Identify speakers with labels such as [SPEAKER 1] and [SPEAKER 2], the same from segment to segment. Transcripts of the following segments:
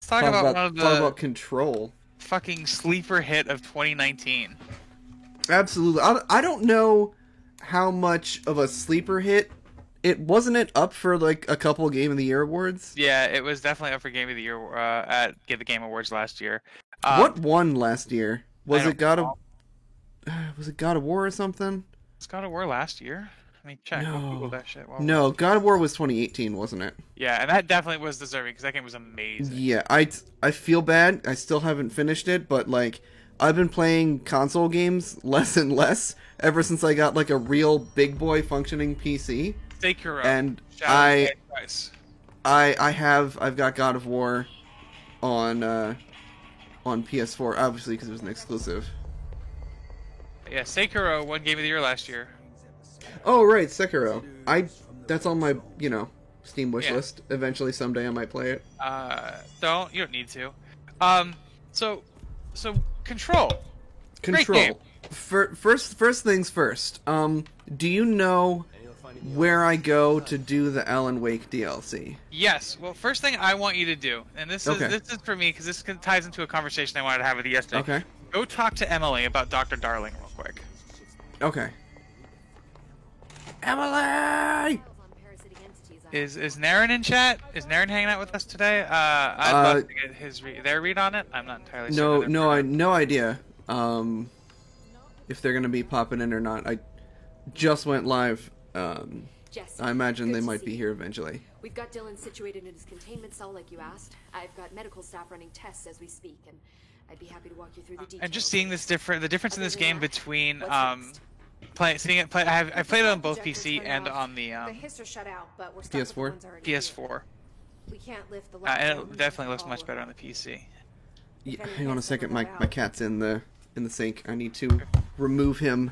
[SPEAKER 1] Let's talk about one of
[SPEAKER 2] talk about
[SPEAKER 1] the
[SPEAKER 2] Control.
[SPEAKER 1] fucking sleeper hit of 2019.
[SPEAKER 2] Absolutely. I don't know how much of a sleeper hit it wasn't. It up for like a couple Game of the Year awards.
[SPEAKER 1] Yeah, it was definitely up for Game of the Year at the Game Awards last year.
[SPEAKER 2] What won last year?
[SPEAKER 1] I
[SPEAKER 2] Was
[SPEAKER 1] don't
[SPEAKER 2] it God of
[SPEAKER 1] recall.
[SPEAKER 2] Was it God of War or something?
[SPEAKER 1] Was God of War last year? Let me check. We'll Google
[SPEAKER 2] No.
[SPEAKER 1] that shit while we're.
[SPEAKER 2] No, God of War was 2018, wasn't it?
[SPEAKER 1] Yeah, and that definitely was deserving because that game was amazing.
[SPEAKER 2] Yeah, I feel bad. I still haven't finished it, but like I've been playing console games less and less ever since I got like a real big boy functioning PC.
[SPEAKER 1] Sekiro.
[SPEAKER 2] And
[SPEAKER 1] Shadow of the Price.
[SPEAKER 2] I've got God of War on PS4 obviously because it was an exclusive.
[SPEAKER 1] Yeah, Sekiro won Game of the Year last year.
[SPEAKER 2] Oh right, Sekiro. That's on my, Steam wish
[SPEAKER 1] Yeah.
[SPEAKER 2] list. Eventually someday I might play it.
[SPEAKER 1] You don't need to. So Control. Great
[SPEAKER 2] Control.
[SPEAKER 1] game.
[SPEAKER 2] First things first. Do you know where I go to do the Alan Wake DLC?
[SPEAKER 1] Yes. Well, first thing I want you to do, and this
[SPEAKER 2] Okay.
[SPEAKER 1] is for me because this ties into a conversation I wanted to have with you yesterday.
[SPEAKER 2] Okay.
[SPEAKER 1] Go talk to Emily about Dr. Darling real quick.
[SPEAKER 2] Okay. Emily!
[SPEAKER 1] Is Naren in chat? Is Naren hanging out with us today? I'd love to get their read on it. I'm not entirely sure.
[SPEAKER 2] No idea. If they're gonna be popping in or not. I just went live.
[SPEAKER 3] Jess,
[SPEAKER 2] I imagine
[SPEAKER 3] good
[SPEAKER 2] they
[SPEAKER 3] to
[SPEAKER 2] might
[SPEAKER 3] see
[SPEAKER 2] be
[SPEAKER 3] you.
[SPEAKER 2] here eventually.
[SPEAKER 3] We've got Dylan situated in his containment cell like you asked. I've got medical staff running tests as we speak, and I'd be happy to walk you through the details.
[SPEAKER 1] And just seeing the difference in this game between
[SPEAKER 3] What's next?
[SPEAKER 1] I've played it on both PC and on the
[SPEAKER 4] The hiss are shut out, but we're stuck with the
[SPEAKER 2] PS4?
[SPEAKER 4] ones already here.
[SPEAKER 1] PS4.
[SPEAKER 4] We can't lift the
[SPEAKER 1] And
[SPEAKER 4] lockdown
[SPEAKER 1] it definitely looks
[SPEAKER 4] all
[SPEAKER 1] much
[SPEAKER 4] of
[SPEAKER 1] better
[SPEAKER 4] it.
[SPEAKER 1] on the PC.
[SPEAKER 2] Yeah,
[SPEAKER 4] any
[SPEAKER 2] hang on a
[SPEAKER 4] guess
[SPEAKER 2] second.
[SPEAKER 4] when
[SPEAKER 2] My
[SPEAKER 4] we're
[SPEAKER 2] my
[SPEAKER 4] out?
[SPEAKER 2] cat's in the sink. I need to remove him.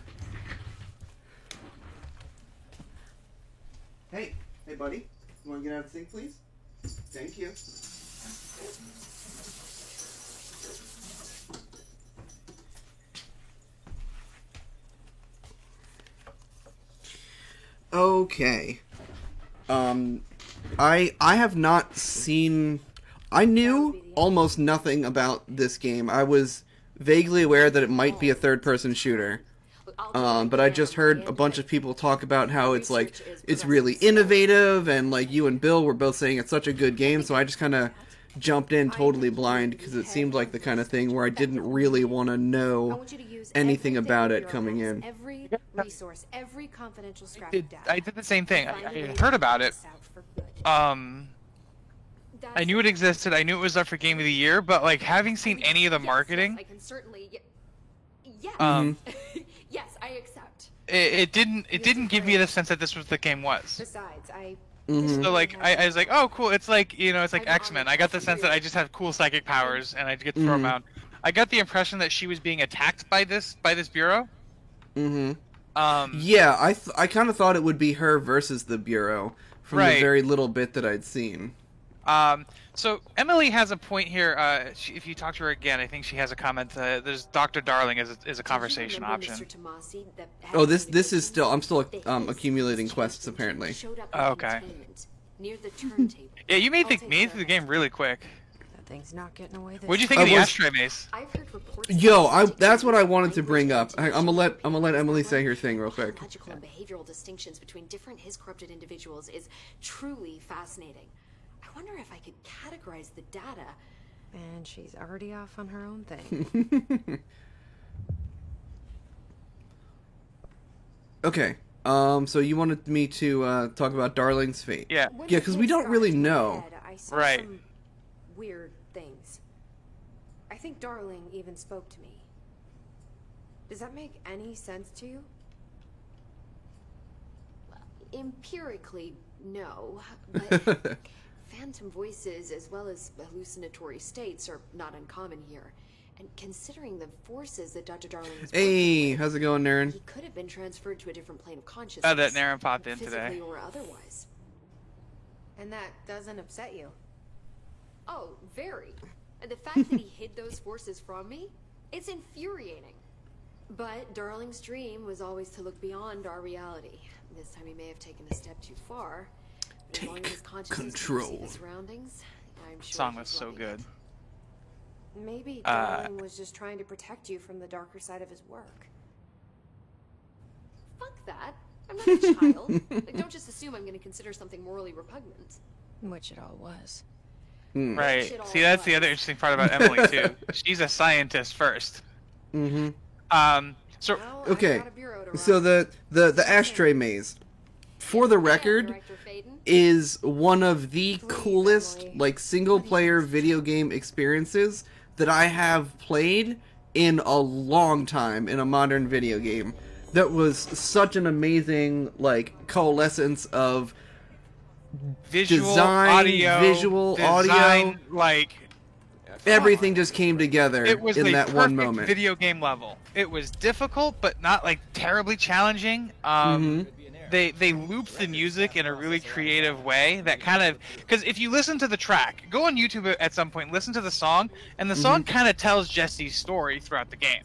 [SPEAKER 2] Hey, buddy. You want to get out of the sink, please? Thank you. Okay. I have not seen. I knew almost nothing about this game. I was vaguely aware that it might be a third-person shooter. But I just heard a bunch of people talk about how it's like it's really innovative, and like you and Bill were both saying it's such a good game. So I just kind of jumped in totally blind because it seemed like the kind of thing where I didn't really want to
[SPEAKER 4] I
[SPEAKER 2] know
[SPEAKER 4] want you to use
[SPEAKER 2] anything
[SPEAKER 4] everything
[SPEAKER 2] about
[SPEAKER 4] in
[SPEAKER 2] it
[SPEAKER 4] your
[SPEAKER 2] coming
[SPEAKER 4] hands,
[SPEAKER 2] in.
[SPEAKER 4] Every resource, every confidential scrap of data.
[SPEAKER 1] I did the same thing.
[SPEAKER 4] Find a way
[SPEAKER 1] I
[SPEAKER 4] to
[SPEAKER 1] heard about
[SPEAKER 4] get
[SPEAKER 1] it.
[SPEAKER 4] this out for good.
[SPEAKER 1] I knew it existed. I knew it was up for Game of the Year, but like having seen any of the
[SPEAKER 3] Yes,
[SPEAKER 1] marketing,
[SPEAKER 3] I can certainly. Yes. Yes, I accept.
[SPEAKER 1] it didn't give me the sense that this was the game was.
[SPEAKER 4] Besides,
[SPEAKER 1] So like I was like, oh cool, it's like it's like X-Men. I got the sense that I just have cool psychic powers and I get to throw them out. I got the impression that she was being attacked by this bureau.
[SPEAKER 2] Mm-hmm.
[SPEAKER 1] Um,
[SPEAKER 2] Yeah, I kind of thought it would be her versus the Bureau from the
[SPEAKER 1] Right.
[SPEAKER 2] very little bit that I'd seen.
[SPEAKER 1] So Emily has a point here. If you talk to her again, I think she has a comment. There's Dr. Darling is a conversation option.
[SPEAKER 2] Oh, this is still. I'm still accumulating quests apparently.
[SPEAKER 1] Oh, okay.
[SPEAKER 3] Near the turntable.
[SPEAKER 1] Yeah, you made
[SPEAKER 3] I'll take care
[SPEAKER 1] through the
[SPEAKER 3] of
[SPEAKER 1] game really quick.
[SPEAKER 4] that thing's not getting away this
[SPEAKER 1] What'd you
[SPEAKER 4] time.
[SPEAKER 1] think of the
[SPEAKER 2] was-
[SPEAKER 1] ashtray maze?
[SPEAKER 3] I've heard reports.
[SPEAKER 2] Yo, that's what I wanted to bring up. I'm gonna let Emily say her thing real quick.
[SPEAKER 3] Biological and behavioral distinctions between different his corrupted individuals is truly fascinating. I wonder if I could categorize the data.
[SPEAKER 4] And she's already off on her own thing.
[SPEAKER 2] Okay. So you wanted me to talk about Darling's fate?
[SPEAKER 1] Yeah.
[SPEAKER 4] When
[SPEAKER 2] Yeah,
[SPEAKER 4] the
[SPEAKER 2] 'cause we
[SPEAKER 4] hit
[SPEAKER 2] don't really
[SPEAKER 4] started in my
[SPEAKER 2] know.
[SPEAKER 4] head, I saw
[SPEAKER 1] Right.
[SPEAKER 4] some weird things. I think Darling even spoke to me. Does that make any sense to you?
[SPEAKER 3] Empirically, no. But phantom voices as well as hallucinatory states are not uncommon here. And considering the forces that Dr. Darling is
[SPEAKER 2] Hey,
[SPEAKER 3] working
[SPEAKER 2] how's it going, Naren?
[SPEAKER 3] with, he could have been transferred to a different plane of consciousness.
[SPEAKER 1] Oh, that Naren popped in
[SPEAKER 3] physically
[SPEAKER 1] today.
[SPEAKER 3] or otherwise.
[SPEAKER 4] And that doesn't upset you.
[SPEAKER 3] Oh, very. And the fact that he hid those forces from me, it's infuriating. But Darling's dream was always to look beyond our reality. This time he may have taken a step too far. But as long as his consciousness can
[SPEAKER 2] control.
[SPEAKER 3] see the surroundings, I'm sure
[SPEAKER 1] Song
[SPEAKER 3] he's
[SPEAKER 1] was so
[SPEAKER 3] loving
[SPEAKER 1] good.
[SPEAKER 3] it.
[SPEAKER 4] Maybe Darling was just trying to protect you from the darker side of his work.
[SPEAKER 3] Fuck that. I'm not a child. Like, don't just assume I'm going to consider something morally repugnant.
[SPEAKER 4] Which it all was.
[SPEAKER 1] Right.
[SPEAKER 3] Shit all
[SPEAKER 1] See, that's the
[SPEAKER 3] was.
[SPEAKER 1] other interesting part about Emily too. She's a scientist first. So
[SPEAKER 3] Well,
[SPEAKER 2] Okay,
[SPEAKER 3] I've got a bureau to
[SPEAKER 2] so
[SPEAKER 3] run.
[SPEAKER 2] the ashtray maze, for the record,
[SPEAKER 3] Director Faden.
[SPEAKER 2] is one of the coolest like single player video game experiences that I have played in a long time in a modern video game. That was such an amazing like coalescence of
[SPEAKER 1] visual,
[SPEAKER 2] design,
[SPEAKER 1] audio,
[SPEAKER 2] visual,
[SPEAKER 1] design,
[SPEAKER 2] audio.
[SPEAKER 1] like
[SPEAKER 2] everything just came together
[SPEAKER 1] it was
[SPEAKER 2] in
[SPEAKER 1] a
[SPEAKER 2] that
[SPEAKER 1] perfect
[SPEAKER 2] one moment.
[SPEAKER 1] video game level. It was difficult, but not like terribly challenging. They looped the music in a really creative way that kind of, because if you listen to the track, go on YouTube at some point, listen to the song, and the song kind of tells Jesse's story throughout the game.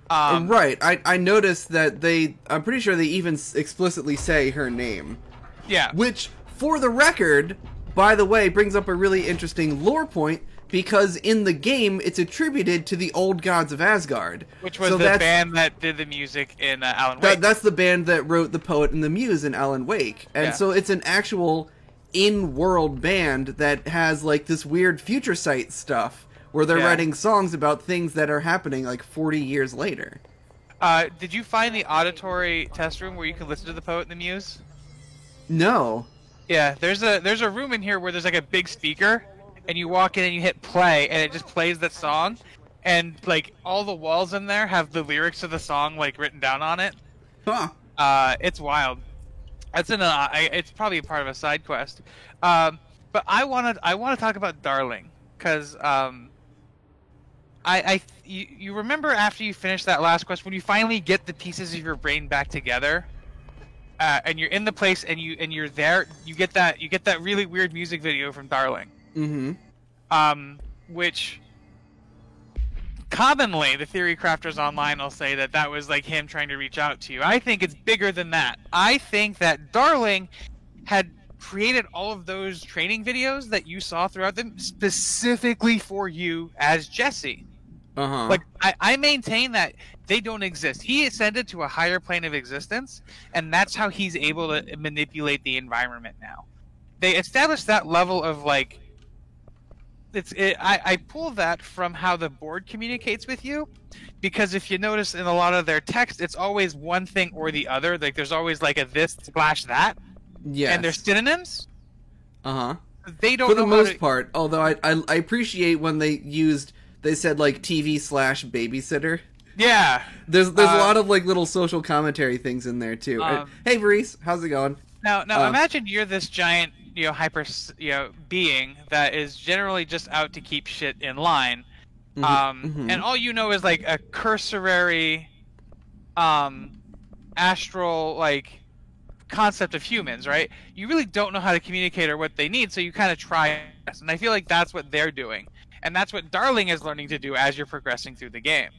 [SPEAKER 2] Right, I noticed that I'm pretty sure they even explicitly say her name.
[SPEAKER 1] Yeah.
[SPEAKER 2] Which, for the record, by the way, brings up a really interesting lore point, because in the game, it's attributed to the old gods of Asgard.
[SPEAKER 1] Which was
[SPEAKER 2] So
[SPEAKER 1] the
[SPEAKER 2] that's-
[SPEAKER 1] band that did the music in Alan Wake.
[SPEAKER 2] That's the band that wrote The Poet and the Muse in Alan Wake. And
[SPEAKER 1] Yeah.
[SPEAKER 2] so it's an actual in-world band that has, like, this weird future sight stuff, where they're
[SPEAKER 1] Yeah.
[SPEAKER 2] writing songs about things that are happening, like, 40 years later.
[SPEAKER 1] Did you find the auditory test room where you can listen to the Poet and the Muse?
[SPEAKER 2] No.
[SPEAKER 1] Yeah, there's a room in here where there's like a big speaker, and you walk in and you hit play, and it just plays that song, and like all the walls in there have the lyrics of the song like written down on it.
[SPEAKER 2] Huh.
[SPEAKER 1] It's wild. That's it's probably a part of a side quest. But I want to talk about Darling, because you remember after you finish that last quest when you finally get the pieces of your brain back together. And you're in the place, and you're there. You get that really weird music video from Darling.
[SPEAKER 2] Mm-hmm.
[SPEAKER 1] Which commonly the theory crafters online will say that was like him trying to reach out to you. I think it's bigger than that. I think that Darling had created all of those training videos that you saw throughout them specifically for you as Jesse.
[SPEAKER 2] Uh-huh.
[SPEAKER 1] Like, I maintain that they don't exist. He ascended to a higher plane of existence, and that's how he's able to manipulate the environment now. They established that level of, like... I pull that from how the board communicates with you, because if you notice in a lot of their text, it's always one thing or the other. Like, there's always, like, a this/that,
[SPEAKER 2] Yes.
[SPEAKER 1] and they're synonyms.
[SPEAKER 2] Uh-huh.
[SPEAKER 1] They don't
[SPEAKER 2] For the
[SPEAKER 1] know how
[SPEAKER 2] most
[SPEAKER 1] to...
[SPEAKER 2] part, although I appreciate when they said, like, TV/babysitter.
[SPEAKER 1] Yeah.
[SPEAKER 2] There's a lot of, like, little social commentary things in there, too. Hey, Reese, how's it going?
[SPEAKER 1] Now imagine you're this giant, hyper, being that is generally just out to keep shit in line, and all you know is like a cursory, astral like concept of humans, right? You really don't know how to communicate or what they need, so you kind of try. And I feel like that's what they're doing, and that's what Darling is learning to do as you're progressing through the game.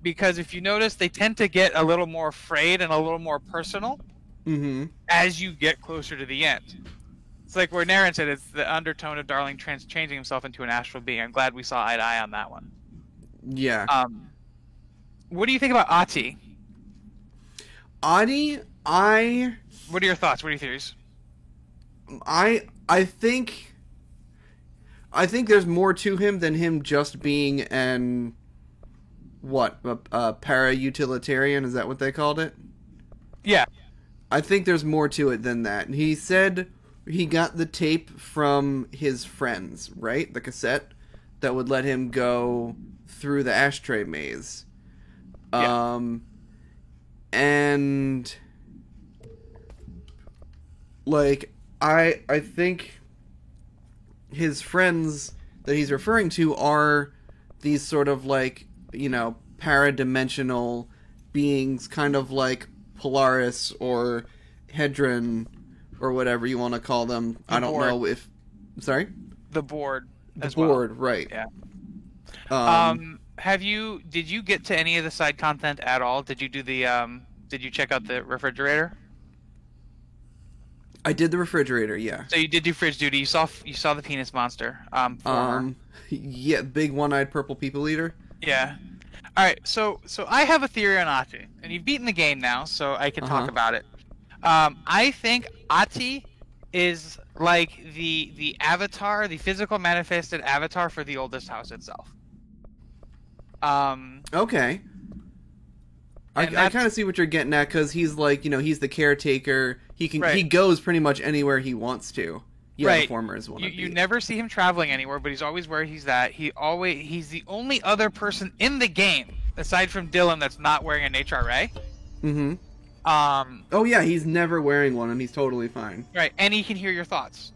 [SPEAKER 1] Because if you notice, they tend to get a little more frayed and a little more personal.
[SPEAKER 2] Mm-hmm.
[SPEAKER 1] As you get closer to the end. It's like where Naren said it's the undertone of Darling changing himself into an astral being. I'm glad we saw eye to eye on that one.
[SPEAKER 2] Yeah.
[SPEAKER 1] What do you think about Ati?
[SPEAKER 2] Adi,
[SPEAKER 1] What are your thoughts? What are your theories?
[SPEAKER 2] I think there's more to him than him just being a para-utilitarian, is that what they called it?
[SPEAKER 1] Yeah.
[SPEAKER 2] I think there's more to it than that. He said he got the tape from his friends, right? The cassette that would let him go through the ashtray maze.
[SPEAKER 1] Yeah.
[SPEAKER 2] And like I think his friends that he's referring to are these sort of like, paradimensional beings, kind of like Polaris or Hedron or whatever you want to call them. I don't
[SPEAKER 1] board.
[SPEAKER 2] know if... Sorry?
[SPEAKER 1] The board.
[SPEAKER 2] The
[SPEAKER 1] as
[SPEAKER 2] board,
[SPEAKER 1] well.
[SPEAKER 2] right.
[SPEAKER 1] Yeah. Did you get to any of the side content at all? Did you do did you check out the refrigerator?
[SPEAKER 2] I did the refrigerator, yeah.
[SPEAKER 1] So you did do fridge duty. You saw the penis monster.
[SPEAKER 2] Yeah, big one-eyed purple people eater.
[SPEAKER 1] Yeah. All right. So I have a theory on Ati, and you've beaten the game now, so I can talk about it. I think Ati is like the avatar, the physical manifested avatar for the oldest house itself.
[SPEAKER 2] Okay. I kind of see what you're getting at, because he's like, he's the caretaker. He goes pretty much anywhere he wants to. Yeah, the former is one.
[SPEAKER 1] You never see him traveling anywhere, but he's always where he's at. He's the only other person in the game aside from Dylan that's not wearing an HRA.
[SPEAKER 2] Mm-hmm. Oh yeah, he's never wearing one, and he's totally fine.
[SPEAKER 1] Right, and he can hear your thoughts.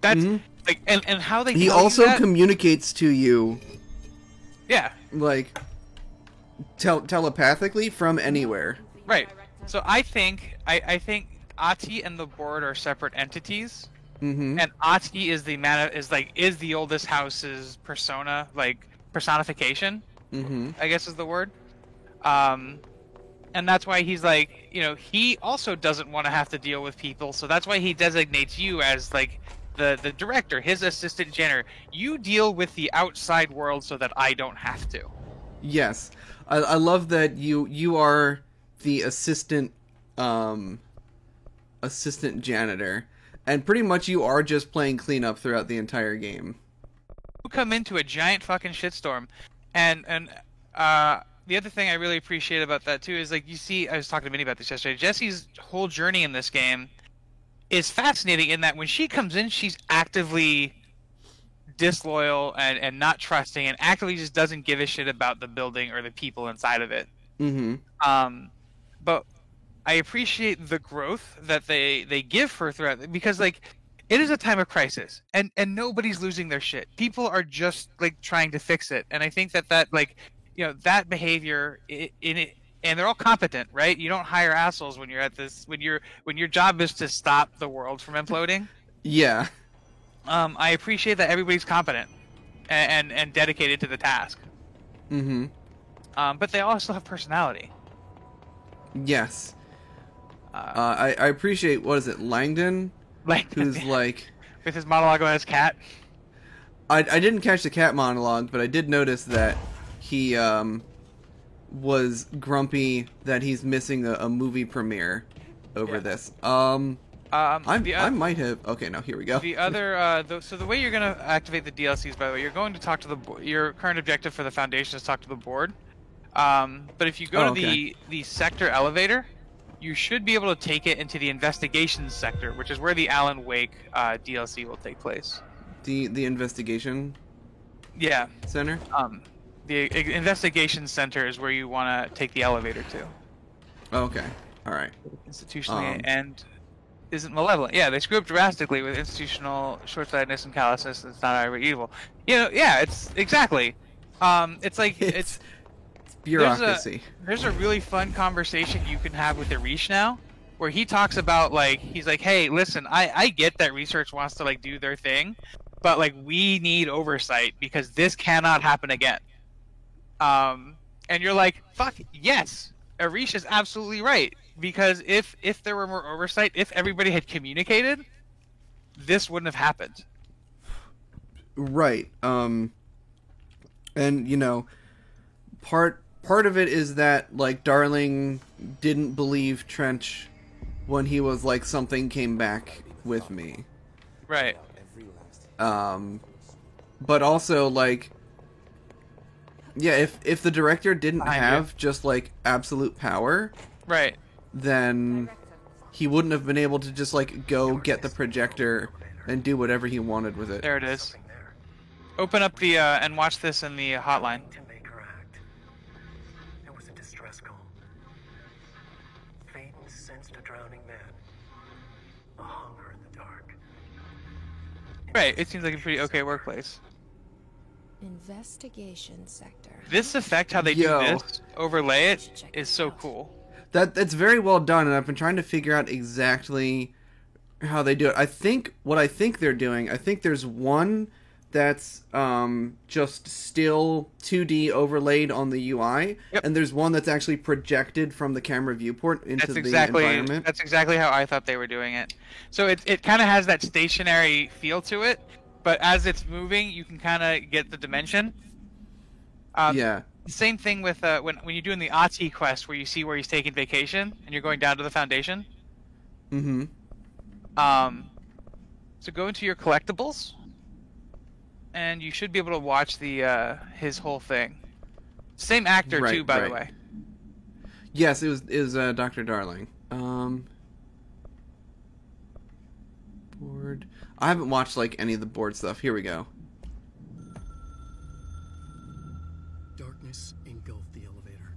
[SPEAKER 1] That's like, and how they.
[SPEAKER 2] He also communicates to you.
[SPEAKER 1] Yeah.
[SPEAKER 2] Like telepathically from anywhere.
[SPEAKER 1] Right. So I think Ati and the board are separate entities.
[SPEAKER 2] Mm-hmm.
[SPEAKER 1] And Ati is the oldest house's personification.
[SPEAKER 2] Mm-hmm.
[SPEAKER 1] I guess is the word. And that's why he's like, he also doesn't want to have to deal with people, so that's why he designates you as like the director, his assistant janitor. You deal with the outside world so that I don't have to.
[SPEAKER 2] Yes. I love that you are the assistant janitor, and pretty much you are just playing cleanup throughout the entire game.
[SPEAKER 1] You come into a giant fucking shitstorm, and the other thing I really appreciate about that too is, like, you see, I was talking to Minnie about this yesterday, Jessie's whole journey in this game is fascinating in that when she comes in, she's actively disloyal and not trusting, and actively just doesn't give a shit about the building or the people inside of it.
[SPEAKER 2] Mm-hmm.
[SPEAKER 1] But I appreciate the growth that they give her throughout, because like it is a time of crisis, and nobody's losing their shit. People are just like trying to fix it, and I think that like, that behavior in it, and they're all competent, right? You don't hire assholes when you're at this, when your job is to stop the world from imploding.
[SPEAKER 2] Yeah.
[SPEAKER 1] I appreciate that everybody's competent and dedicated to the task.
[SPEAKER 2] Mm-hmm.
[SPEAKER 1] But they also have personality.
[SPEAKER 2] Yes. I appreciate, what is it, Langdon? Who's like...
[SPEAKER 1] with his monologue about his cat.
[SPEAKER 2] I didn't catch the cat monologue, but I did notice that he was grumpy that he's missing a movie premiere over this. I might have... Okay, no, here we go.
[SPEAKER 1] The other... so the way you're going to activate the DLCs, by the way, you're going to talk to your current objective for the Foundation is talk to the board. But if you go to the sector elevator, you should be able to take it into the investigations sector, which is where the Alan Wake DLC will take place.
[SPEAKER 2] The investigation center?
[SPEAKER 1] The investigation center is where you want to take the elevator to.
[SPEAKER 2] Okay. All right.
[SPEAKER 1] Institutionally and isn't malevolent. Yeah, they screw up drastically with institutional short-sightedness and callousness. It's not outright evil. Yeah, it's exactly. It's like it's
[SPEAKER 2] bureaucracy.
[SPEAKER 1] There's a really fun conversation you can have with Arish now, where he talks about, like, he's like, hey, listen, I get that research wants to like do their thing, but like we need oversight because this cannot happen again. And you're like, fuck yes, Arish is absolutely right, because if there were more oversight, if everybody had communicated, this wouldn't have happened.
[SPEAKER 2] Right. And part of it is that, like, Darling didn't believe Trench when he was like, something came back with me.
[SPEAKER 1] Right.
[SPEAKER 2] But also, like, yeah, if the director didn't have just like absolute power,
[SPEAKER 1] right,
[SPEAKER 2] then he wouldn't have been able to just like go get the projector and do whatever he wanted with it.
[SPEAKER 1] There it is. Open up the and watch this in the hotline.
[SPEAKER 5] To make her act. It was a distress call. Faden sensed a drowning man. A hunger in the dark.
[SPEAKER 1] Right, it seems like a pretty okay workplace.
[SPEAKER 4] Investigation sector.
[SPEAKER 1] This effect, how they do this, overlay it, is so cool.
[SPEAKER 2] That's very well done, and I've been trying to figure out exactly how they do it. I think they're doing, I think there's one that's just still 2D overlaid on the UI,
[SPEAKER 1] Yep.
[SPEAKER 2] and there's one that's actually projected from the camera viewport into the environment.
[SPEAKER 1] That's exactly how I thought they were doing it. So it kind of has that stationary feel to it, but as it's moving, you can kind of get the dimension.
[SPEAKER 2] Yeah.
[SPEAKER 1] Same thing with when you're doing the Ati quest, where you see where he's taking vacation, and you're going down to the Foundation.
[SPEAKER 2] Mm-hmm.
[SPEAKER 1] So go into your collectibles, and you should be able to watch the his whole thing. Same actor too, by the way.
[SPEAKER 2] Yes, it was Dr. Darling. Board. I haven't watched like any of the board stuff. Here we go.
[SPEAKER 5] Darkness engulfed the elevator.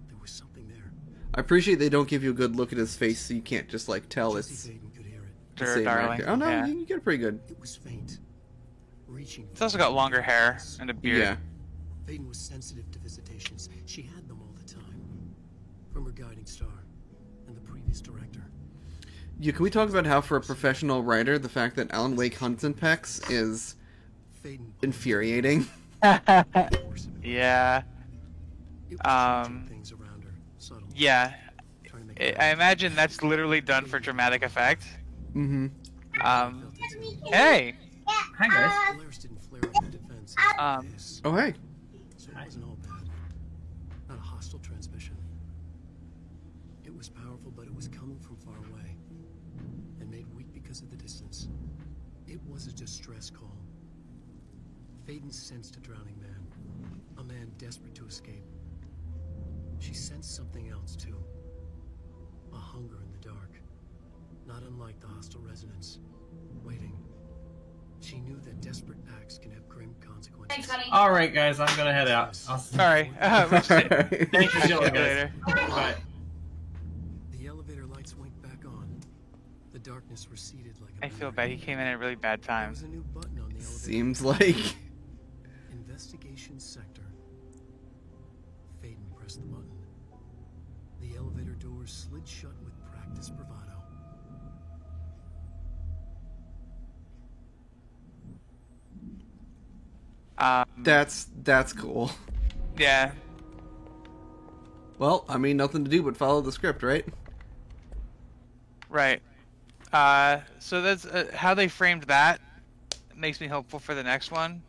[SPEAKER 5] There was something there.
[SPEAKER 2] I appreciate they don't give you a good look at his face, so you can't just like tell
[SPEAKER 5] Jesse
[SPEAKER 2] it's
[SPEAKER 5] Faden could hear it.
[SPEAKER 2] the
[SPEAKER 1] Dr.
[SPEAKER 2] same
[SPEAKER 1] Darling.
[SPEAKER 2] actor. Oh no,
[SPEAKER 1] Yeah.
[SPEAKER 2] you get it pretty good.
[SPEAKER 5] It was faint, reaching.
[SPEAKER 1] It's also got longer hair and a beard.
[SPEAKER 2] Yeah.
[SPEAKER 5] Faden was sensitive to visitations. She had them all the time, from her guiding star and the previous director.
[SPEAKER 2] Can we talk about how, for a professional writer, the fact that Alan Wake hunts in pecs is
[SPEAKER 5] Faden
[SPEAKER 2] infuriating?
[SPEAKER 1] Yeah.
[SPEAKER 5] things around her, subtle,
[SPEAKER 1] Yeah.
[SPEAKER 5] trying to make her
[SPEAKER 1] I imagine that's literally done for dramatic effect.
[SPEAKER 2] Mm-hmm.
[SPEAKER 1] Um, hey.
[SPEAKER 6] Hi guys.
[SPEAKER 5] Polaris didn't flare up in defense. This.
[SPEAKER 2] Oh, hey.
[SPEAKER 5] So it wasn't all bad. Not a hostile transmission. It was powerful, but it was coming from far away. And made weak because of the distance. It was a distress call. Faden sensed a drowning man. A man desperate to escape. She sensed something else, too. A hunger in the dark. Not unlike the hostile residents. Waiting. She knew that desperate acts can have grim consequences.
[SPEAKER 6] All right, guys, I'm gonna head out.
[SPEAKER 1] Sorry.
[SPEAKER 6] Thank you,
[SPEAKER 1] See you
[SPEAKER 6] gentlemen.
[SPEAKER 1] later.
[SPEAKER 6] Bye.
[SPEAKER 5] The elevator lights winked back on. The darkness receded like a
[SPEAKER 1] I feel
[SPEAKER 5] mirror.
[SPEAKER 1] bad. He came in at a really bad
[SPEAKER 5] There
[SPEAKER 1] time.
[SPEAKER 5] was a new button on the elevator.
[SPEAKER 2] Seems like...
[SPEAKER 5] Investigation sector. Faden pressed the button. The elevator doors slid shut with practiced bravado.
[SPEAKER 2] That's cool.
[SPEAKER 1] Yeah.
[SPEAKER 2] Well, I mean, nothing to do but follow the script, right?
[SPEAKER 1] Right. So that's how they framed that. Makes me hopeful for the next one,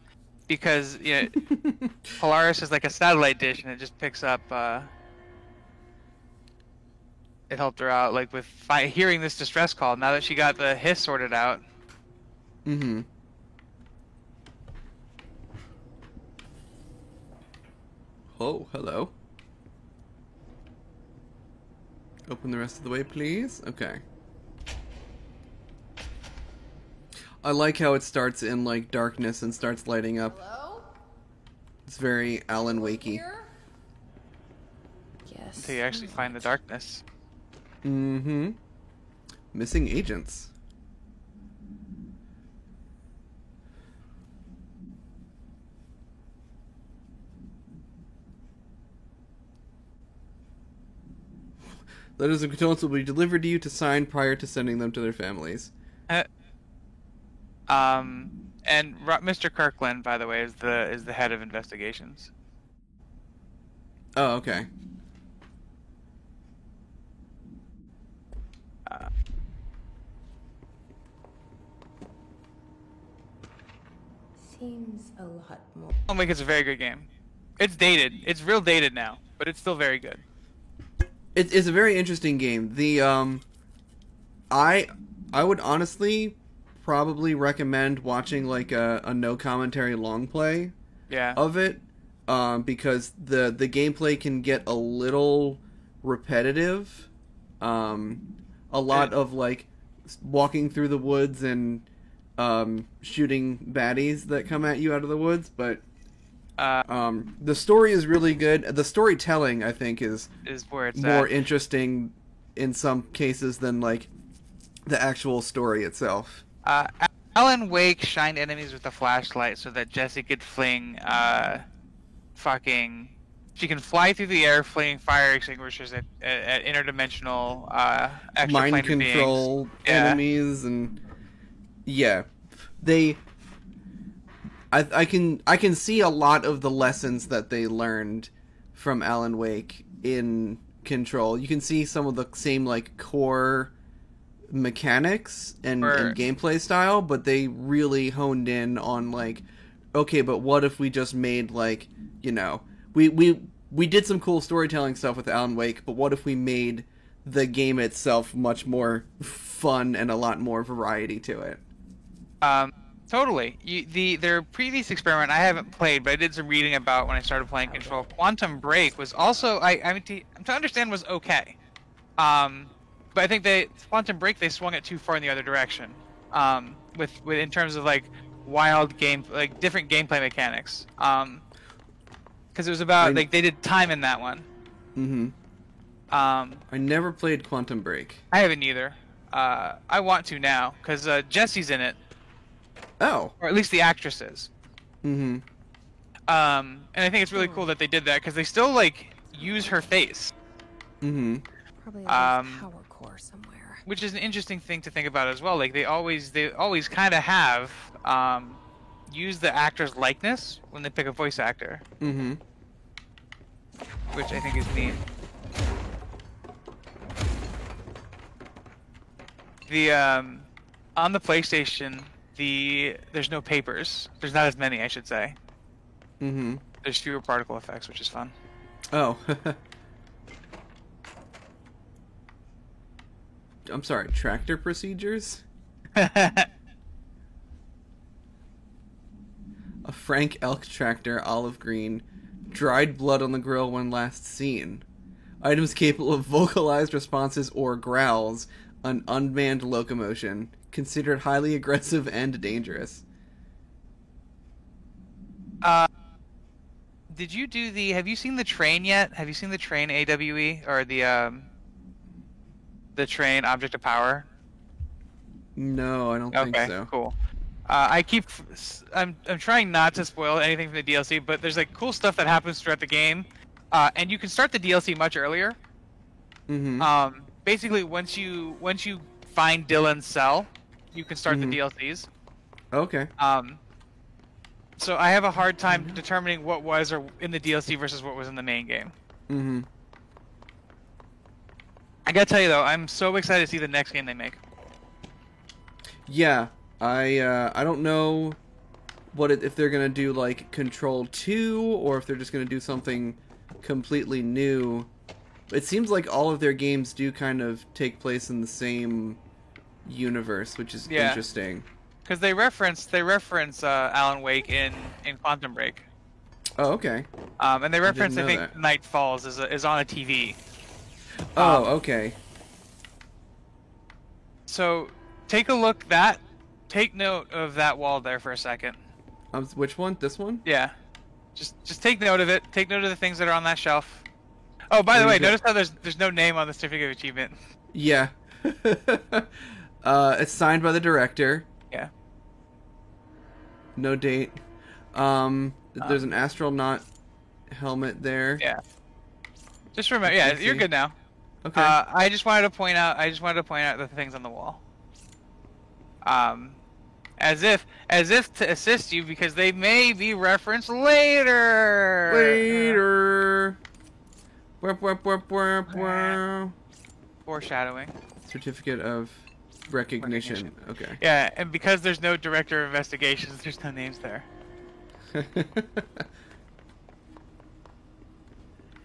[SPEAKER 1] because Polaris is like a satellite dish, and it just picks up. It helped her out, like with hearing this distress call. Now that she got the hiss sorted out.
[SPEAKER 2] Mm-hmm. Oh, hello. Open the rest of the way, please. Okay. I like how it starts in, like, darkness and starts lighting up.
[SPEAKER 4] Hello?
[SPEAKER 2] It's very Alan Wakey.
[SPEAKER 4] Here? Yes.
[SPEAKER 1] Until you actually find the darkness.
[SPEAKER 2] Mm-hmm. Missing agents. Letters of condolence will be delivered to you to sign prior to sending them to their families.
[SPEAKER 1] And Mr. Kirkland, by the way, is the head of investigations.
[SPEAKER 2] Oh, okay.
[SPEAKER 7] Seems a lot more.
[SPEAKER 1] Alan Wake is a very good game. It's dated. It's real dated now, but it's still very good.
[SPEAKER 2] It's a very interesting game. The I would honestly probably recommend watching like a no commentary long play
[SPEAKER 1] Yeah.
[SPEAKER 2] of it, because the gameplay can get a little repetitive. A lot of like walking through the woods and shooting baddies that come at you out of the woods, but the story is really good. The storytelling, I think, is
[SPEAKER 1] where it's
[SPEAKER 2] more
[SPEAKER 1] at.
[SPEAKER 2] interesting in some cases than like the actual story itself.
[SPEAKER 1] Alan Wake shined enemies with a flashlight so that Jessie could fling she can fly through the air flinging fire extinguishers at interdimensional extra
[SPEAKER 2] Mind control
[SPEAKER 1] beings. Yeah.
[SPEAKER 2] enemies, and yeah, they I can see a lot of the lessons that they learned from Alan Wake in Control. You can see some of the same like core mechanics and gameplay style, but they really honed in on like, okay, but what if we just made like, you know, we did some cool storytelling stuff with Alan Wake, but what if we made the game itself much more fun and a lot more variety to it?
[SPEAKER 1] Totally. Their previous experiment I haven't played, but I did some reading about when I started playing Control. Quantum Break was also to understand was okay, but I think Quantum Break they swung it too far in the other direction, with in terms of like wild game like different gameplay mechanics, because it was about like they did time in that one.
[SPEAKER 2] Mm-hmm. I never played Quantum Break.
[SPEAKER 1] I haven't either. I want to now because Jessie's in it.
[SPEAKER 2] Oh.
[SPEAKER 1] Or at least the actress is.
[SPEAKER 2] Mm-hmm.
[SPEAKER 1] And I think it's really cool that they did that because they still like use her face.
[SPEAKER 2] Mm-hmm.
[SPEAKER 4] Probably a power core somewhere.
[SPEAKER 1] Which is an interesting thing to think about as well. Like they always kind of have used the actor's likeness when they pick a voice actor.
[SPEAKER 2] Mm-hmm.
[SPEAKER 1] Which I think is neat. The on the PlayStation. There's no papers. There's not as many, I should say.
[SPEAKER 2] Mm-hmm.
[SPEAKER 1] There's fewer particle effects, which is fun.
[SPEAKER 2] Oh. I'm sorry, tractor procedures? A Frank Elk tractor, olive green. Dried blood on the grill when last seen. Items capable of vocalized responses or growls. An unmanned locomotion. Considered highly aggressive and dangerous.
[SPEAKER 1] Did you do have you seen the train yet? Have you seen the train AWE or the train Object of Power?
[SPEAKER 2] No, I don't think so.
[SPEAKER 1] Okay, cool. I'm trying not to spoil anything from the DLC, but there's like cool stuff that happens throughout the game, and you can start the DLC much earlier.
[SPEAKER 2] Mm-hmm.
[SPEAKER 1] Basically, once you find Dylan's cell, you can start the DLCs.
[SPEAKER 2] Okay.
[SPEAKER 1] So I have a hard time determining what was or in the DLC versus what was in the main game.
[SPEAKER 2] Mm-hmm.
[SPEAKER 1] I gotta tell you though, I'm so excited to see the next game they make.
[SPEAKER 2] Yeah, I don't know if they're gonna do like Control 2 or if they're just gonna do something completely new. It seems like all of their games do kind of take place in the same universe, which is interesting.
[SPEAKER 1] Because they reference Alan Wake in Quantum Break.
[SPEAKER 2] Oh, okay.
[SPEAKER 1] And they reference I think
[SPEAKER 2] that.
[SPEAKER 1] Night Falls is on a TV.
[SPEAKER 2] Oh, okay.
[SPEAKER 1] So take note of that wall there for a second.
[SPEAKER 2] Which one? This one?
[SPEAKER 1] Yeah. Just take note of it. Take note of the things that are on that shelf. Oh, by the way, notice how there's no name on the certificate of achievement.
[SPEAKER 2] Yeah. It's signed by the director.
[SPEAKER 1] Yeah.
[SPEAKER 2] No date. There's an astronaut helmet there.
[SPEAKER 1] Yeah. Just remember, yeah, you're good now.
[SPEAKER 2] Okay.
[SPEAKER 1] I just wanted to point out the things on the wall. As if to assist you because they may be referenced later.
[SPEAKER 2] Later. Wow.
[SPEAKER 1] Foreshadowing.
[SPEAKER 2] Certificate of recognition. Okay.
[SPEAKER 1] Yeah, and because there's no director of investigations, there's no names there.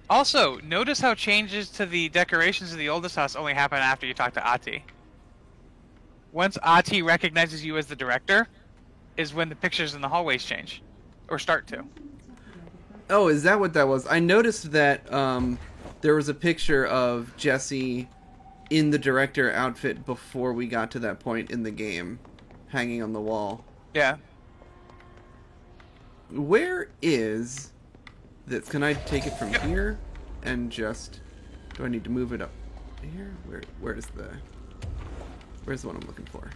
[SPEAKER 1] Also, notice how changes to the decorations of the oldest house only happen after you talk to Ahti. Once Ahti recognizes you as the director, is when the pictures in the hallways change, or start to.
[SPEAKER 2] Oh, is that what that was? I noticed that there was a picture of Jessie in the director outfit before we got to that point in the game, hanging on the wall.
[SPEAKER 1] Yeah.
[SPEAKER 2] Where is this? Can I take it from here and just... Do I need to move it up here? Where's the one I'm looking for?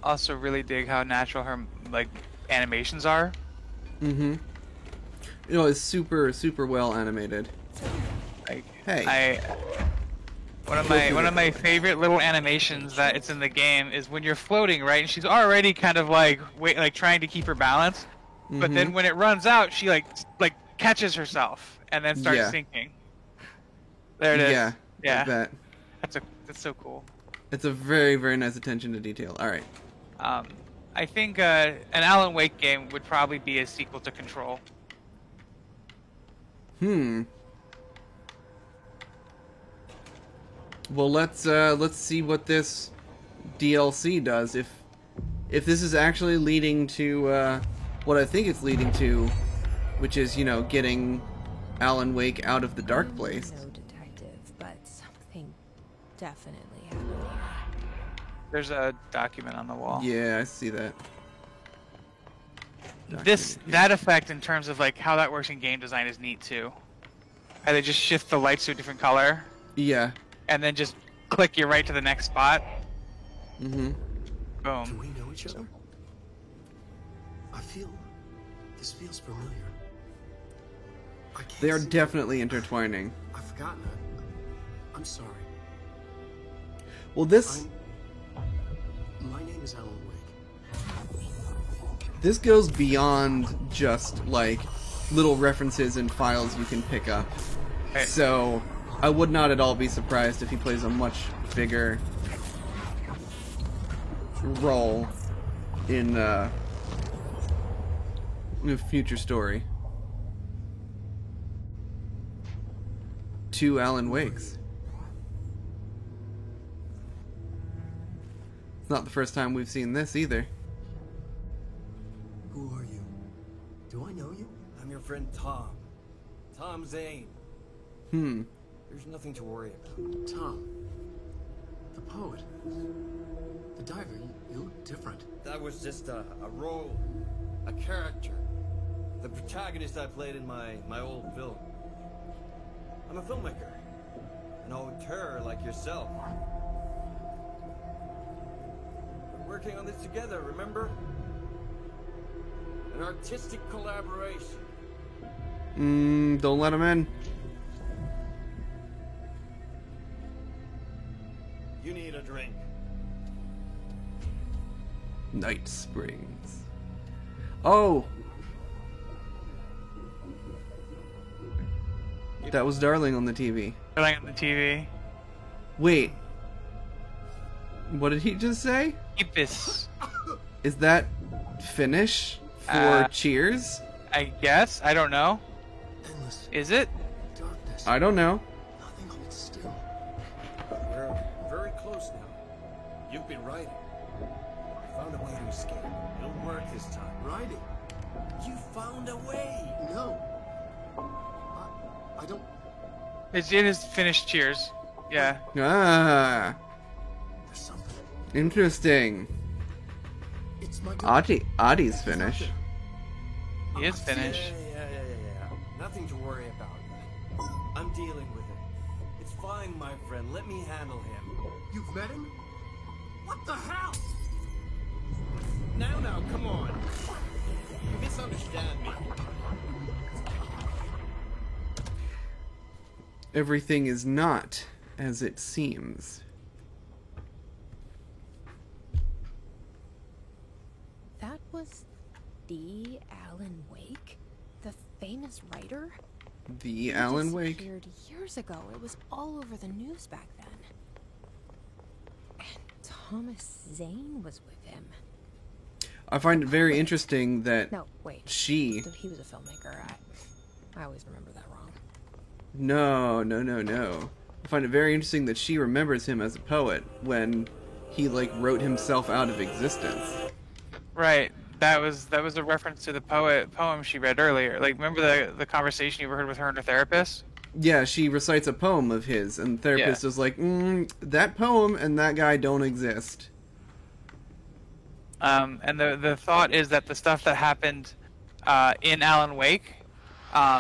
[SPEAKER 1] Also really dig how natural her like animations are.
[SPEAKER 2] Mm-hmm. You know, it's super, super well animated.
[SPEAKER 1] Like
[SPEAKER 2] Hey.
[SPEAKER 1] One of my favorite little animations that it's in the game is when you're floating, right? And she's already kind of like trying to keep her balance, but then when it runs out, she like catches herself and then starts sinking. There it is.
[SPEAKER 2] Yeah.
[SPEAKER 1] Yeah.
[SPEAKER 2] Like that.
[SPEAKER 1] That's so cool.
[SPEAKER 2] It's a very, very nice attention to detail. All right.
[SPEAKER 1] I think an Alan Wake game would probably be a sequel to Control.
[SPEAKER 2] Well, let's see what this DLC does. If this is actually leading to what I think it's leading to, which is, you know, getting Alan Wake out of the dark place.
[SPEAKER 4] No detective, but something definitely happened here.
[SPEAKER 1] There's a document on the wall.
[SPEAKER 2] Yeah, I see that.
[SPEAKER 1] That effect in terms of like how that works in game design is neat too. How they just shift the lights to a different color.
[SPEAKER 2] Yeah.
[SPEAKER 1] And then just click you right to the next spot.
[SPEAKER 2] Mm-hmm.
[SPEAKER 5] Do
[SPEAKER 1] Boom.
[SPEAKER 5] we know each other? This feels familiar. I can't
[SPEAKER 2] They are
[SPEAKER 5] see-
[SPEAKER 2] definitely intertwining.
[SPEAKER 5] I've forgotten that. I'm sorry.
[SPEAKER 2] Well, this
[SPEAKER 5] My name is Alan Wake.
[SPEAKER 2] this goes beyond just like little references and files you can pick up.
[SPEAKER 1] Right.
[SPEAKER 2] So I would not at all be surprised if he plays a much bigger role in a future story. 2 Alan Wakes. It's not the first time we've seen this either.
[SPEAKER 5] Who are you? Do I know you?
[SPEAKER 7] I'm your friend Tom. Tom Zane. There's nothing to worry about.
[SPEAKER 5] Tom. The poet. The diver. You look different.
[SPEAKER 7] That was just a role, a character. The protagonist I played in my old film. I'm a filmmaker. An auteur like yourself. We're working on this together, remember? An artistic collaboration.
[SPEAKER 2] Don't let him in.
[SPEAKER 7] You need a drink.
[SPEAKER 2] Night Springs. Oh! That was Darling on the TV.
[SPEAKER 1] Playing on the TV.
[SPEAKER 2] Wait. What did he just say?
[SPEAKER 1] Keep this.
[SPEAKER 2] Is that Finnish for cheers?
[SPEAKER 1] I guess. I don't know.
[SPEAKER 5] Endless
[SPEAKER 1] Is it?
[SPEAKER 5] darkness.
[SPEAKER 2] I don't know.
[SPEAKER 5] Nothing holds still.
[SPEAKER 7] We're very close now. You've been writing. I found a way to escape. It'll work this time.
[SPEAKER 5] Riding.
[SPEAKER 7] You found a way!
[SPEAKER 5] No. I don't.
[SPEAKER 1] It is finished. Cheers. Yeah.
[SPEAKER 2] Ah,
[SPEAKER 5] There's something.
[SPEAKER 2] interesting.
[SPEAKER 5] It's my
[SPEAKER 2] Adi's Finnish.
[SPEAKER 1] He is finished.
[SPEAKER 7] Yeah. Nothing to worry about. I'm dealing with it. It's fine, my friend. Let me handle him.
[SPEAKER 5] You've met him? What the hell?
[SPEAKER 7] Now, come on. You misunderstand me.
[SPEAKER 2] Everything is not as it seems.
[SPEAKER 4] That was the Alan Wake? The famous writer?
[SPEAKER 2] The
[SPEAKER 4] He
[SPEAKER 2] Alan Wake.
[SPEAKER 4] disappeared years ago. It was all over the news back then. And Thomas Zane was with him.
[SPEAKER 2] I find it very interesting that
[SPEAKER 4] No, wait.
[SPEAKER 2] she...
[SPEAKER 4] He was a filmmaker. I always remember that wrong.
[SPEAKER 2] No. I find it very interesting that she remembers him as a poet when he, like, wrote himself out of existence.
[SPEAKER 1] Right. That was a reference to the poem she read earlier. Like, remember the conversation you ever heard with her and her therapist?
[SPEAKER 2] Yeah, she recites a poem of his, and the therapist is like, that poem and that guy don't exist.
[SPEAKER 1] And the thought is that the stuff that happened in Alan Wake,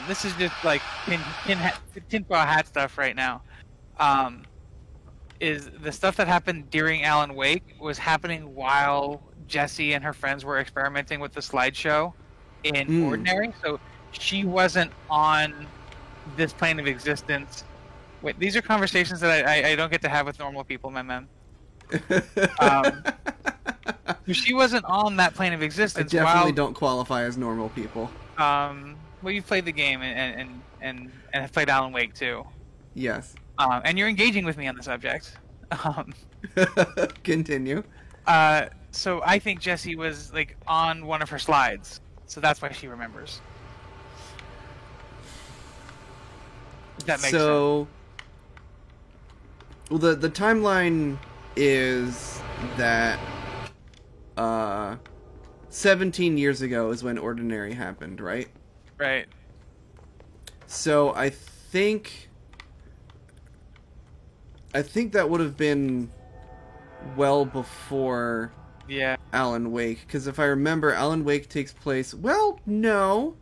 [SPEAKER 1] this is just like tinfoil hat stuff right now, is the stuff that happened during Alan Wake was happening while Jessie and her friends were experimenting with the slideshow in Ordinary. So she wasn't on this plane of existence Wait, these are conversations that I don't get to have with normal people, man. She wasn't on that plane of
[SPEAKER 2] I
[SPEAKER 1] existence.
[SPEAKER 2] definitely don't qualify as normal people.
[SPEAKER 1] Well, you've played the game and have played Alan Wake too.
[SPEAKER 2] Yes.
[SPEAKER 1] And you're engaging with me on the subject.
[SPEAKER 2] Continue.
[SPEAKER 1] So I think Jessie was like on one of her slides, so that's why she remembers. If that makes sense.
[SPEAKER 2] Well, the timeline is that 17 years ago is when Ordinary happened, right?
[SPEAKER 1] Right.
[SPEAKER 2] So I think that would have been well before
[SPEAKER 1] Yeah.
[SPEAKER 2] Alan Wake, because if I remember, Alan Wake takes place... Well, no,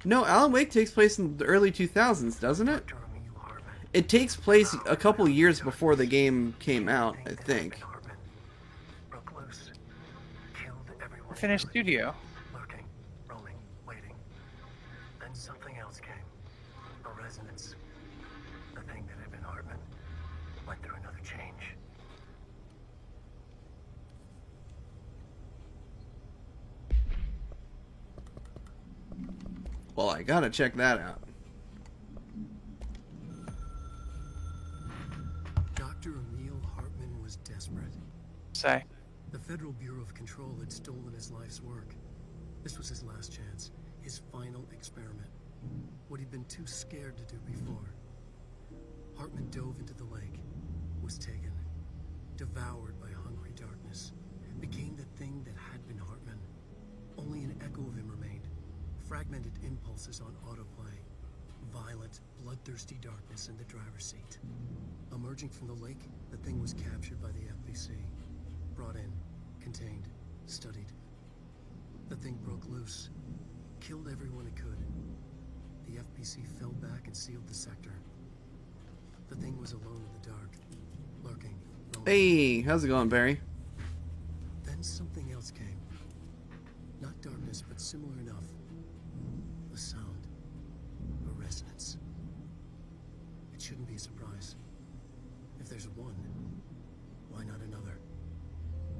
[SPEAKER 2] Alan Wake takes place in the early 2000s, doesn't it? It takes place a couple years before the game came out, I think.
[SPEAKER 1] Finished studio.
[SPEAKER 5] Lurking, roaming, waiting. Then something else came. A resonance. The thing that had been Hartman went through another change.
[SPEAKER 2] Well, I gotta check that out.
[SPEAKER 5] Dr. Emil Hartman was desperate.
[SPEAKER 1] Say.
[SPEAKER 5] The Federal Bureau of Control had stolen his life's work. This was his last chance, his final experiment. What he'd been too scared to do before. Hartman dove into the lake, was taken, devoured by hungry darkness, became the thing that had been Hartman. Only an echo of him remained, fragmented impulses on autoplay, violent, bloodthirsty darkness in the driver's seat. Emerging from the lake, the thing was captured by the FBC. Brought in, contained, studied. The thing broke loose, killed everyone it could. The FBC fell back and sealed the sector. The thing was alone in the dark, lurking, roaming.
[SPEAKER 2] Hey, how's it going, Barry?
[SPEAKER 5] Then something else came. Not darkness, but similar enough. A sound, a resonance. It shouldn't be a surprise. If there's one, why not another?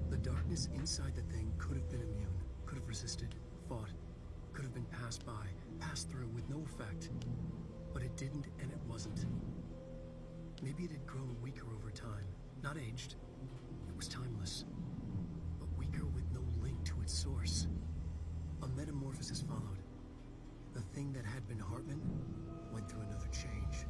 [SPEAKER 5] The darkness inside the thing could have been immune, could have resisted, fought, could have been passed by, passed through with no effect. But it didn't, and it wasn't. Maybe it had grown weaker over time, not aged. It was timeless, but weaker with no link to its source. A metamorphosis followed. The thing that had been Hartman went through another change.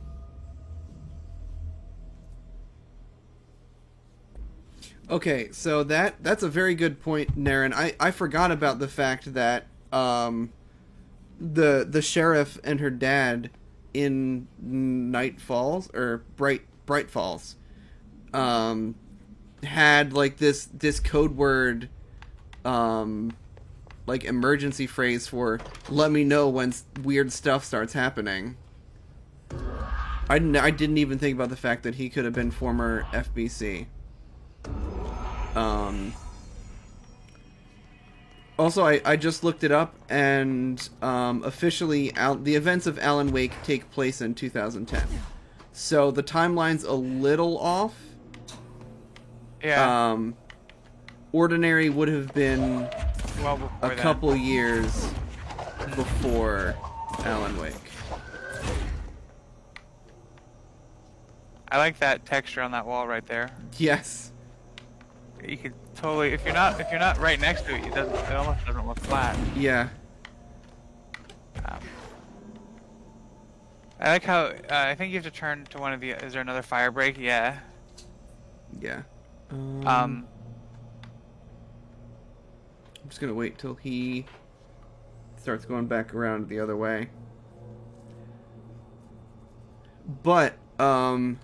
[SPEAKER 2] Okay, so that's a very good point, Naren. I forgot about the fact that the sheriff and her dad in Night Falls or Bright Falls had like this code word like emergency phrase for let me know when weird stuff starts happening. I didn't even think about the fact that he could have been former FBC. Also, I just looked it up, and officially, the events of Alan Wake take place in 2010. So the timeline's a little off.
[SPEAKER 1] Yeah.
[SPEAKER 2] Ordinary would have been
[SPEAKER 1] Well before
[SPEAKER 2] a
[SPEAKER 1] then.
[SPEAKER 2] couple years before Alan Wake.
[SPEAKER 1] I like that texture on that wall right there.
[SPEAKER 2] Yes.
[SPEAKER 1] You could totally, if you're not right next to it, it almost doesn't look flat.
[SPEAKER 2] Yeah.
[SPEAKER 1] I like how I think you have to turn to one of the. Is there another fire break? Yeah.
[SPEAKER 2] Yeah.
[SPEAKER 1] Um.
[SPEAKER 2] I'm just gonna wait till he starts going back around the other way. But, well,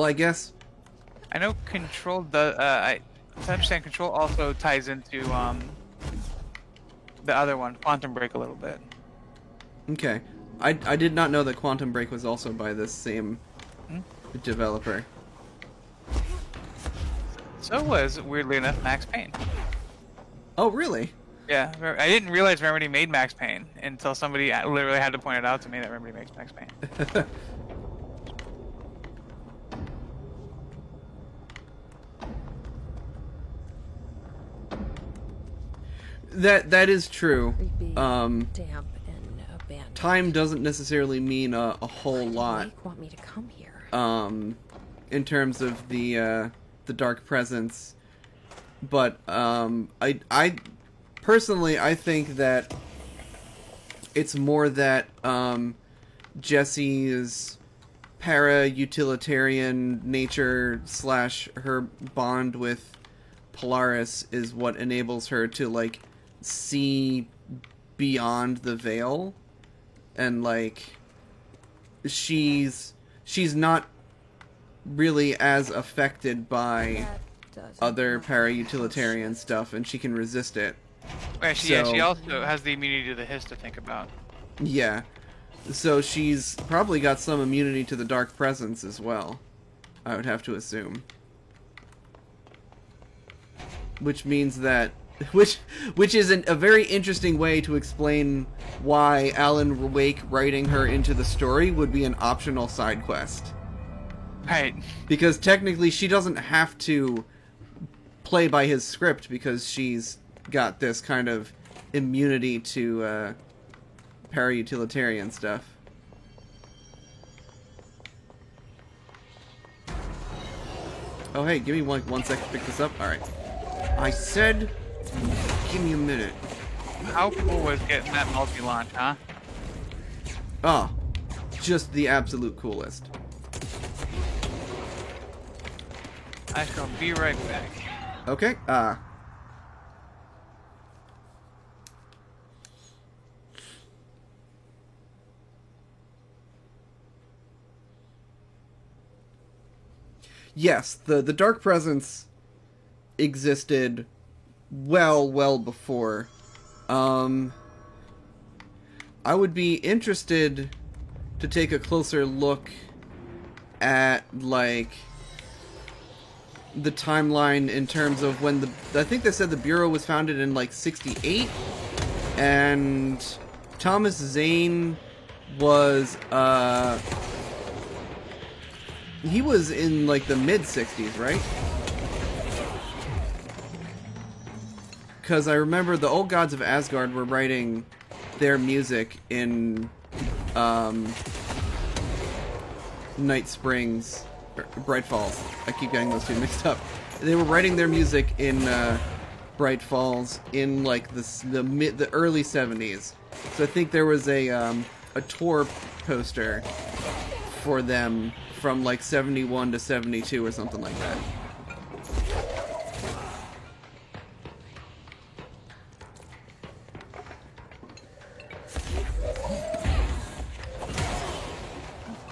[SPEAKER 2] I guess...
[SPEAKER 1] I know Control does. I understand Control also ties into the other one, Quantum Break, a little bit.
[SPEAKER 2] Okay. I did not know that Quantum Break was also by this same developer.
[SPEAKER 1] So was, weirdly enough, Max Payne.
[SPEAKER 2] Oh, really?
[SPEAKER 1] Yeah, I didn't realize Remedy made Max Payne until somebody literally had to point it out to me that Remedy makes Max Payne.
[SPEAKER 2] That is true.
[SPEAKER 8] Creepy, damp, and abandoned.
[SPEAKER 2] Time doesn't necessarily mean a whole
[SPEAKER 8] Why did
[SPEAKER 2] lot.
[SPEAKER 8] Mike want me to come here?
[SPEAKER 2] In terms of the dark presence, but I personally I think that it's more that Jesse's para-utilitarian nature / her bond with Polaris is what enables her to like see beyond the veil, and like she's not really as affected by
[SPEAKER 8] That doesn't
[SPEAKER 2] other
[SPEAKER 8] help.
[SPEAKER 2] para-utilitarian stuff, and she can resist it.
[SPEAKER 1] Right, she
[SPEAKER 2] So-
[SPEAKER 1] also has the immunity to the hiss to think about.
[SPEAKER 2] Yeah. So she's probably got some immunity to the dark presence as well, I would have to assume. Which means that... Which is a very interesting way to explain why Alan Wake writing her into the story would be an optional side quest.
[SPEAKER 1] Right.
[SPEAKER 2] Because technically she doesn't have to play by his script because she's got this kind of immunity to para-utilitarian stuff. Oh hey, give me one second to pick this up. Alright. I said, give me a minute.
[SPEAKER 1] How cool was getting that multi-launch, huh?
[SPEAKER 2] Oh, just the absolute coolest.
[SPEAKER 1] I shall be right back.
[SPEAKER 2] Okay, yes, the dark presence existed well before. I would be interested to take a closer look at, like, the timeline in terms of when I think they said the Bureau was founded in, like, 68, and Thomas Zane was, he was in, like, the mid-60s, right? Because I remember the Old Gods of Asgard were writing their music in Night Springs, or Bright Falls. I keep getting those two mixed up. They were writing their music in Bright Falls in like the early 70s. So I think there was a tour poster for them from like 71 to 72 or something like that.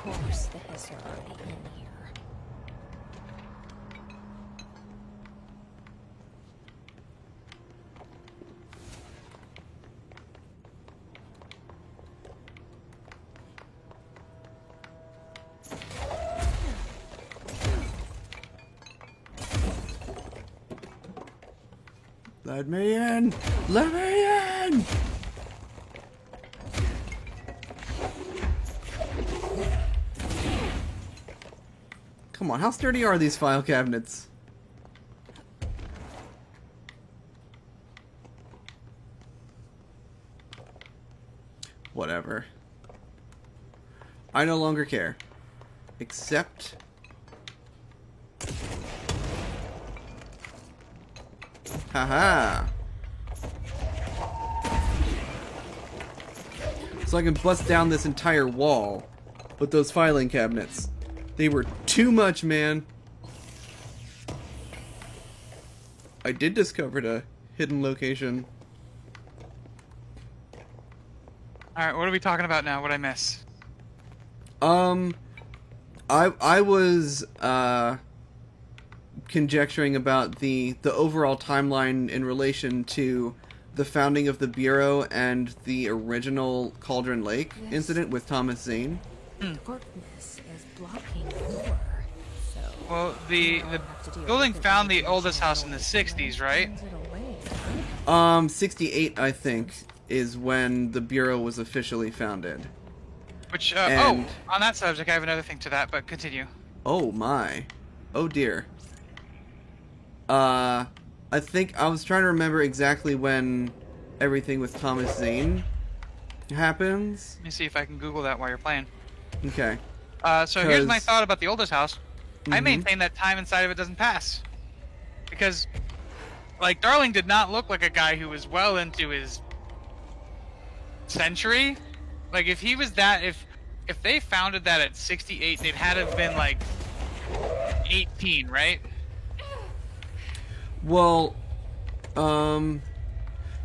[SPEAKER 8] Of course, the hiss are already in here.
[SPEAKER 2] Let me in! Let me in! Come on, how sturdy are these file cabinets? Whatever. I no longer care. Except... Haha! So I can bust down this entire wall with those filing cabinets. They were too much, man. I did discover a hidden location.
[SPEAKER 1] Alright, what are we talking about now? What'd I miss?
[SPEAKER 2] I was conjecturing about the overall timeline in relation to the founding of the Bureau and the original Cauldron Lake incident with Thomas Zane.
[SPEAKER 8] Darkness is blocking the door. So
[SPEAKER 1] Well, the building found the oldest house in the 60s, right?
[SPEAKER 8] turns it away.
[SPEAKER 2] 68, I think, is when the Bureau was officially founded.
[SPEAKER 1] Which,
[SPEAKER 2] And-
[SPEAKER 1] on that subject, I have another thing to that, but continue.
[SPEAKER 2] Oh my. Oh dear. I think I was trying to remember exactly when everything with Thomas Zane happens.
[SPEAKER 1] Let me see if I can Google that while you're playing.
[SPEAKER 2] Okay.
[SPEAKER 1] So here's my
[SPEAKER 2] 'Cause-
[SPEAKER 1] thought about the oldest house. I
[SPEAKER 2] Mhm.
[SPEAKER 1] maintain that time inside of it doesn't pass. Because, like, Darling did not look like a guy who was well into his century. Like, if he was that, if they founded that at 68, they'd had to have been, like, 18, right?
[SPEAKER 2] Well,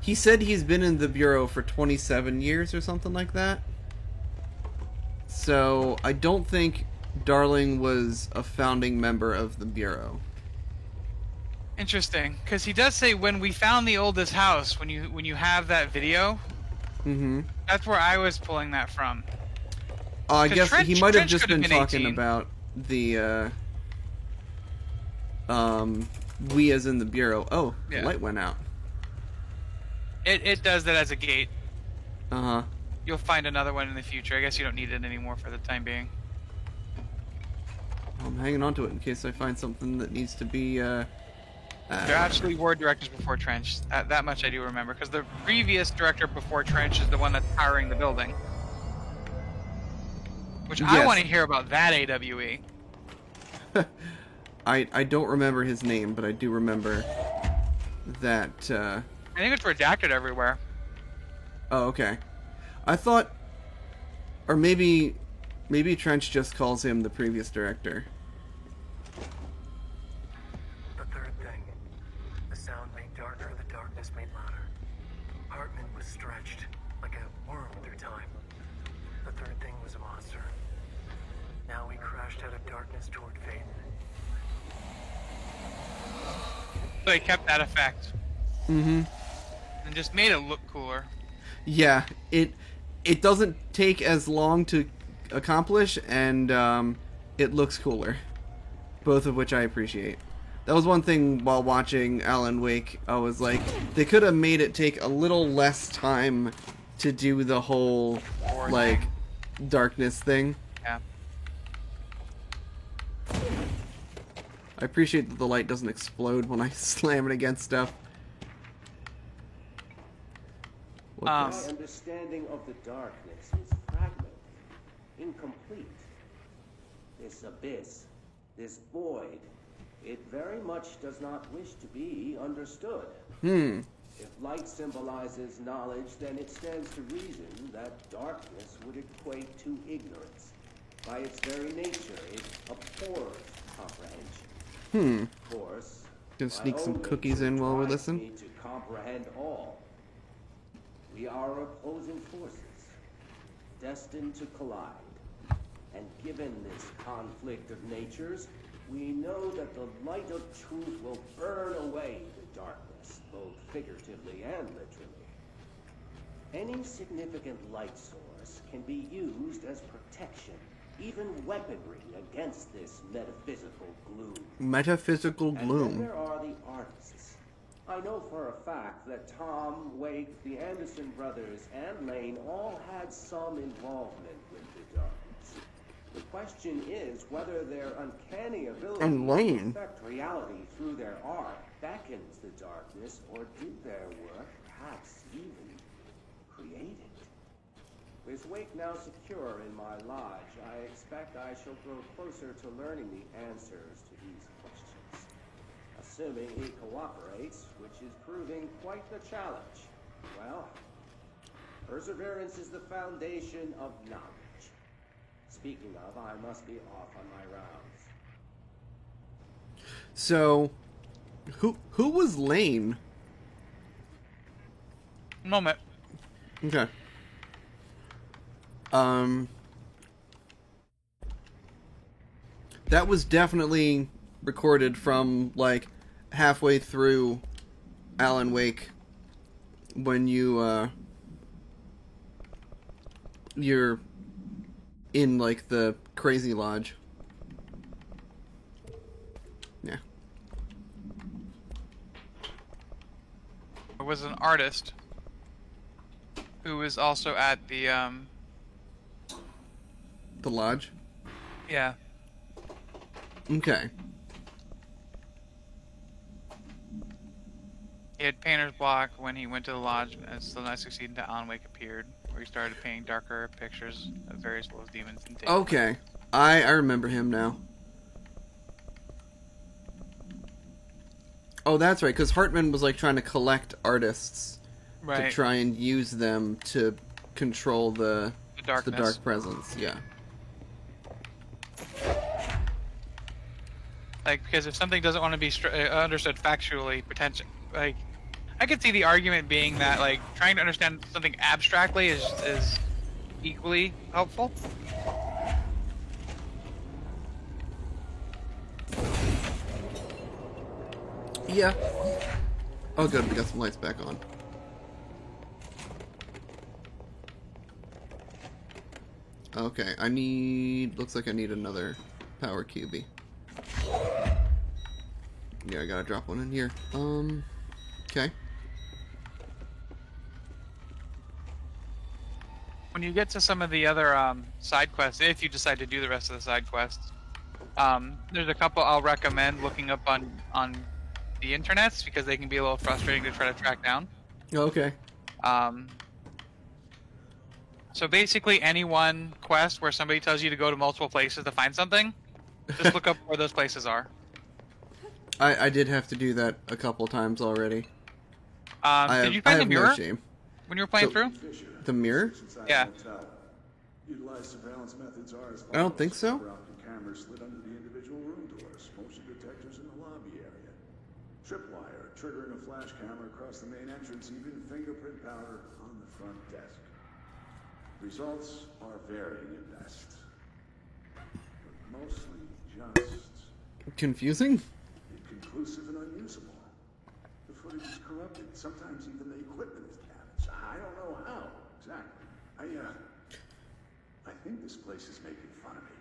[SPEAKER 2] he said he's been in the Bureau for 27 years or something like that. So, I don't think Darling was a founding member of the Bureau.
[SPEAKER 1] Interesting, because he does say when we found the oldest house, when you have that video,
[SPEAKER 2] Mm-hmm.
[SPEAKER 1] that's where I was pulling that from.
[SPEAKER 2] I
[SPEAKER 1] 'Cause
[SPEAKER 2] guess
[SPEAKER 1] Trench-
[SPEAKER 2] he might have
[SPEAKER 1] Trench
[SPEAKER 2] just
[SPEAKER 1] could have
[SPEAKER 2] been
[SPEAKER 1] been
[SPEAKER 2] talking
[SPEAKER 1] 18.
[SPEAKER 2] about the, we as in the Bureau. Oh,
[SPEAKER 1] Yeah.
[SPEAKER 2] the light went out.
[SPEAKER 1] It does that as a gate.
[SPEAKER 2] Uh-huh.
[SPEAKER 1] You'll find another one in the future. I guess you don't need it anymore for the time being.
[SPEAKER 2] I'm hanging on to it in case I find something that needs to be,
[SPEAKER 1] There actually were directors before Trench. That much I do remember, because the previous director before Trench is the one that's powering the building. Which I
[SPEAKER 2] Yes.
[SPEAKER 1] want to hear about that AWE.
[SPEAKER 2] I don't remember his name, but I do remember that,
[SPEAKER 1] I think it's redacted everywhere.
[SPEAKER 2] Oh, okay. I thought... Or maybe Trench just calls him the previous director.
[SPEAKER 5] The third thing. The sound made darker, the darkness made louder. Hartman was stretched, like a worm through time. The third thing was a monster. Now we crashed out of darkness toward Faden.
[SPEAKER 1] So they kept that effect
[SPEAKER 2] Mm-hmm.
[SPEAKER 1] and just made it look cooler.
[SPEAKER 2] Yeah, it doesn't take as long to accomplish, and it looks cooler. Both of which I appreciate. That was one thing while watching Alan Wake. I was like, they could have made it take a little less time to do the whole, like, darkness thing.
[SPEAKER 1] Yeah.
[SPEAKER 2] I appreciate that the light doesn't explode when I slam it against stuff. What
[SPEAKER 1] Um,
[SPEAKER 2] this?
[SPEAKER 9] My understanding of the darkness is fragmented, incomplete. This abyss, this void, it very much does not wish to be understood. If light symbolizes knowledge, then it stands to reason that darkness would equate to ignorance. By its very nature, it abhors comprehension. Of course,
[SPEAKER 2] Gonna sneak
[SPEAKER 9] my
[SPEAKER 2] some
[SPEAKER 9] own
[SPEAKER 2] cookies
[SPEAKER 9] nature
[SPEAKER 2] in while we
[SPEAKER 9] drives
[SPEAKER 2] listen.
[SPEAKER 9] me to comprehend all. We are opposing forces, destined to collide. And given this conflict of natures, we know that the light of truth will burn away the darkness, both figuratively and literally. Any significant light source can be used as protection, even weaponry against this metaphysical gloom.
[SPEAKER 2] Metaphysical
[SPEAKER 9] And then
[SPEAKER 2] gloom.
[SPEAKER 9] there are the artists. I know for a fact that Tom, Wake, the Anderson brothers, and Lane all had some involvement with the darkness. The question is whether their uncanny ability
[SPEAKER 2] And Lane.
[SPEAKER 9] to affect reality through their art beckons the darkness, or did their work perhaps even create it? With Wake now secure in my lodge, I expect I shall grow closer to learning the answers to these questions. Assuming he cooperates, which is proving quite the challenge. Well, perseverance is the foundation of knowledge. Speaking of, I must be off on my rounds.
[SPEAKER 2] So, who was Lane?
[SPEAKER 1] Moment.
[SPEAKER 2] Okay. That was definitely recorded from, like, halfway through Alan Wake when you're in, like, the Crazy Lodge. Yeah.
[SPEAKER 1] was an artist who was also at the
[SPEAKER 2] lodge?
[SPEAKER 1] yeah.
[SPEAKER 2] Okay.
[SPEAKER 1] He had painter's block when he went to the lodge, and still not succeeding until Alan Wake appeared, where he started painting darker pictures of various wolves, demons, and demons.
[SPEAKER 2] Okay. I remember him now. Oh, that's right, because Hartman was like trying to collect artists
[SPEAKER 1] Right.
[SPEAKER 2] to try and use them to control the
[SPEAKER 1] darkness.
[SPEAKER 2] dark presence. Yeah.
[SPEAKER 1] Like, because if something doesn't want to be understood factually, potential, like, I could see the argument being that, like, trying to understand something abstractly is equally helpful.
[SPEAKER 2] Yeah. Oh, good. We got some lights back on. Okay, looks like I need another power cubie. Yeah, I gotta drop one in here. Okay.
[SPEAKER 1] When you get to some of the other side quests, if you decide to do the rest of the side quests, there's a couple I'll recommend looking up on the internets, because they can be a little frustrating to try to track down.
[SPEAKER 2] Okay.
[SPEAKER 1] So basically, any one quest where somebody tells you to go to multiple places to find something, just look up where those places are.
[SPEAKER 2] I did have to do that a couple times already.
[SPEAKER 1] Did you find the mirror
[SPEAKER 2] no shame.
[SPEAKER 1] when you were playing through?
[SPEAKER 2] The mirror?
[SPEAKER 1] Yeah.
[SPEAKER 10] Utilize surveillance methods are as
[SPEAKER 2] I don't think so.
[SPEAKER 10] fiber optic cameras slid under the individual room doors, motion detectors in the lobby area, tripwire triggering a flash camera across the main entrance, even fingerprint powder on the front desk. Results are varying at best, but mostly just
[SPEAKER 2] Confusing?
[SPEAKER 10] inconclusive and unusable. The footage is corrupted. Sometimes even the equipment is damaged. I don't know how exactly. I think this place is making fun of me.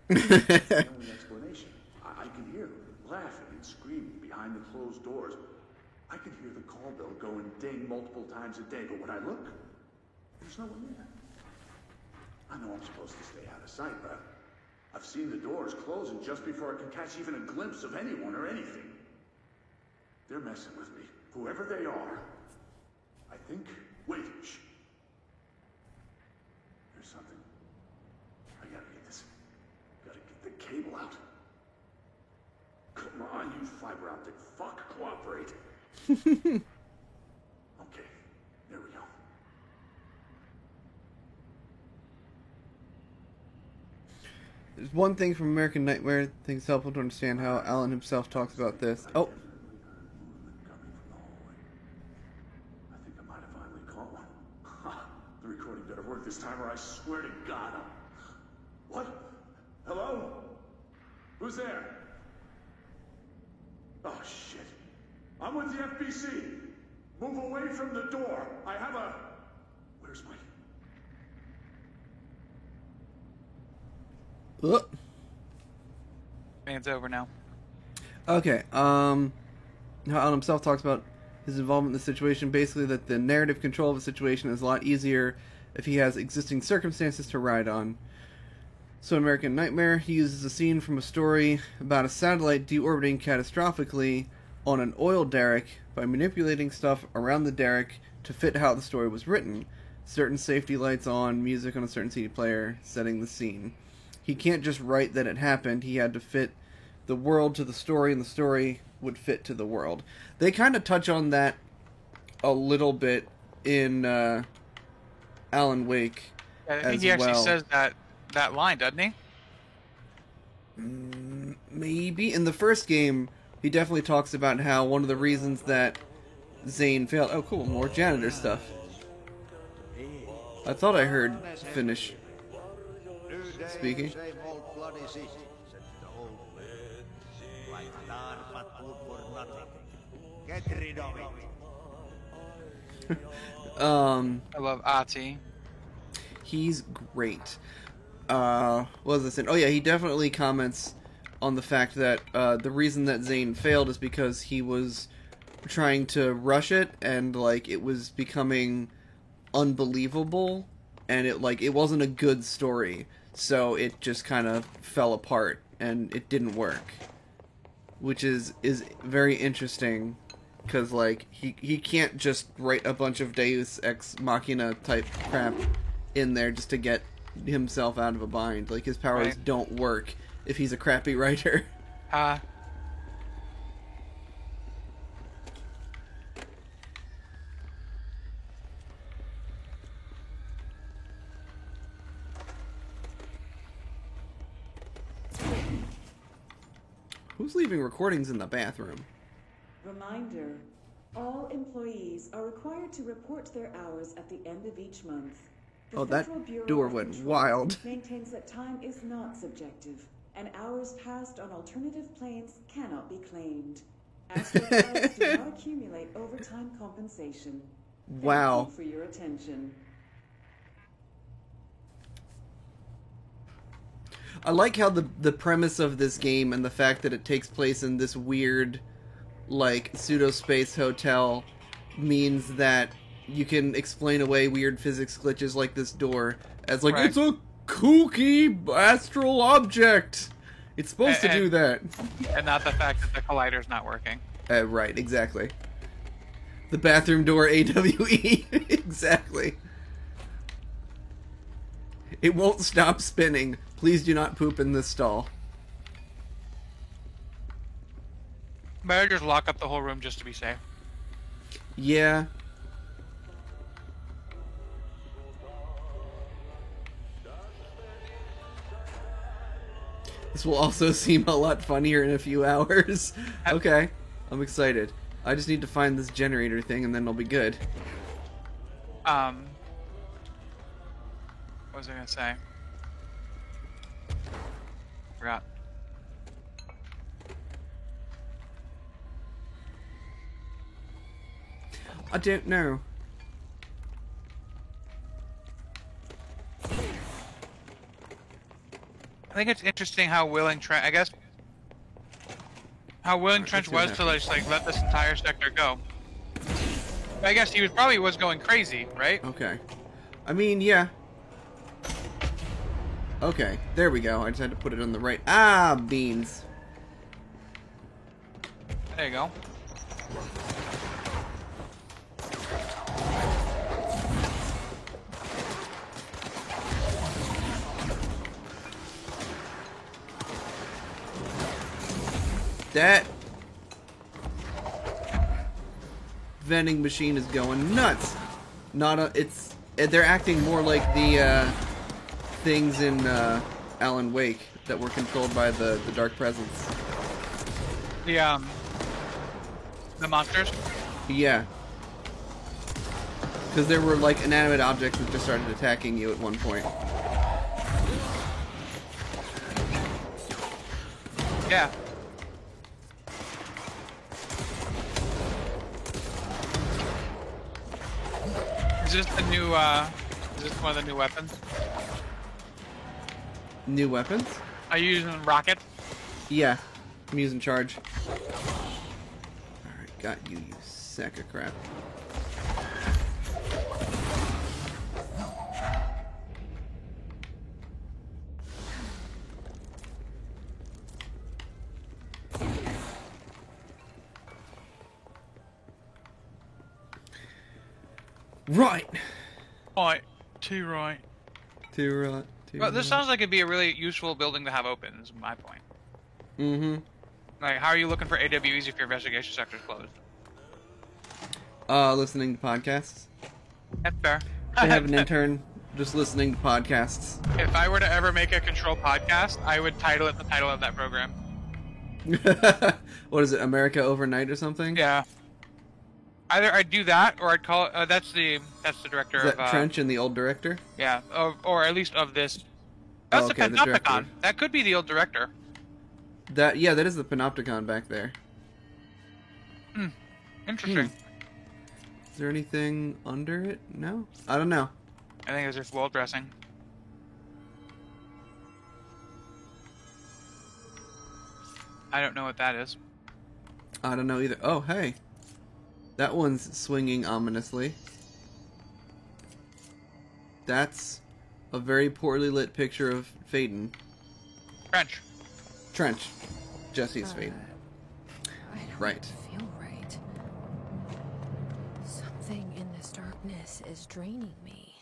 [SPEAKER 10] That's the only explanation. I can hear them laughing and screaming behind the closed doors. I can hear the call bell go and ding multiple times a day, but when I look, there's no one there. I know I'm supposed to stay out of sight, but I've seen the doors closing just before I can catch even a glimpse of anyone or anything. They're messing with me, whoever they are. I think. Wait, shh. There's something. I gotta get this. Gotta get the cable out. Come on, you fiber optic fuck, cooperate. Okay, there we go.
[SPEAKER 2] There's one thing from American Nightmare. I think it's helpful to understand how Alan himself talks about this. Oh.
[SPEAKER 10] I think I might have finally caught one. Ha! The recording better work this time, or I swear to God, What? Hello? Who's there? Oh, shit. I'm with the FBC. Move away from the door. I have a... Where's my...
[SPEAKER 1] It's over now.
[SPEAKER 2] Okay, how Alan himself talks about his involvement in the situation, basically that the narrative control of a situation is a lot easier if he has existing circumstances to ride on. So in American Nightmare, he uses a scene from a story about a satellite deorbiting catastrophically on an oil derrick by manipulating stuff around the derrick to fit how the story was written. Certain safety lights on, music on a certain CD player, setting the scene. He can't just write that it happened, he had to fit the world to the story, and the story would fit to the world. They kind of touch on that a little bit in Alan Wake
[SPEAKER 1] I think he actually says that line, doesn't he?
[SPEAKER 2] Maybe. In the first game, he definitely talks about how one of the reasons that Zane failed... Oh, cool, more janitor stuff. I thought I heard Finnish speaking.
[SPEAKER 1] I love Ati.
[SPEAKER 2] He's great. What was I saying? Oh yeah, he definitely comments on the fact that the reason that Zane failed is because he was trying to rush it, and like it was becoming unbelievable, and it wasn't a good story, so it just kind of fell apart and it didn't work, which is very interesting, because like he can't just write a bunch of Deus Ex Machina type crap in there just to get himself out of a bind. Like, his powers don't work if he's a crappy writer. Who's leaving recordings in the bathroom?
[SPEAKER 11] Reminder, all employees are required to report their hours at the end of each month. The
[SPEAKER 2] Oh, that
[SPEAKER 11] Federal Bureau
[SPEAKER 2] door
[SPEAKER 11] of
[SPEAKER 2] went
[SPEAKER 11] Control
[SPEAKER 2] wild.
[SPEAKER 11] maintains that time is not subjective, and hours passed on alternative planes cannot be claimed. Astral pilots do not accumulate overtime compensation.
[SPEAKER 2] Wow.
[SPEAKER 11] Thank you for your attention.
[SPEAKER 2] I like how the premise of this game and the fact that it takes place in this weird, like, pseudo-space hotel means that you can explain away weird physics glitches like this door as, like, it's a kooky astral object! It's supposed to do that.
[SPEAKER 1] And not the fact that the collider's not working.
[SPEAKER 2] Right, exactly. The bathroom door AWE. Exactly. It won't stop spinning. Please do not poop in this stall.
[SPEAKER 1] Better just lock up the whole room just to be safe.
[SPEAKER 2] Yeah. This will also seem a lot funnier in a few hours. Okay, I'm excited. I just need to find this generator thing and then it'll be good.
[SPEAKER 1] What was I gonna say? Forgot.
[SPEAKER 2] I don't know.
[SPEAKER 1] I think it's interesting how willing Trench, I guess, how willing Trench was to just like let this entire sector go. I guess he was going crazy, right?
[SPEAKER 2] Okay. I mean, yeah. Okay, there we go. I just had to put it on the right. Ah, beans.
[SPEAKER 1] There you go.
[SPEAKER 2] That vending machine is going nuts. They're acting more like the things in Alan Wake that were controlled by the Dark Presence.
[SPEAKER 1] The monsters?
[SPEAKER 2] Yeah. Because there were like inanimate objects that just started attacking you at one point.
[SPEAKER 1] Yeah. Is this the new, is this one of the new weapons?
[SPEAKER 2] New weapons?
[SPEAKER 1] Are you using rocket?
[SPEAKER 2] Yeah. I'm using charge. Alright, got you, you sack of crap. Right.
[SPEAKER 1] Right. Too right.
[SPEAKER 2] Too right.
[SPEAKER 1] Well, this sounds like it'd be a really useful building to have open, is my point.
[SPEAKER 2] Mm-hmm.
[SPEAKER 1] Like, how are you looking for AWEs if your investigation sector's closed?
[SPEAKER 2] Listening to podcasts.
[SPEAKER 1] That's fair.
[SPEAKER 2] I have an intern just listening to podcasts.
[SPEAKER 1] If I were to ever make a Control podcast, I would title it the title of that program.
[SPEAKER 2] What is it, America Overnight or something?
[SPEAKER 1] Yeah. Either I'd do that, or I'd call it, that's the director
[SPEAKER 2] Is that
[SPEAKER 1] of...
[SPEAKER 2] Trench and the old director?
[SPEAKER 1] Yeah, or at least of this. That's
[SPEAKER 2] okay,
[SPEAKER 1] the
[SPEAKER 2] the director.
[SPEAKER 1] Panopticon. That could be the old director.
[SPEAKER 2] That is the Panopticon back there.
[SPEAKER 1] Interesting.
[SPEAKER 2] Is there anything under it? No? I don't know.
[SPEAKER 1] I think it's just wall dressing. I don't know what that is.
[SPEAKER 2] I don't know either. Oh, hey. That one's swinging ominously. That's a very poorly lit picture of Phaeton.
[SPEAKER 1] Trench.
[SPEAKER 2] Trench. Jesse's Phaeton.
[SPEAKER 8] I don't
[SPEAKER 2] Right.
[SPEAKER 8] feel right. Something in this darkness is draining me.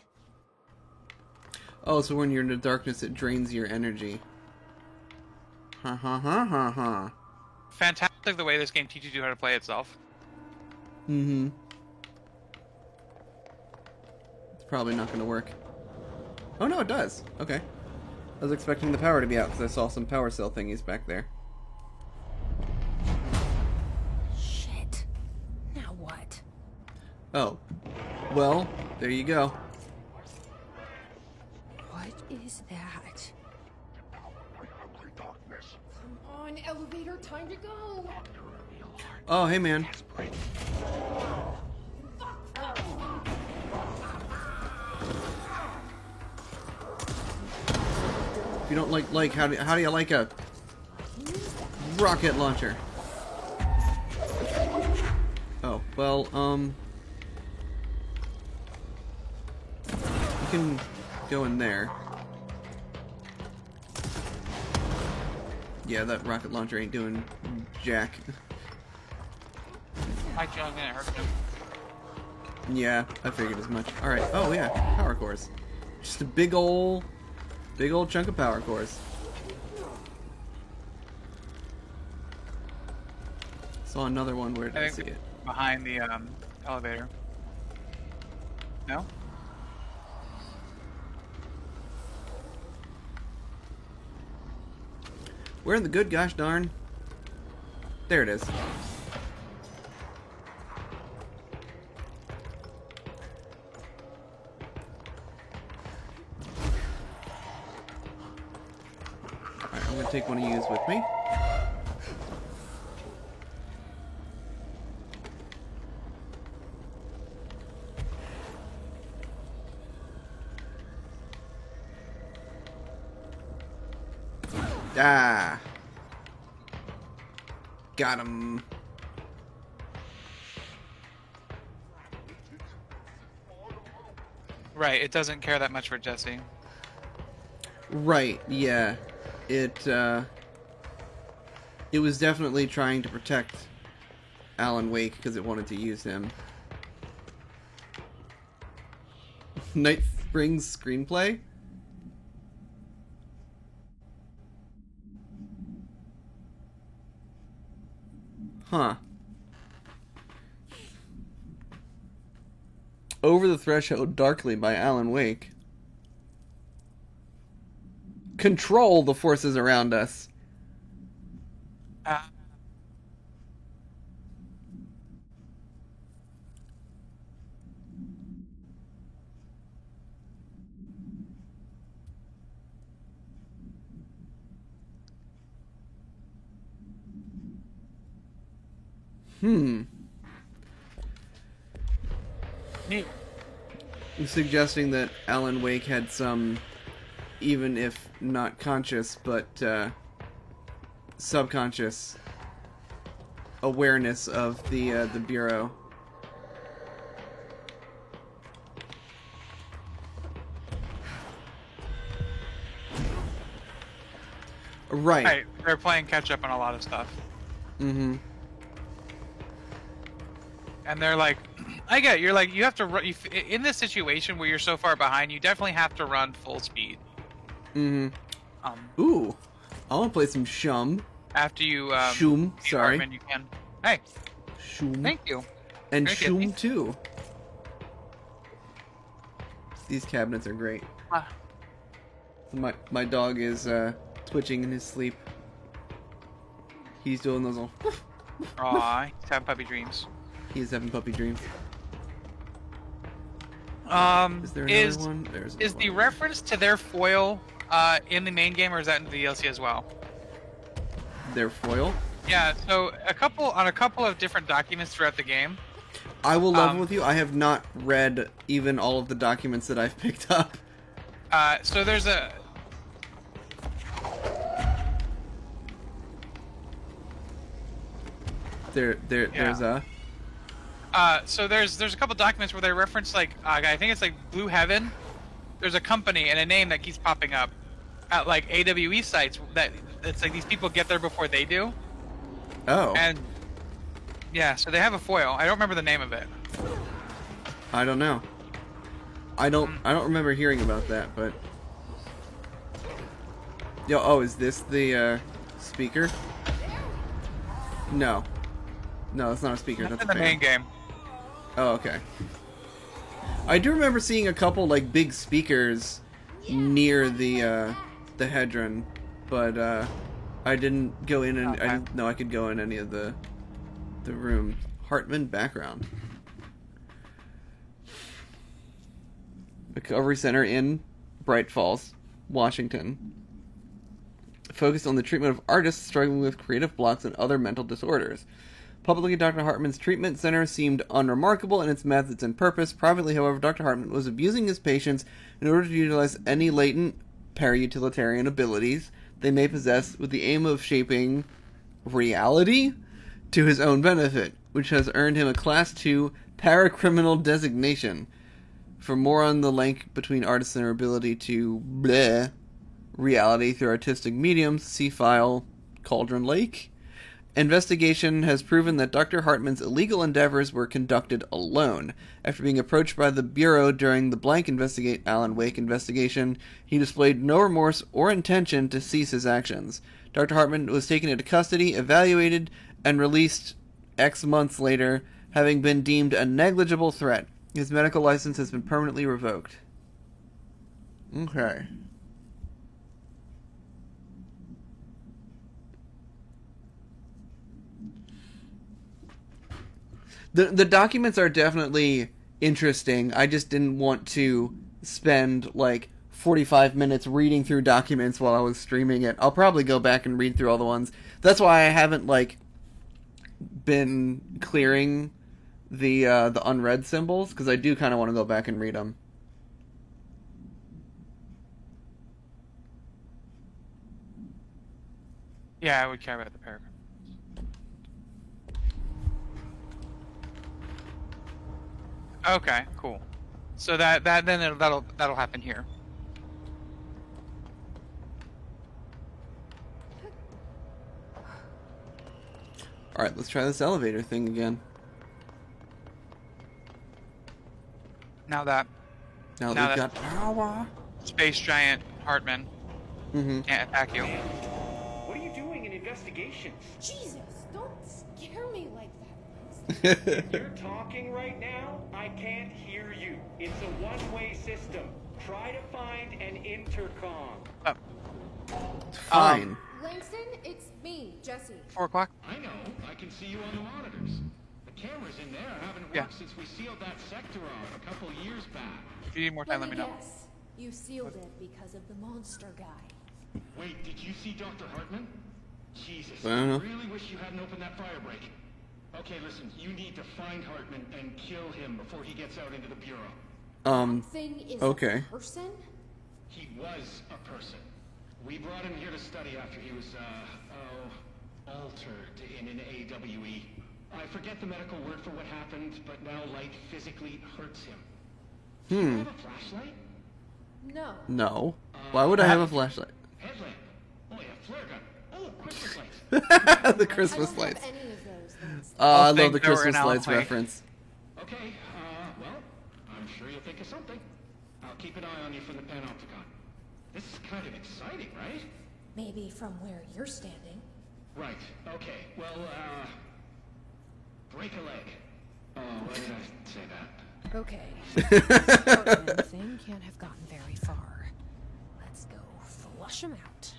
[SPEAKER 2] Oh, so when you're in the darkness, it drains your energy. Ha ha ha ha ha.
[SPEAKER 1] Fantastic the way this game teaches you how to play itself.
[SPEAKER 2] Mm-hmm. It's probably not going to work. Oh, no, it does. Okay. I was expecting the power to be out because I saw some power cell thingies back there.
[SPEAKER 8] Shit. Now what?
[SPEAKER 2] Oh. Well, there you go.
[SPEAKER 8] What is that?
[SPEAKER 3] Come on, elevator, time to go.
[SPEAKER 2] Oh, hey, man. If you don't like, how do you like a rocket launcher? Oh, well, you can go in there. Yeah, that rocket launcher ain't doing jack.
[SPEAKER 1] Hi, John, gonna hurt him.
[SPEAKER 2] Yeah, I figured as much. Alright, oh yeah, power cores. Just a big old chunk of power cores. Saw another one, where did I see it?
[SPEAKER 1] Behind the elevator. No?
[SPEAKER 2] Where in the good gosh darn? There it is. Alright, I'm gonna take one of yous with me. Ah. Got him.
[SPEAKER 1] Right, it doesn't care that much for Jesse.
[SPEAKER 2] Right, yeah. It was definitely trying to protect Alan Wake because it wanted to use him. Night Springs screenplay? Huh. Over the Threshold Darkly by Alan Wake. Control the forces around us.
[SPEAKER 1] Neat.
[SPEAKER 2] Suggesting that Alan Wake had some, even if not conscious, but subconscious awareness of the Bureau. Right.
[SPEAKER 1] Right, they're playing catch up on a lot of stuff.
[SPEAKER 2] Mm-hmm.
[SPEAKER 1] And they're like, I get it. You're like, you have to run. In this situation where you're so far behind, you definitely have to run full speed.
[SPEAKER 2] Mm-hmm. Ooh, I want to play some Shum.
[SPEAKER 1] After you,
[SPEAKER 2] Shum, sorry.
[SPEAKER 1] You can. Hey.
[SPEAKER 2] Shum.
[SPEAKER 1] Thank you.
[SPEAKER 2] And
[SPEAKER 1] Very
[SPEAKER 2] Shum
[SPEAKER 1] good.
[SPEAKER 2] too. These cabinets are great. My dog is twitching in his sleep. He's doing those little.
[SPEAKER 1] Aw, he's having puppy dreams.
[SPEAKER 2] He's having puppy dreams.
[SPEAKER 1] Is
[SPEAKER 2] there another one? There's
[SPEAKER 1] is the reference to their foil in the main game, or is that in the DLC as well?
[SPEAKER 2] Their foil?
[SPEAKER 1] Yeah. So a couple of different documents throughout the game.
[SPEAKER 2] I will level with you. I have not read even all of the documents that I've picked up.
[SPEAKER 1] So there's a.
[SPEAKER 2] There's a.
[SPEAKER 1] So there's a couple documents where they reference like I think it's like Blue Heaven. There's a company and a name that keeps popping up at like AWE sites that it's like these people get there before they do.
[SPEAKER 2] Oh.
[SPEAKER 1] And yeah, so they have a foil. I don't remember the name of it.
[SPEAKER 2] I don't know. I don't remember hearing about that, but is this the speaker? No, it's not a speaker. That's
[SPEAKER 1] in the main game.
[SPEAKER 2] Oh, okay. I do remember seeing a couple like big speakers near the Hedron, but I didn't go in, and I didn't know I could go in any of the room. Hartman background. Recovery Center in Bright Falls, Washington. Focused on the treatment of artists struggling with creative blocks and other mental disorders. Publicly, Dr. Hartman's treatment center seemed unremarkable in its methods and purpose. Privately, however, Dr. Hartman was abusing his patients in order to utilize any latent para-utilitarian abilities they may possess with the aim of shaping reality to his own benefit, which has earned him a Class II paracriminal designation. For more on the link between artists and their ability to bleh reality through artistic mediums, see file Cauldron Lake. Investigation has proven that Dr. Hartman's illegal endeavors were conducted alone. After being approached by the Bureau during the Alan Wake investigation, he displayed no remorse or intention to cease his actions. Dr. Hartman was taken into custody, evaluated, and released X months later, having been deemed a negligible threat. His medical license has been permanently revoked. Okay. The documents are definitely interesting. I just didn't want to spend like 45 minutes reading through documents while I was streaming it. I'll probably go back and read through all the ones. That's why I haven't like been clearing the unread symbols, because I do kind of want to go back and read them.
[SPEAKER 1] Yeah, I would care about the paragraph. Okay, cool. So that'll happen here.
[SPEAKER 2] All right, let's try this elevator thing again.
[SPEAKER 1] Now that
[SPEAKER 2] we've got power.
[SPEAKER 1] Space giant Hartman can't attack you.
[SPEAKER 12] What are you doing in investigations?
[SPEAKER 4] Jesus, don't scare me like that.
[SPEAKER 12] If you're talking right now, I can't hear you. It's a one-way system. Try to find an intercom.
[SPEAKER 2] Fine.
[SPEAKER 4] Langston, it's me, Jesse.
[SPEAKER 1] 4 o'clock.
[SPEAKER 12] I know. I can see you on the monitors. The cameras in there haven't worked since we sealed that sector off a couple years back.
[SPEAKER 1] If you need more time, let me know.
[SPEAKER 4] Yes, you sealed it because of the monster guy.
[SPEAKER 12] Wait, did you see Dr. Hartman? Jesus,
[SPEAKER 2] I don't know.
[SPEAKER 12] I really wish you hadn't opened that fire break. Okay, listen, you need to find Hartman and kill him before he gets out into the Bureau.
[SPEAKER 4] Thing is
[SPEAKER 2] okay.
[SPEAKER 4] a person?
[SPEAKER 12] He was a person. We brought him here to study after he was, altered in an AWE. I forget the medical word for what happened, but now light physically hurts him. Do you have a flashlight?
[SPEAKER 4] No.
[SPEAKER 2] No. Why would I have a flashlight?
[SPEAKER 12] Headlamp. Oh, yeah, flare gun. Oh, Christmas lights.
[SPEAKER 2] The Christmas lights.
[SPEAKER 4] I don't have any of those things.
[SPEAKER 2] I love the Christmas lights reference.
[SPEAKER 12] Okay, well, I'm sure you'll think of something. I'll keep an eye on you from the Panopticon. This is kind of exciting, right?
[SPEAKER 4] Maybe from where you're standing.
[SPEAKER 12] Right, okay. Well, break a leg. Oh, why did I say that?
[SPEAKER 8] Okay. This Hartman thing can't have gotten very far. Let's go flush him out.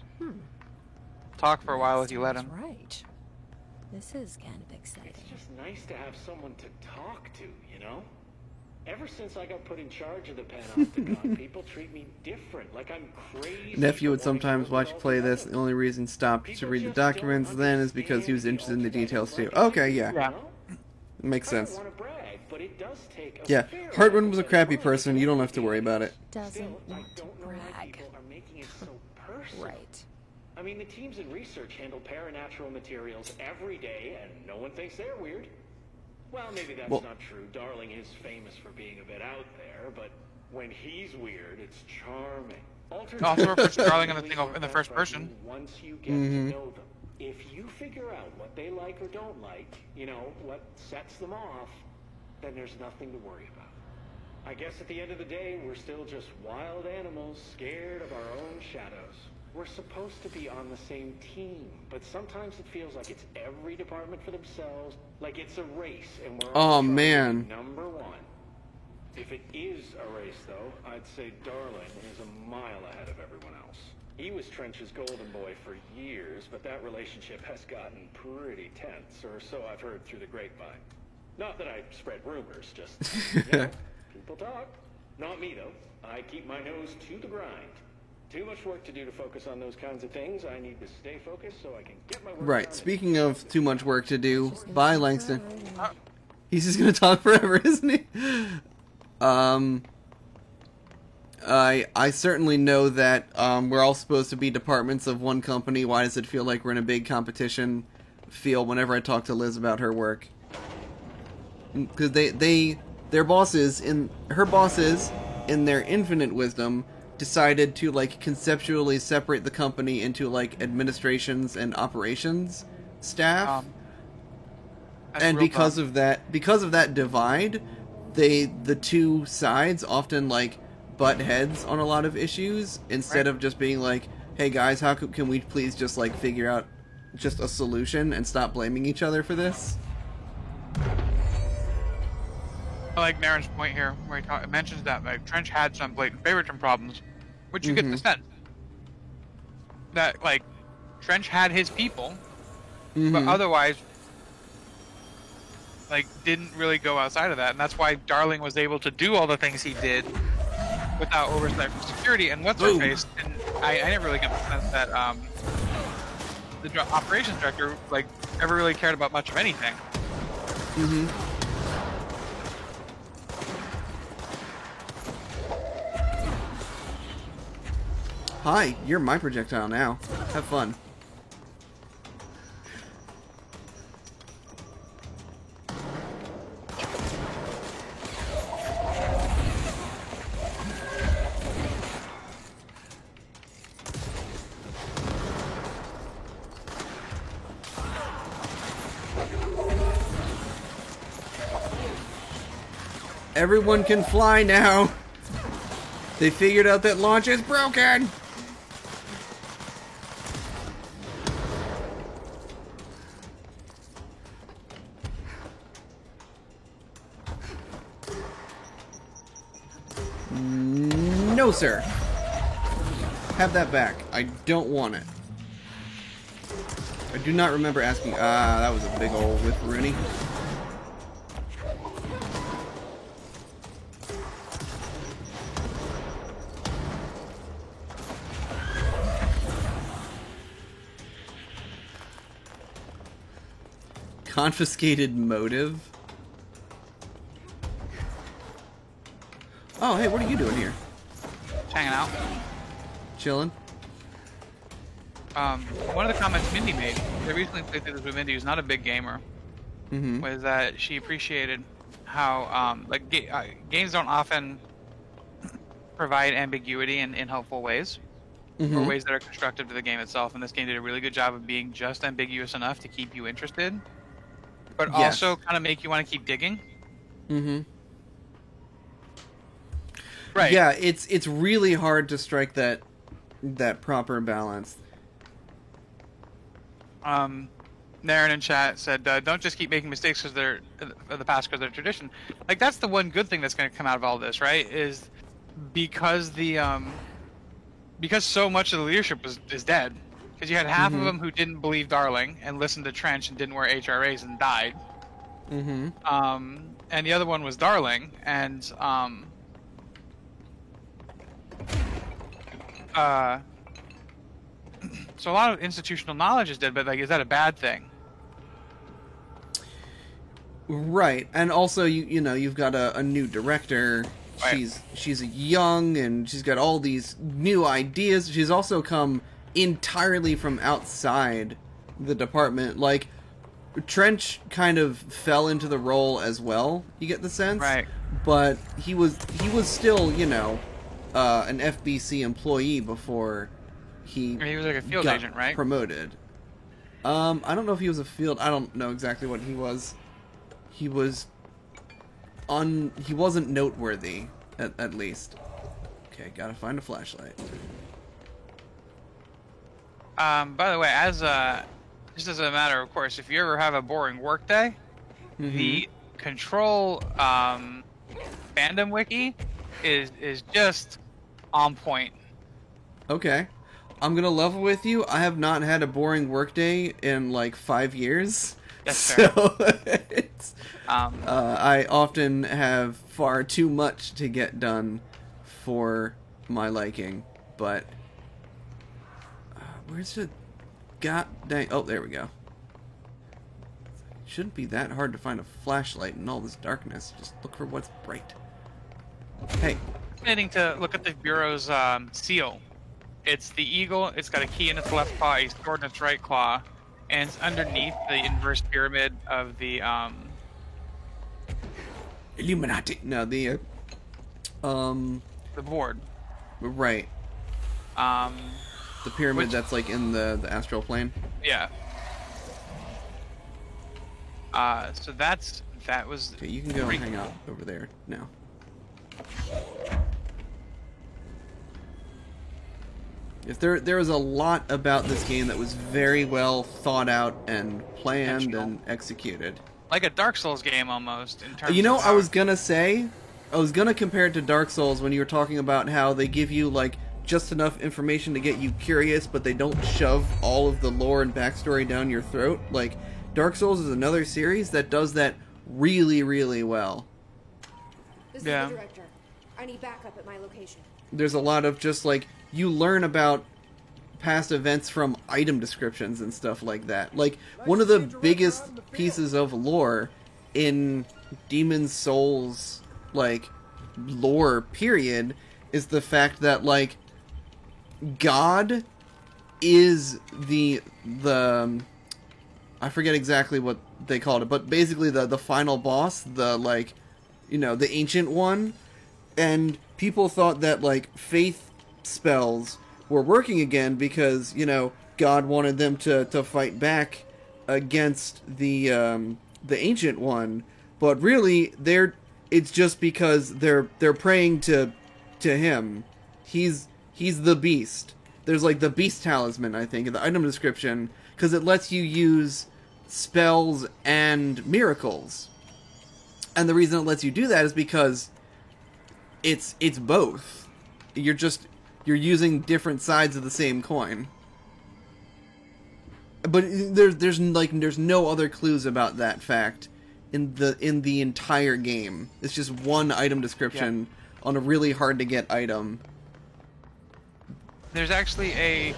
[SPEAKER 1] Talk for a while if you let him.
[SPEAKER 8] Right. This is kind of exciting.
[SPEAKER 12] It's just nice to have someone to talk to, you know? Ever since I got put in charge of the Panopticon, people treat me different, like I'm crazy.
[SPEAKER 2] Nephew would sometimes watch you play this. The only reason he stopped to read the documents then is because he was interested in the details too. Okay, yeah. Makes sense. Yeah, Hartman was a crappy person. You don't have to worry about it.
[SPEAKER 8] Doesn't want to brag.
[SPEAKER 12] Right. I mean, the teams in research handle paranatural materials every day, and no one thinks they're weird. Well, maybe that's not true. Darling is famous for being a bit out there, but when he's weird, it's charming.
[SPEAKER 1] Also refers to Darling in the first person.
[SPEAKER 12] Once you get to know them, if you figure out what they like or don't like, you know, what sets them off, then there's nothing to worry about. I guess at the end of the day, we're still just wild animals scared of our own shadows. We're supposed to be on the same team, but sometimes it feels like it's every department for themselves, like it's a race, and we're all trying to be number one. If it is a race, though, I'd say Darling is a mile ahead of everyone else. He was Trench's golden boy for years, but that relationship has gotten pretty tense, or so I've heard through the grapevine. Not that I spread rumors, just, you know, people talk. Not me, though. I keep my nose to the grind. Too much work to do to focus on those kinds of things. I need to stay focused so I can get my work done.
[SPEAKER 2] Right, speaking of too much work to do, bye, Langston. He's just gonna talk forever, isn't he? I certainly know that we're all supposed to be departments of one company. Why does it feel like we're in a big competition field whenever I talk to Liz about her work? Because their bosses, her bosses, in their infinite wisdom, decided to, like, conceptually separate the company into, like, administrations and operations staff. And because of that divide, the two sides often, like, butt heads on a lot of issues instead of just being like, hey guys, how can we please just, like, figure out just a solution and stop blaming each other for this?
[SPEAKER 1] I like Naren's point here, where he mentions that like Trench had some blatant favoritism problems, which you get the sense that like Trench had his people, but otherwise like didn't really go outside of that, and that's why Darling was able to do all the things he did without oversight from security. And what's her face? And I never really get the sense that the operations director like ever really cared about much of anything.
[SPEAKER 2] Hi, you're my projectile now. Have fun. Everyone can fly now. They figured out that launch is broken. No, sir. Have that back. I don't want it. I do not remember asking. That was a big ol' whip, Rooney. Confiscated motive? Oh, hey, what are you doing here?
[SPEAKER 1] Hanging out.
[SPEAKER 2] Chilling?
[SPEAKER 1] One of the comments Mindy made, I recently played through this with Mindy, who's not a big gamer, was that she appreciated how, like, games don't often provide ambiguity in helpful ways, or ways that are constructive to the game itself, and this game did a really good job of being just ambiguous enough to keep you interested, but also kind of make you want to keep digging. Right.
[SPEAKER 2] Yeah, it's really hard to strike that proper balance.
[SPEAKER 1] Naren in chat said, "Don't just keep making mistakes because they're of the past because they're tradition." Like that's the one good thing that's going to come out of all this, right? Is because because so much of the leadership is dead. Because you had half of them who didn't believe Darling and listened to Trench and didn't wear HRAs and died. And the other one was Darling, and so a lot of institutional knowledge is dead, but like, is that a bad thing?
[SPEAKER 2] Right, and also you know you've got a new director.
[SPEAKER 1] Right.
[SPEAKER 2] She's young and she's got all these new ideas. She's also come entirely from outside the department. Like Trench kind of fell into the role as well. You get the sense,
[SPEAKER 1] right?
[SPEAKER 2] But he was still, you know, an FBC employee before he
[SPEAKER 1] was like a field
[SPEAKER 2] got
[SPEAKER 1] agent, right?
[SPEAKER 2] promoted. I don't know if he was a field. I don't know exactly what he was. He wasn't noteworthy, at least. Okay, gotta find a flashlight.
[SPEAKER 1] By the way, just as a matter of course, if you ever have a boring workday, the Control fandom wiki is just on point.
[SPEAKER 2] Okay. I'm gonna level with you. I have not had a boring workday in like 5 years.
[SPEAKER 1] That's fair.
[SPEAKER 2] So it's, I often have far too much to get done for my liking. But where's the god dang? Oh, there we go. Shouldn't be that hard to find a flashlight in all this darkness. Just look for what's bright. Hey.
[SPEAKER 1] Fascinating to look at the Bureau's seal. It's the eagle, it's got a key in its left claw, a sword in its right claw, and it's underneath the inverse pyramid of the
[SPEAKER 2] Illuminati. No, the
[SPEAKER 1] board.
[SPEAKER 2] Right. The pyramid that's like in the astral plane.
[SPEAKER 1] Yeah. So that was.
[SPEAKER 2] Okay, you can go and hang out over there now. If there was a lot about this game that was very well thought out and planned and executed.
[SPEAKER 1] Like a Dark Souls game almost in terms
[SPEAKER 2] You know,
[SPEAKER 1] of
[SPEAKER 2] I was gonna compare it to Dark Souls when you were talking about how they give you like just enough information to get you curious, but they don't shove all of the lore and backstory down your throat. Like, Dark Souls is another series that does that really, really well.
[SPEAKER 4] This is the director. I need backup at my location.
[SPEAKER 2] There's a lot of just like, you learn about past events from item descriptions and stuff like that. Like, one of the biggest pieces of lore in Demon's Souls, like, lore period, is the fact that, like, God is the I forget exactly what they called it, but basically the final boss, the, like, you know, the ancient one, and people thought that, like, faith spells were working again because, you know, God wanted them to fight back against the ancient one, but really it's just because they're praying to him. He's the beast. There's like the beast talisman, I think, in the item description, because it lets you use spells and miracles. And the reason it lets you do that is because it's both. You're using different sides of the same coin. But there's no other clues about that fact in the entire game. It's just one item description on a really hard to get item.
[SPEAKER 1] There's actually a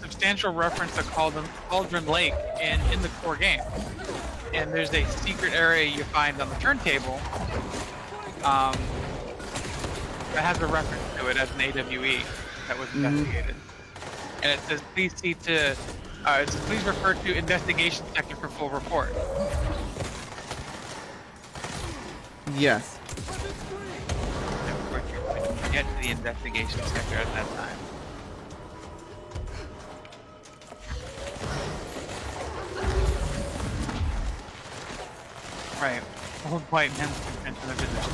[SPEAKER 1] substantial reference to Cauldron Lake in the core game. And there's a secret area you find on the turntable that has a reference to it as an AWE that was investigated. And it says, please refer to investigation sector for full report.
[SPEAKER 2] Yes.
[SPEAKER 1] Get to the investigation sector at that time. Right. Hold white men's attention of position.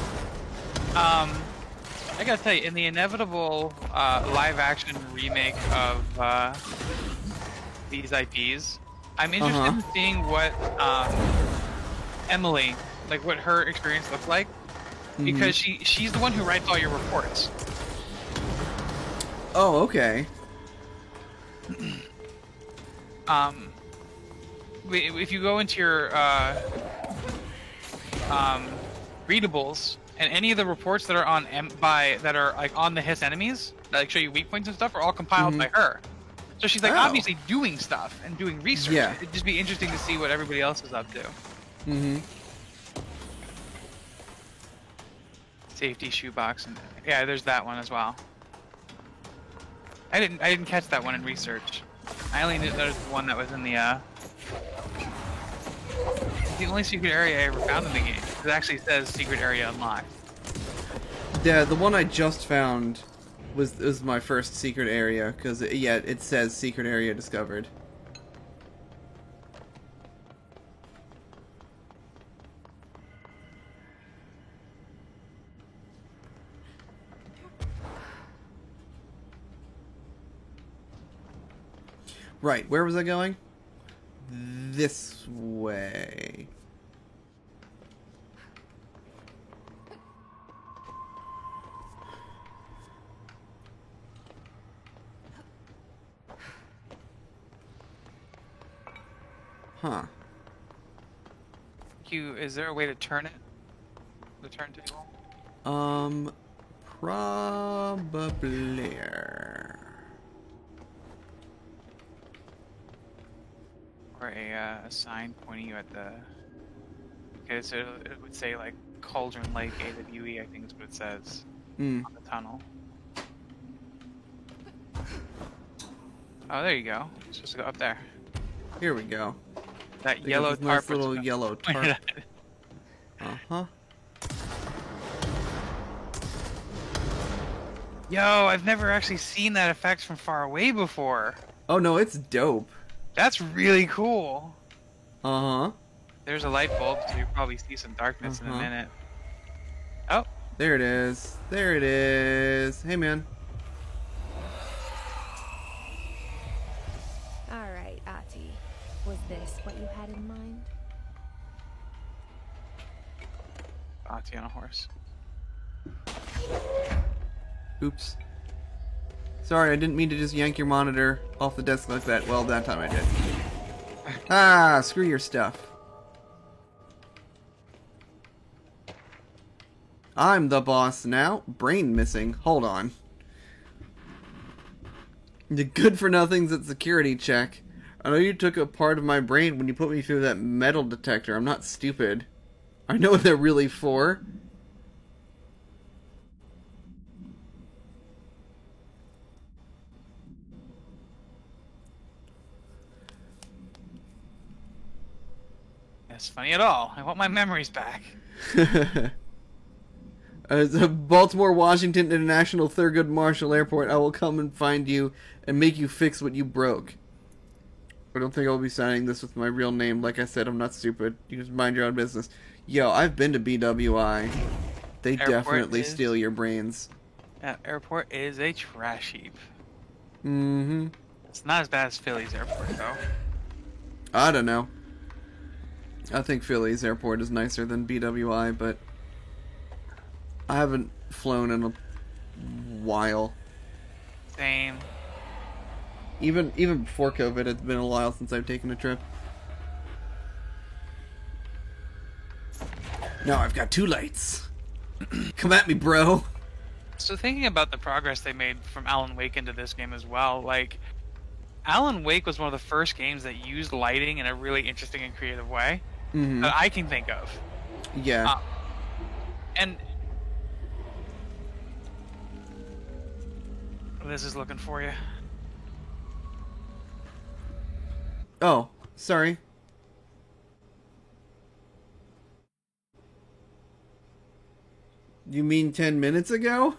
[SPEAKER 1] I gotta tell you, in the inevitable live-action remake of these IPs, I'm interested in seeing what Emily, like what her experience looks like, because she's the one who writes all your reports.
[SPEAKER 2] Oh, okay.
[SPEAKER 1] If you go into your readables, and any of the reports that are on that are like on the Hiss enemies, that like show you weak points and stuff, are all compiled by her. So she's like obviously doing stuff and doing research.
[SPEAKER 2] Yeah.
[SPEAKER 1] It'd just be interesting to see what everybody else is up to. Safety shoebox, and yeah, there's that one as well. I didn't catch that one in research. I only knew there was one that was in the the only secret area I ever found in the game. It actually says secret area unlocked.
[SPEAKER 2] Yeah, the one I just found was my first secret area, because, yeah, it says secret area discovered. Right, where was I going? This way. Huh.
[SPEAKER 1] Is there a way to turn it? The turntable?
[SPEAKER 2] Probably.
[SPEAKER 1] Or a sign pointing you at the... Okay, so it would say, like, Cauldron Lake AWE, I think is what it says on the tunnel. Oh, there you go. You're supposed to go up there.
[SPEAKER 2] Here we go.
[SPEAKER 1] That yellow tarp.
[SPEAKER 2] Nice little yellow tarp. Uh-huh.
[SPEAKER 1] Yo, I've never actually seen that effect from far away before.
[SPEAKER 2] Oh no, it's dope.
[SPEAKER 1] That's really cool.
[SPEAKER 2] Uh-huh.
[SPEAKER 1] There's a light bulb, so you'll probably see some darkness in a minute. Oh.
[SPEAKER 2] There it is. There it is. Hey, man.
[SPEAKER 8] Alright, Ahti. Was this what you had in mind?
[SPEAKER 1] Ahti on a horse.
[SPEAKER 2] Oops. Sorry, I didn't mean to just yank your monitor off the desk like that. Well, that time I did. Ah, screw your stuff. I'm the boss now. Brain missing. Hold on. The good for nothing's at security check. I know you took a part of my brain when you put me through that metal detector. I'm not stupid. I know what they're really for.
[SPEAKER 1] That's funny at all. I want my memories back.
[SPEAKER 2] As a Baltimore Washington International Thurgood Marshall Airport, I will come and find you and make you fix what you broke. I don't think I'll be signing this with my real name. Like I said, I'm not stupid. You just mind your own business. Yo, I've been to BWI. They definitely steal your brains.
[SPEAKER 1] That airport is a trash heap.
[SPEAKER 2] Mm-hmm.
[SPEAKER 1] It's not as bad as Philly's airport, though.
[SPEAKER 2] I don't know. I think Philly's airport is nicer than BWI, but I haven't flown in a while.
[SPEAKER 1] Same.
[SPEAKER 2] Even before COVID, it's been a while since I've taken a trip. Now I've got 2 lights. Come at me, bro.
[SPEAKER 1] So thinking about the progress they made from Alan Wake into this game as well, like, Alan Wake was one of the first games that used lighting in a really interesting and creative way that I can think of.
[SPEAKER 2] Yeah.
[SPEAKER 1] And Liz is looking for you.
[SPEAKER 2] Oh, sorry. You mean 10 minutes ago?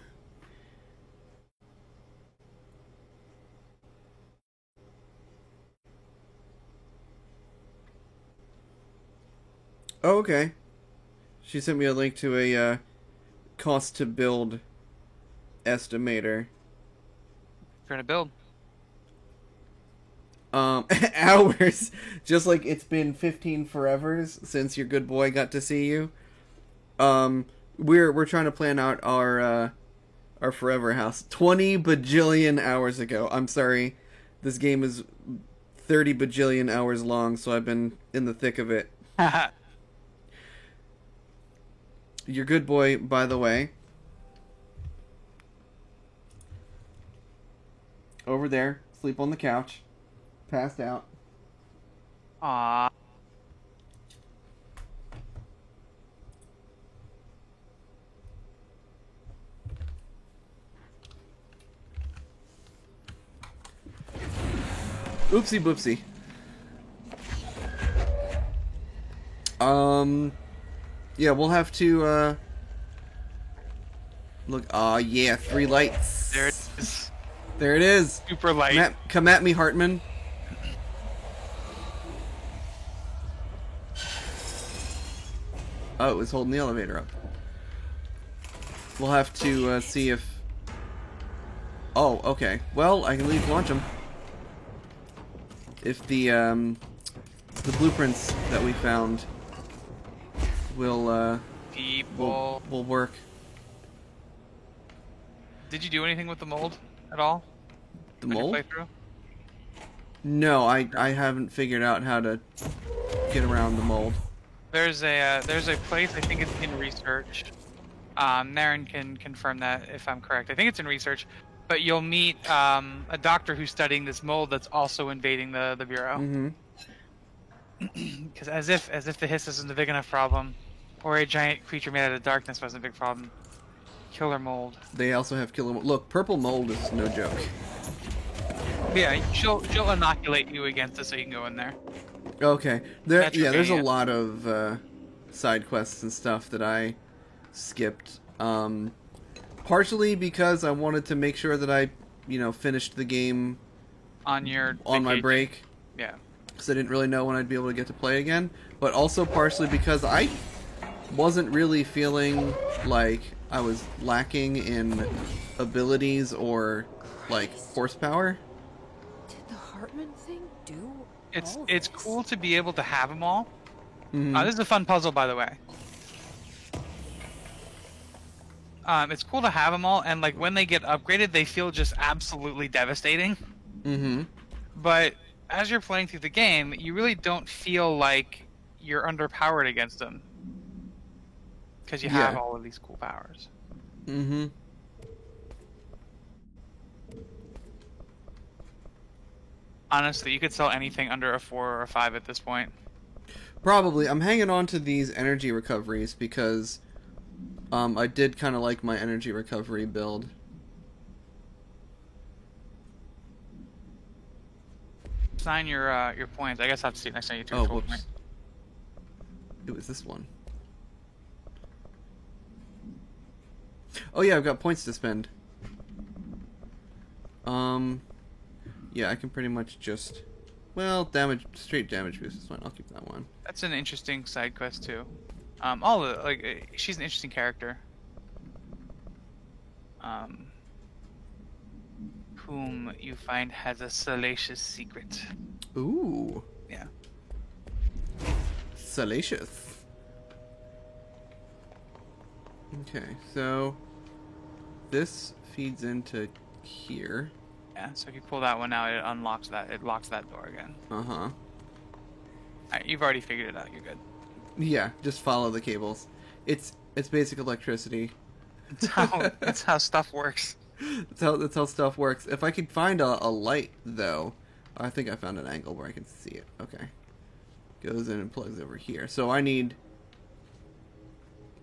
[SPEAKER 2] Oh, okay. She sent me a link to a cost to build estimator.
[SPEAKER 1] Trying to build.
[SPEAKER 2] Hours. Just like it's been 15 forevers since your good boy got to see you. We're trying to plan out our forever house 20 bajillion hours ago. I'm sorry. This game is 30 bajillion hours long, so I've been in the thick of it. Your good boy, by the way, over there, sleep on the couch, passed out.
[SPEAKER 1] Aww.
[SPEAKER 2] Oopsie boopsie. Yeah, we'll have to, look, yeah, 3 lights.
[SPEAKER 1] There it is.
[SPEAKER 2] There it is.
[SPEAKER 1] Super light.
[SPEAKER 2] Come at me, Hartman. Oh, it was holding the elevator up. We'll have to, see if... Oh, okay. Well, I can leave launch them. If the blueprints that we found will work.
[SPEAKER 1] Did you do anything with the mold at all?
[SPEAKER 2] The mold?
[SPEAKER 1] Playthrough?
[SPEAKER 2] No, I haven't figured out how to get around the mold.
[SPEAKER 1] There's a place, I think it's in research. Naren can confirm that if I'm correct. I think it's in research. But you'll meet a doctor who's studying this mold that's also invading the bureau.
[SPEAKER 2] Mm-hmm.
[SPEAKER 1] Because as if the hiss isn't a big enough problem, or a giant creature made out of darkness wasn't a big problem. Killer mold.
[SPEAKER 2] They also have killer mold. Look, purple mold is no joke.
[SPEAKER 1] Yeah, she'll inoculate you against it so you can go in there.
[SPEAKER 2] Okay. There's a lot of side quests and stuff that I skipped. Partially because I wanted to make sure that I, finished the game
[SPEAKER 1] on
[SPEAKER 2] my break.
[SPEAKER 1] Yeah.
[SPEAKER 2] Because I didn't really know when I'd be able to get to play again. But also partially because I wasn't really feeling like I was lacking in abilities or, horsepower.
[SPEAKER 8] Did the Hartman thing do
[SPEAKER 1] It's cool to be able to have them all.
[SPEAKER 2] Mm-hmm.
[SPEAKER 1] This is a fun puzzle, by the way. It's cool to have them all, and when they get upgraded, they feel just absolutely devastating.
[SPEAKER 2] Mm-hmm.
[SPEAKER 1] But as you're playing through the game, you really don't feel like you're underpowered against them, because you have all of these cool powers.
[SPEAKER 2] Mm-hmm.
[SPEAKER 1] Honestly, you could sell anything under a 4 or a 5 at this point.
[SPEAKER 2] Probably. I'm hanging on to these energy recoveries because I did kind of like my energy recovery build.
[SPEAKER 1] Sign your points. I guess I have to see it next time you
[SPEAKER 2] Oh,
[SPEAKER 1] full
[SPEAKER 2] whoops.
[SPEAKER 1] point.
[SPEAKER 2] It was this one. Oh yeah, I've got points to spend. Yeah, I can pretty much just... Well, straight damage boost is fine. I'll keep that one.
[SPEAKER 1] That's an interesting side quest too. She's an interesting character. Whom you find has a salacious secret.
[SPEAKER 2] Ooh.
[SPEAKER 1] Yeah.
[SPEAKER 2] Salacious. Okay, so this feeds into here.
[SPEAKER 1] Yeah, so if you pull that one out, it unlocks that. It locks that door again.
[SPEAKER 2] Uh-huh.
[SPEAKER 1] Alright, you've already figured it out. You're good.
[SPEAKER 2] Yeah, just follow the cables. It's basic electricity.
[SPEAKER 1] That's how stuff works.
[SPEAKER 2] That's how stuff works. If I could find a light, though, I think I found an angle where I can see it. Okay, goes in and plugs over here. So I need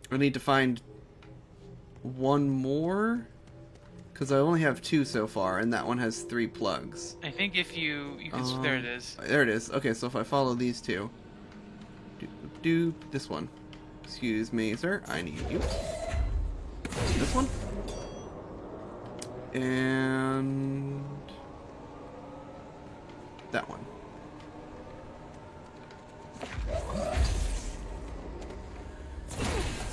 [SPEAKER 2] to find one more, because I only have 2 so far, and that one has 3 plugs.
[SPEAKER 1] I think if you can. There it is.
[SPEAKER 2] There it is. Okay, so if I follow these 2, this one. Excuse me, sir. I need you. This one. And that one.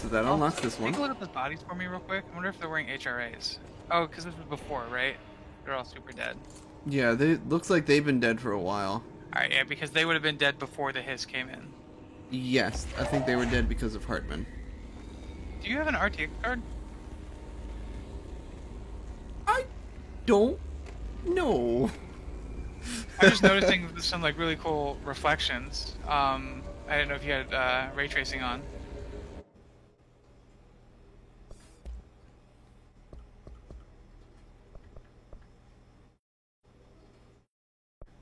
[SPEAKER 2] So that unlocks this one.
[SPEAKER 1] Take a look at the bodies for me real quick. I wonder if they're wearing HRAs. Oh, because this was before, right? They're all super dead.
[SPEAKER 2] Yeah, looks like they've been dead for a while.
[SPEAKER 1] Alright, yeah, because they would have been dead before the hiss came in.
[SPEAKER 2] Yes, I think they were dead because of Hartman.
[SPEAKER 1] Do you have an RTX card?
[SPEAKER 2] Don't know.
[SPEAKER 1] I'm just noticing some really cool reflections. I didn't know if you had ray tracing on.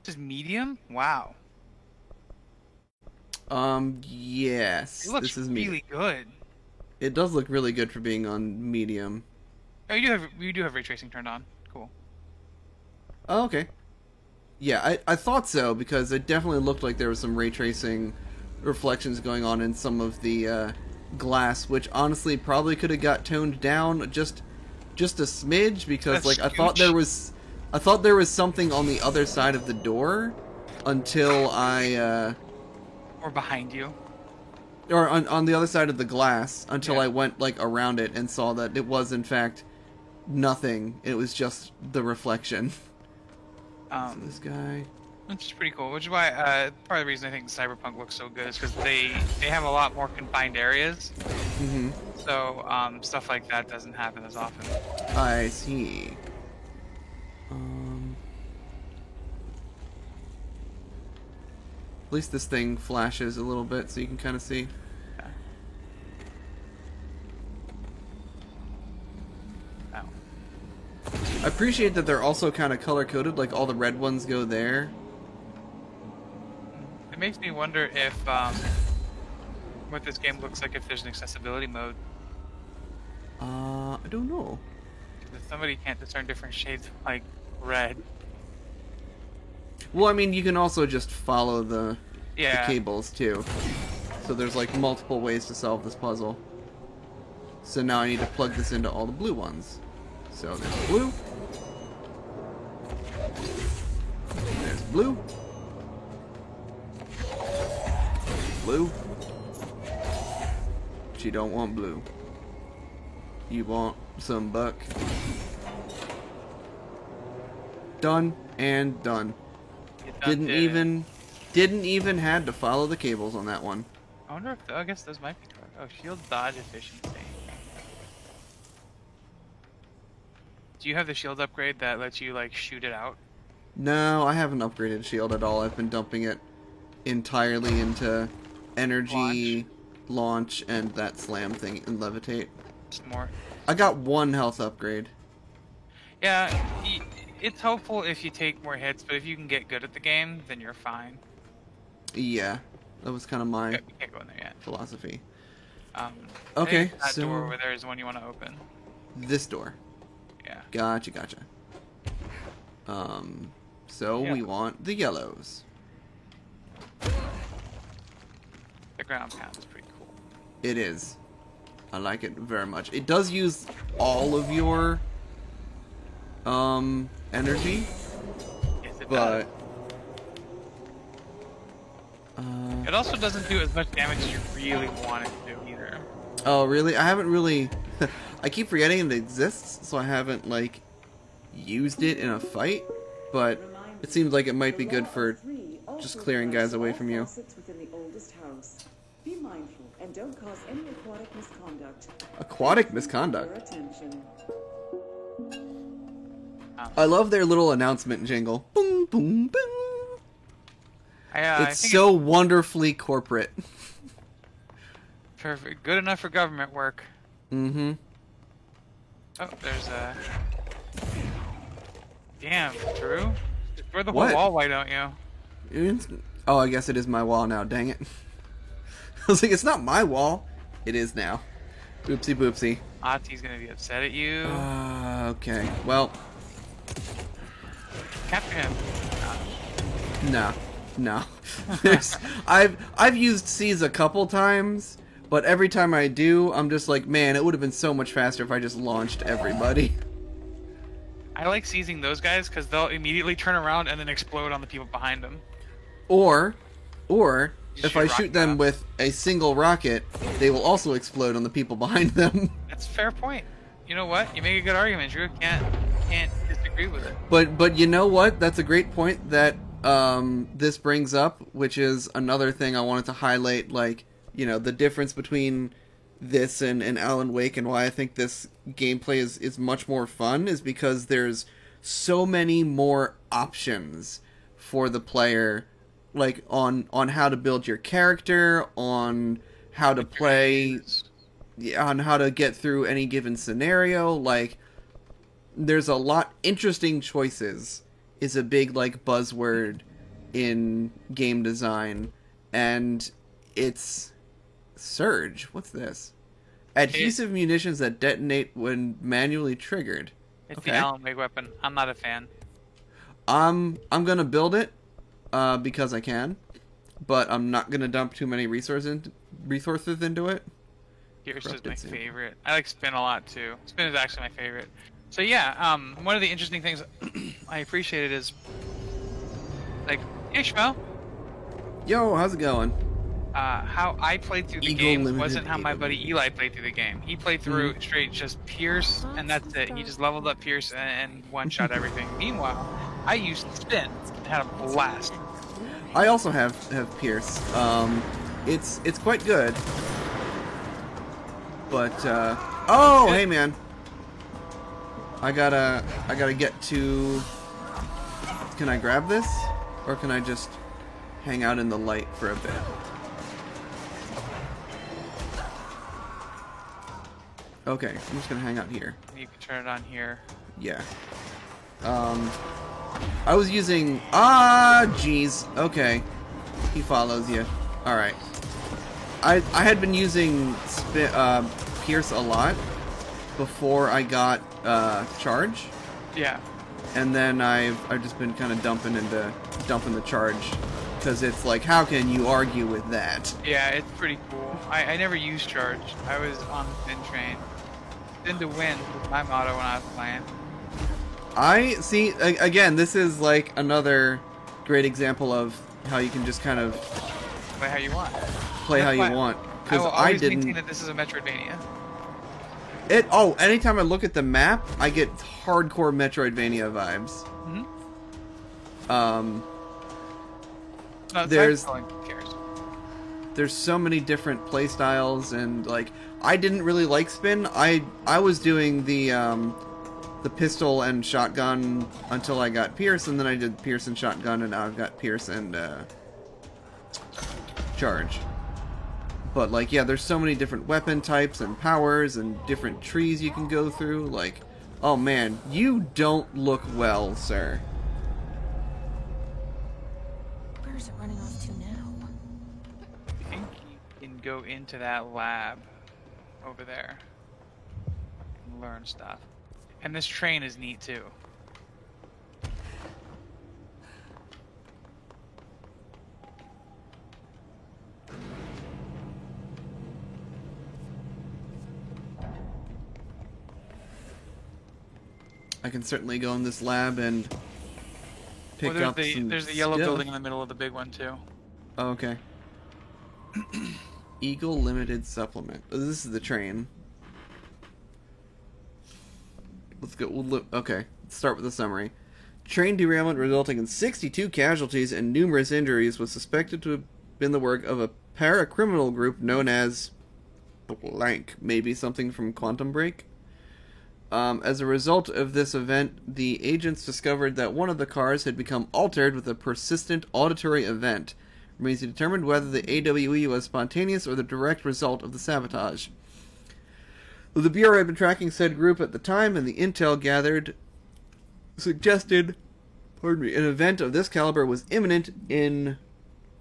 [SPEAKER 1] This is medium? Wow.
[SPEAKER 2] Yes.
[SPEAKER 1] It looks
[SPEAKER 2] this is
[SPEAKER 1] really good.
[SPEAKER 2] It does look really good for being on medium.
[SPEAKER 1] Oh, you do have ray tracing turned on. Cool.
[SPEAKER 2] Oh, okay. Yeah, I thought so, because it definitely looked like there was some ray tracing reflections going on in some of the glass, which honestly probably could have got toned down just a smidge, because
[SPEAKER 1] That's
[SPEAKER 2] I thought there was something on the other side of the door until
[SPEAKER 1] or behind you.
[SPEAKER 2] Or on the other side of the glass until I went like around it and saw that it was in fact nothing. It was just the reflection. So this guy,
[SPEAKER 1] which is pretty cool. Which is why part of the reason I think Cyberpunk looks so good is because they have a lot more confined areas.
[SPEAKER 2] Mm-hmm.
[SPEAKER 1] So stuff like that doesn't happen as often.
[SPEAKER 2] I see. At least this thing flashes a little bit so you can kind of see.
[SPEAKER 1] Okay. Oh.
[SPEAKER 2] I appreciate that they're also kind of color-coded, like all the red ones go there.
[SPEAKER 1] It makes me wonder if what this game looks like if there's an accessibility mode.
[SPEAKER 2] I don't know.
[SPEAKER 1] If somebody can't discern different shades of, like, red.
[SPEAKER 2] Well, I mean, you can also just follow the
[SPEAKER 1] Yeah.
[SPEAKER 2] cables, too. So there's, like, multiple ways to solve this puzzle. So now I need to plug this into all the blue ones. So there's blue. There's blue. Blue. But you don't want blue. You want some buck. Done and done. Didn't even had to follow the cables on that one.
[SPEAKER 1] I wonder if I guess those might be correct. Oh, shield dodge efficiency. Do you have the shield upgrade that lets you like shoot it out?
[SPEAKER 2] No, I haven't upgraded shield at all. I've been dumping it entirely into energy, launch and that slam thing and levitate.
[SPEAKER 1] Some more.
[SPEAKER 2] I got one health upgrade.
[SPEAKER 1] Yeah, it's helpful if you take more hits, but if you can get good at the game, then you're fine.
[SPEAKER 2] Yeah, that was kind of my
[SPEAKER 1] You can't go in there yet.
[SPEAKER 2] philosophy.
[SPEAKER 1] I
[SPEAKER 2] Okay,
[SPEAKER 1] think that
[SPEAKER 2] so
[SPEAKER 1] door over there is the one you want to open.
[SPEAKER 2] this door.
[SPEAKER 1] Yeah.
[SPEAKER 2] Gotcha. So
[SPEAKER 1] Yeah.
[SPEAKER 2] we want the yellows.
[SPEAKER 1] The ground pound is pretty cool.
[SPEAKER 2] It is. I like it very much. It does use all of your energy,
[SPEAKER 1] Yes, it
[SPEAKER 2] but
[SPEAKER 1] It also doesn't do as much damage as you really want it to do either.
[SPEAKER 2] oh really? I haven't really. I keep forgetting it exists, so I haven't like used it in a fight. But it seems like it might be good for just clearing guys away from you.
[SPEAKER 11] Within the oldest house. Be mindful and don't cause any aquatic misconduct.
[SPEAKER 2] Aquatic misconduct. I love their little announcement jingle. Boom, boom, boom. It's so wonderfully corporate.
[SPEAKER 1] Perfect. Good enough for government work.
[SPEAKER 2] Mm-hmm.
[SPEAKER 1] Oh, there's a... Damn, Drew. Wear the whole
[SPEAKER 2] What?
[SPEAKER 1] wall, why don't you?
[SPEAKER 2] Oh, I guess it is my wall now, dang it. I was like, it's not my wall. It is now. Oopsie boopsie.
[SPEAKER 1] Ati's gonna be upset at you.
[SPEAKER 2] Okay, well,
[SPEAKER 1] Capture him.
[SPEAKER 2] no. I've used C's a couple times, but every time I do, I'm just like, man, it would have been so much faster if I just launched everybody.
[SPEAKER 1] I like seizing those guys because they'll immediately turn around and then explode on the people behind them.
[SPEAKER 2] Or
[SPEAKER 1] Just
[SPEAKER 2] if I shoot them with a single rocket, they will also explode on the people behind them.
[SPEAKER 1] That's a fair point. You know what? You make a good argument, Drew. Can't disagree with it.
[SPEAKER 2] But you know what? That's a great point that this brings up, which is another thing I wanted to highlight, like, you know, the difference between this and Alan Wake and why I think this gameplay is much more fun is because there's so many more options for the player, like on how to build your character, on how to play, on how to get through any given scenario. Like, there's a lot. Interesting choices is a big like buzzword in game design, and it's Surge. What's this? Adhesive munitions that detonate when manually triggered.
[SPEAKER 1] It's the Alan Wake weapon. I'm not a fan.
[SPEAKER 2] I'm gonna build it because I can. but I'm not gonna dump too many resources into it.
[SPEAKER 1] Pierce is my
[SPEAKER 2] Corrupted Sam.
[SPEAKER 1] favorite. I like Spin a lot too. Spin is actually my favorite. So yeah, one of the interesting things I appreciated is like, hey Schmo,
[SPEAKER 2] Yo, how's it going?
[SPEAKER 1] how I played through the
[SPEAKER 2] Eagle
[SPEAKER 1] game
[SPEAKER 2] Limited
[SPEAKER 1] wasn't how my
[SPEAKER 2] AW.
[SPEAKER 1] buddy Eli played through the game. He played through straight just Pierce, and that's it. He just leveled up Pierce and one-shot everything. Meanwhile, I used Spin and had a blast.
[SPEAKER 2] I also have Pierce. It's quite good. But oh, hey man. I gotta get to. Can I grab this, or can I just hang out in the light for a bit? Okay, I'm just gonna hang out here.
[SPEAKER 1] You can turn it on here.
[SPEAKER 2] Yeah. I was using. Ah, jeez. Okay. He follows you. All right. I had been using Pierce a lot before I got Charge.
[SPEAKER 1] Yeah.
[SPEAKER 2] And then I've just been kind of dumping the Charge because it's like, how can you argue with that?
[SPEAKER 1] Yeah, it's pretty cool. I never used Charge. I was on the Spin train. Spin to win was my motto when I was playing.
[SPEAKER 2] I see. Again, this is like another great example of how you can just kind of
[SPEAKER 1] Play how you want.
[SPEAKER 2] play how you
[SPEAKER 1] That's why
[SPEAKER 2] want.
[SPEAKER 1] I
[SPEAKER 2] Because
[SPEAKER 1] will
[SPEAKER 2] I
[SPEAKER 1] always maintain
[SPEAKER 2] didn't.
[SPEAKER 1] that this is a Metroidvania.
[SPEAKER 2] Anytime I look at the map, I get hardcore Metroidvania vibes.
[SPEAKER 1] Mm-hmm. No,
[SPEAKER 2] There's
[SPEAKER 1] who cares?
[SPEAKER 2] there's so many different play styles, and like I didn't really like Spin. I was doing the pistol and shotgun until I got Pierce, and then I did Pierce and shotgun, and now I've got Pierce and Charge. But like, yeah, there's so many different weapon types and powers and different trees you can go through. Like, oh man, you don't look well, sir.
[SPEAKER 8] Where's it running off to now?
[SPEAKER 1] I think you can go into that lab over there and learn stuff. And this train is neat too.
[SPEAKER 2] I can certainly go in this lab and pick
[SPEAKER 1] Well,
[SPEAKER 2] up some
[SPEAKER 1] there's the yellow
[SPEAKER 2] skill.
[SPEAKER 1] building in the middle of the big one too.
[SPEAKER 2] Oh, okay. Eagle Limited Supplement. Oh, this is the train. Let's go. Okay, let's start with the summary. Train derailment resulting in 62 casualties and numerous injuries was suspected to have been the work of a para-criminal group known as blank. Maybe something from Quantum Break? As a result of this event, the agents discovered that one of the cars had become altered with a persistent auditory event. It remains to be determined whether the AWE was spontaneous or the direct result of the sabotage. The Bureau had been tracking said group at the time, and the intel gathered suggested an event of this caliber was imminent in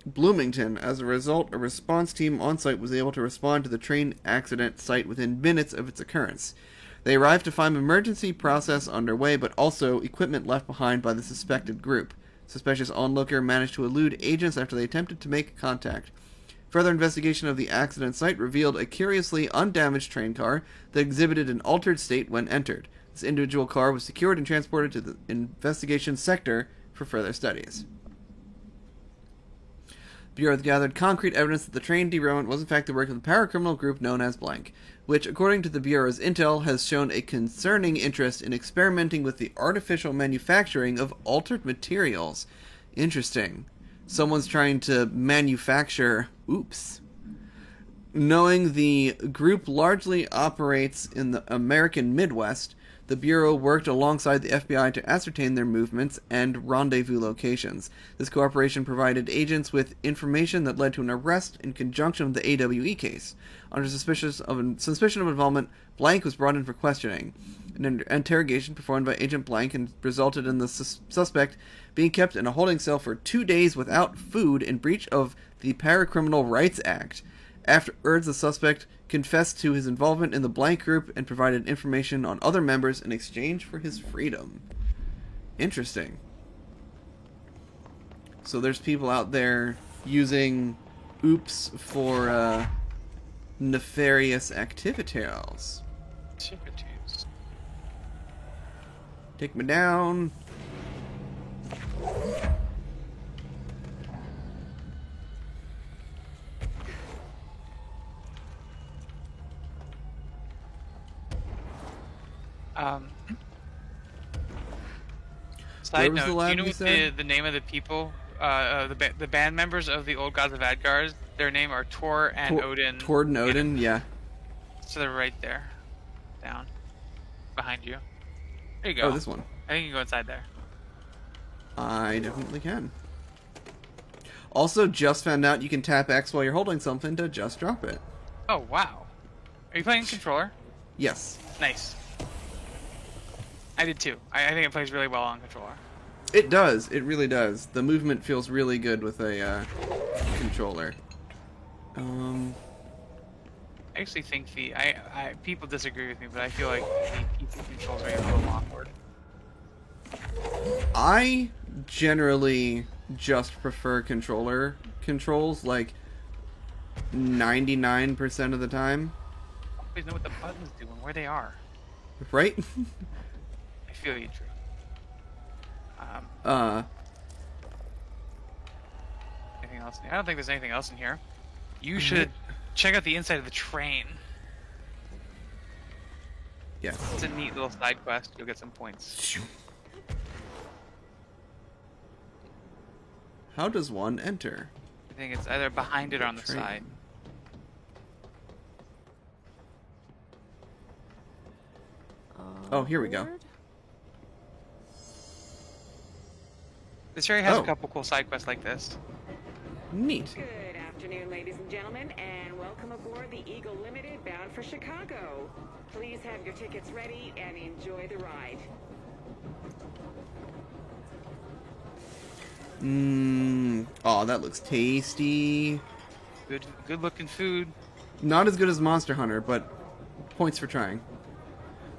[SPEAKER 2] Bloomington. As a result, a response team on site was able to respond to the train accident site within minutes of its occurrence. They arrived to find an emergency process underway, but also equipment left behind by the suspected group. Suspicious onlooker managed to elude agents after they attempted to make contact. Further investigation of the accident site revealed a curiously undamaged train car that exhibited an altered state when entered. This individual car was secured and transported to the investigation sector for further studies. Bureau gathered concrete evidence that the train derailment was in fact the work of the paracriminal group known as Blank, which, according to the Bureau's intel, has shown a concerning interest in experimenting with the artificial manufacturing of altered materials. Interesting. Someone's trying to manufacture... Oops. Knowing the group largely operates in the American Midwest, the Bureau worked alongside the FBI to ascertain their movements and rendezvous locations. This cooperation provided agents with information that led to an arrest in conjunction with the AWE case. Under suspicion of involvement, Blank was brought in for questioning. An interrogation performed by Agent Blank and resulted in the suspect being kept in a holding cell for 2 days without food in breach of the Paracriminal Rights Act. Afterwards, the suspect confessed to his involvement in the Blank group and provided information on other members in exchange for his freedom. Interesting. So there's people out there using oops for nefarious activities.
[SPEAKER 1] Activities.
[SPEAKER 2] Take me down.
[SPEAKER 1] Side
[SPEAKER 2] was the
[SPEAKER 1] note, do
[SPEAKER 2] lab
[SPEAKER 1] you know
[SPEAKER 2] you
[SPEAKER 1] what
[SPEAKER 2] said?
[SPEAKER 1] the name of the people, the band members of the Old Gods of Adgars, their name are Tor and Odin.
[SPEAKER 2] Tord and Odin, yeah.
[SPEAKER 1] So they're right there. Down. Behind you. There you go.
[SPEAKER 2] Oh, this one.
[SPEAKER 1] I think you can go inside there.
[SPEAKER 2] I definitely can. Also, just found out you can tap X while you're holding something to just drop it.
[SPEAKER 1] Oh, wow. Are you playing controller?
[SPEAKER 2] Yes.
[SPEAKER 1] Nice. I did too. I think it plays really well on controller.
[SPEAKER 2] It does. It really does. The movement feels really good with a controller.
[SPEAKER 1] I actually think people disagree with me, but I feel like the PC controls are a little awkward.
[SPEAKER 2] I generally just prefer controller controls, like 99% of the time.
[SPEAKER 1] I always know what the buttons do and where they are.
[SPEAKER 2] Right?
[SPEAKER 1] I feel you, Drew. Anything else? I don't think there's anything else in here. You should check out the inside of the train.
[SPEAKER 2] Yes.
[SPEAKER 1] It's a neat little side quest. You'll get some points.
[SPEAKER 2] How does one enter?
[SPEAKER 1] I think it's either behind it or on the
[SPEAKER 2] Train.
[SPEAKER 1] side.
[SPEAKER 2] Oh, here we go.
[SPEAKER 1] This area has
[SPEAKER 2] Oh.
[SPEAKER 1] a couple cool side quests like this.
[SPEAKER 2] Neat.
[SPEAKER 13] Good afternoon, ladies and gentlemen, and welcome aboard the Eagle Limited bound for Chicago. Please have your tickets ready and enjoy the ride.
[SPEAKER 2] Oh, that looks tasty.
[SPEAKER 1] Good looking food.
[SPEAKER 2] Not as good as Monster Hunter, but points for trying.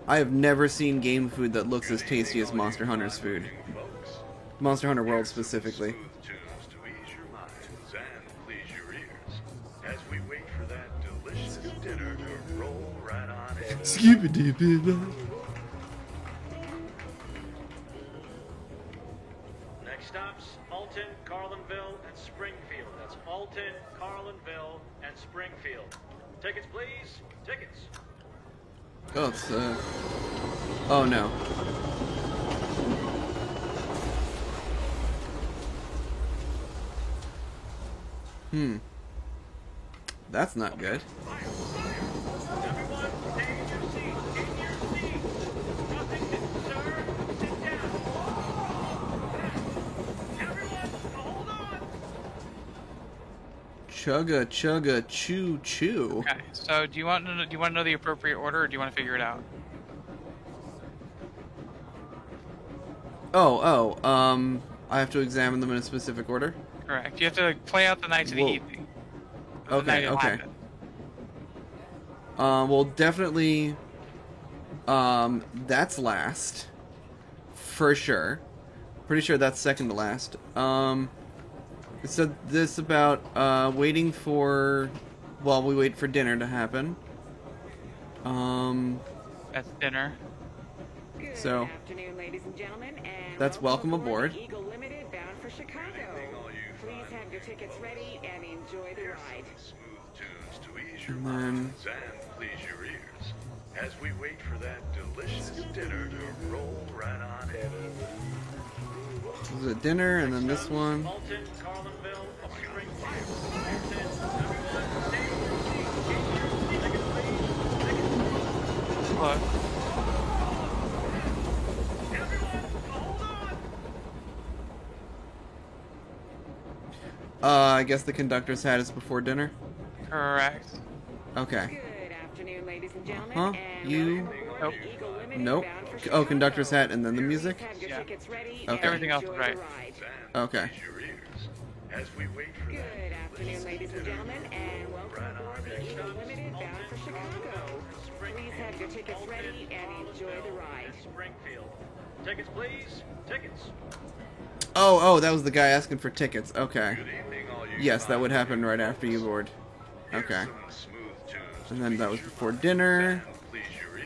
[SPEAKER 2] I have never seen game food that looks as tasty as Monster Hunter's food. Monster Hunter World specifically.
[SPEAKER 12] Next stops, Alton, Carlinville, and Springfield. That's Alton, Carlinville, and Springfield. Tickets, please. Tickets.
[SPEAKER 2] Oh, it's, oh no. That's not good. Chugga chugga choo choo.
[SPEAKER 1] Okay. So do you want to know the appropriate order, or do you want to figure it out?
[SPEAKER 2] I have to examine them in a specific order?
[SPEAKER 1] Correct. You have to play out the night to the
[SPEAKER 2] Whoa.
[SPEAKER 1] evening. The night
[SPEAKER 2] Okay,
[SPEAKER 1] it'll
[SPEAKER 2] okay.
[SPEAKER 1] happen.
[SPEAKER 2] Well, definitely, that's last. For sure. Pretty sure that's second to last. It said this about, waiting for, while we wait for dinner to happen.
[SPEAKER 1] That's dinner.
[SPEAKER 2] So,
[SPEAKER 13] Afternoon, ladies and gentlemen, and
[SPEAKER 2] that's welcome aboard.
[SPEAKER 13] the Eagle Limited bound for Chicago. Please have your tickets ready and enjoy the ride.
[SPEAKER 2] And then,
[SPEAKER 10] Please your ears as we wait for that delicious dinner to roll right on in.
[SPEAKER 2] this is a dinner, and then this one.
[SPEAKER 12] Alton, Carlinville, and Springfield. Alton, everyone, stay in your seats. Tickets, please. Tickets.
[SPEAKER 1] Look.
[SPEAKER 2] I guess the conductor's hat is before dinner?
[SPEAKER 1] Correct.
[SPEAKER 2] Okay.
[SPEAKER 13] Good afternoon, ladies and gentlemen,
[SPEAKER 2] Huh?
[SPEAKER 13] and
[SPEAKER 2] You?
[SPEAKER 13] welcome aboard the Eagle Limited
[SPEAKER 2] Nope.
[SPEAKER 13] bound for
[SPEAKER 2] Oh,
[SPEAKER 13] Chicago.
[SPEAKER 2] conductor's hat and then the music?
[SPEAKER 13] Please have your
[SPEAKER 1] Yeah.
[SPEAKER 13] tickets ready
[SPEAKER 2] Okay.
[SPEAKER 13] and
[SPEAKER 1] Everything else is
[SPEAKER 13] enjoy
[SPEAKER 1] right.
[SPEAKER 13] the ride.
[SPEAKER 2] Okay.
[SPEAKER 10] As we wait for
[SPEAKER 13] Good
[SPEAKER 10] that
[SPEAKER 13] afternoon, ladies and gentlemen, and welcome aboard the Eagle Limited bound for Chicago. Please have your tickets ready and enjoy the ride.
[SPEAKER 12] Springfield. Tickets, please. Tickets.
[SPEAKER 2] Oh, that was the guy asking for tickets. Okay.
[SPEAKER 10] good evening, all
[SPEAKER 2] Yes, that would happen right after you board. Okay. And then that was before dinner.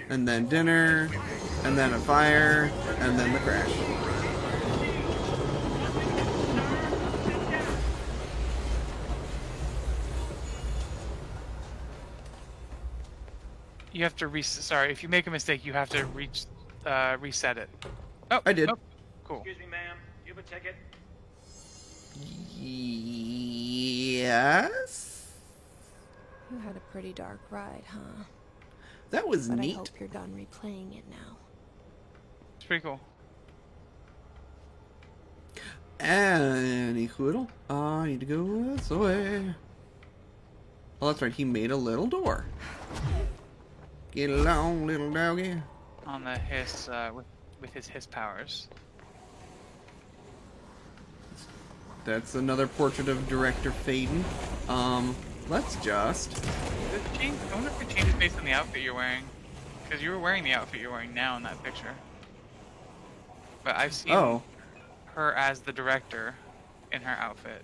[SPEAKER 2] And then dinner. And then a fire. And then the crash.
[SPEAKER 1] You have to sorry, if you make a mistake, you have to reset it. Oh,
[SPEAKER 2] I did.
[SPEAKER 1] Oh, cool.
[SPEAKER 12] Excuse me, ma'am. Do you have a ticket?
[SPEAKER 2] Yes?
[SPEAKER 8] You had a pretty dark ride, huh?
[SPEAKER 2] That was
[SPEAKER 8] But
[SPEAKER 2] neat.
[SPEAKER 8] I hope you're done replaying it now.
[SPEAKER 1] It's pretty cool.
[SPEAKER 2] Any hoodle? I need to go this way. Oh, that's right. He made a little door. Get along, little doggy.
[SPEAKER 1] On the hiss, with his hiss powers.
[SPEAKER 2] That's another portrait of Director Faden. Let's just...
[SPEAKER 1] I wonder if it changes based on the outfit you're wearing. Because you were wearing the outfit you're wearing now in that picture. But I've seen her as the director in her outfit.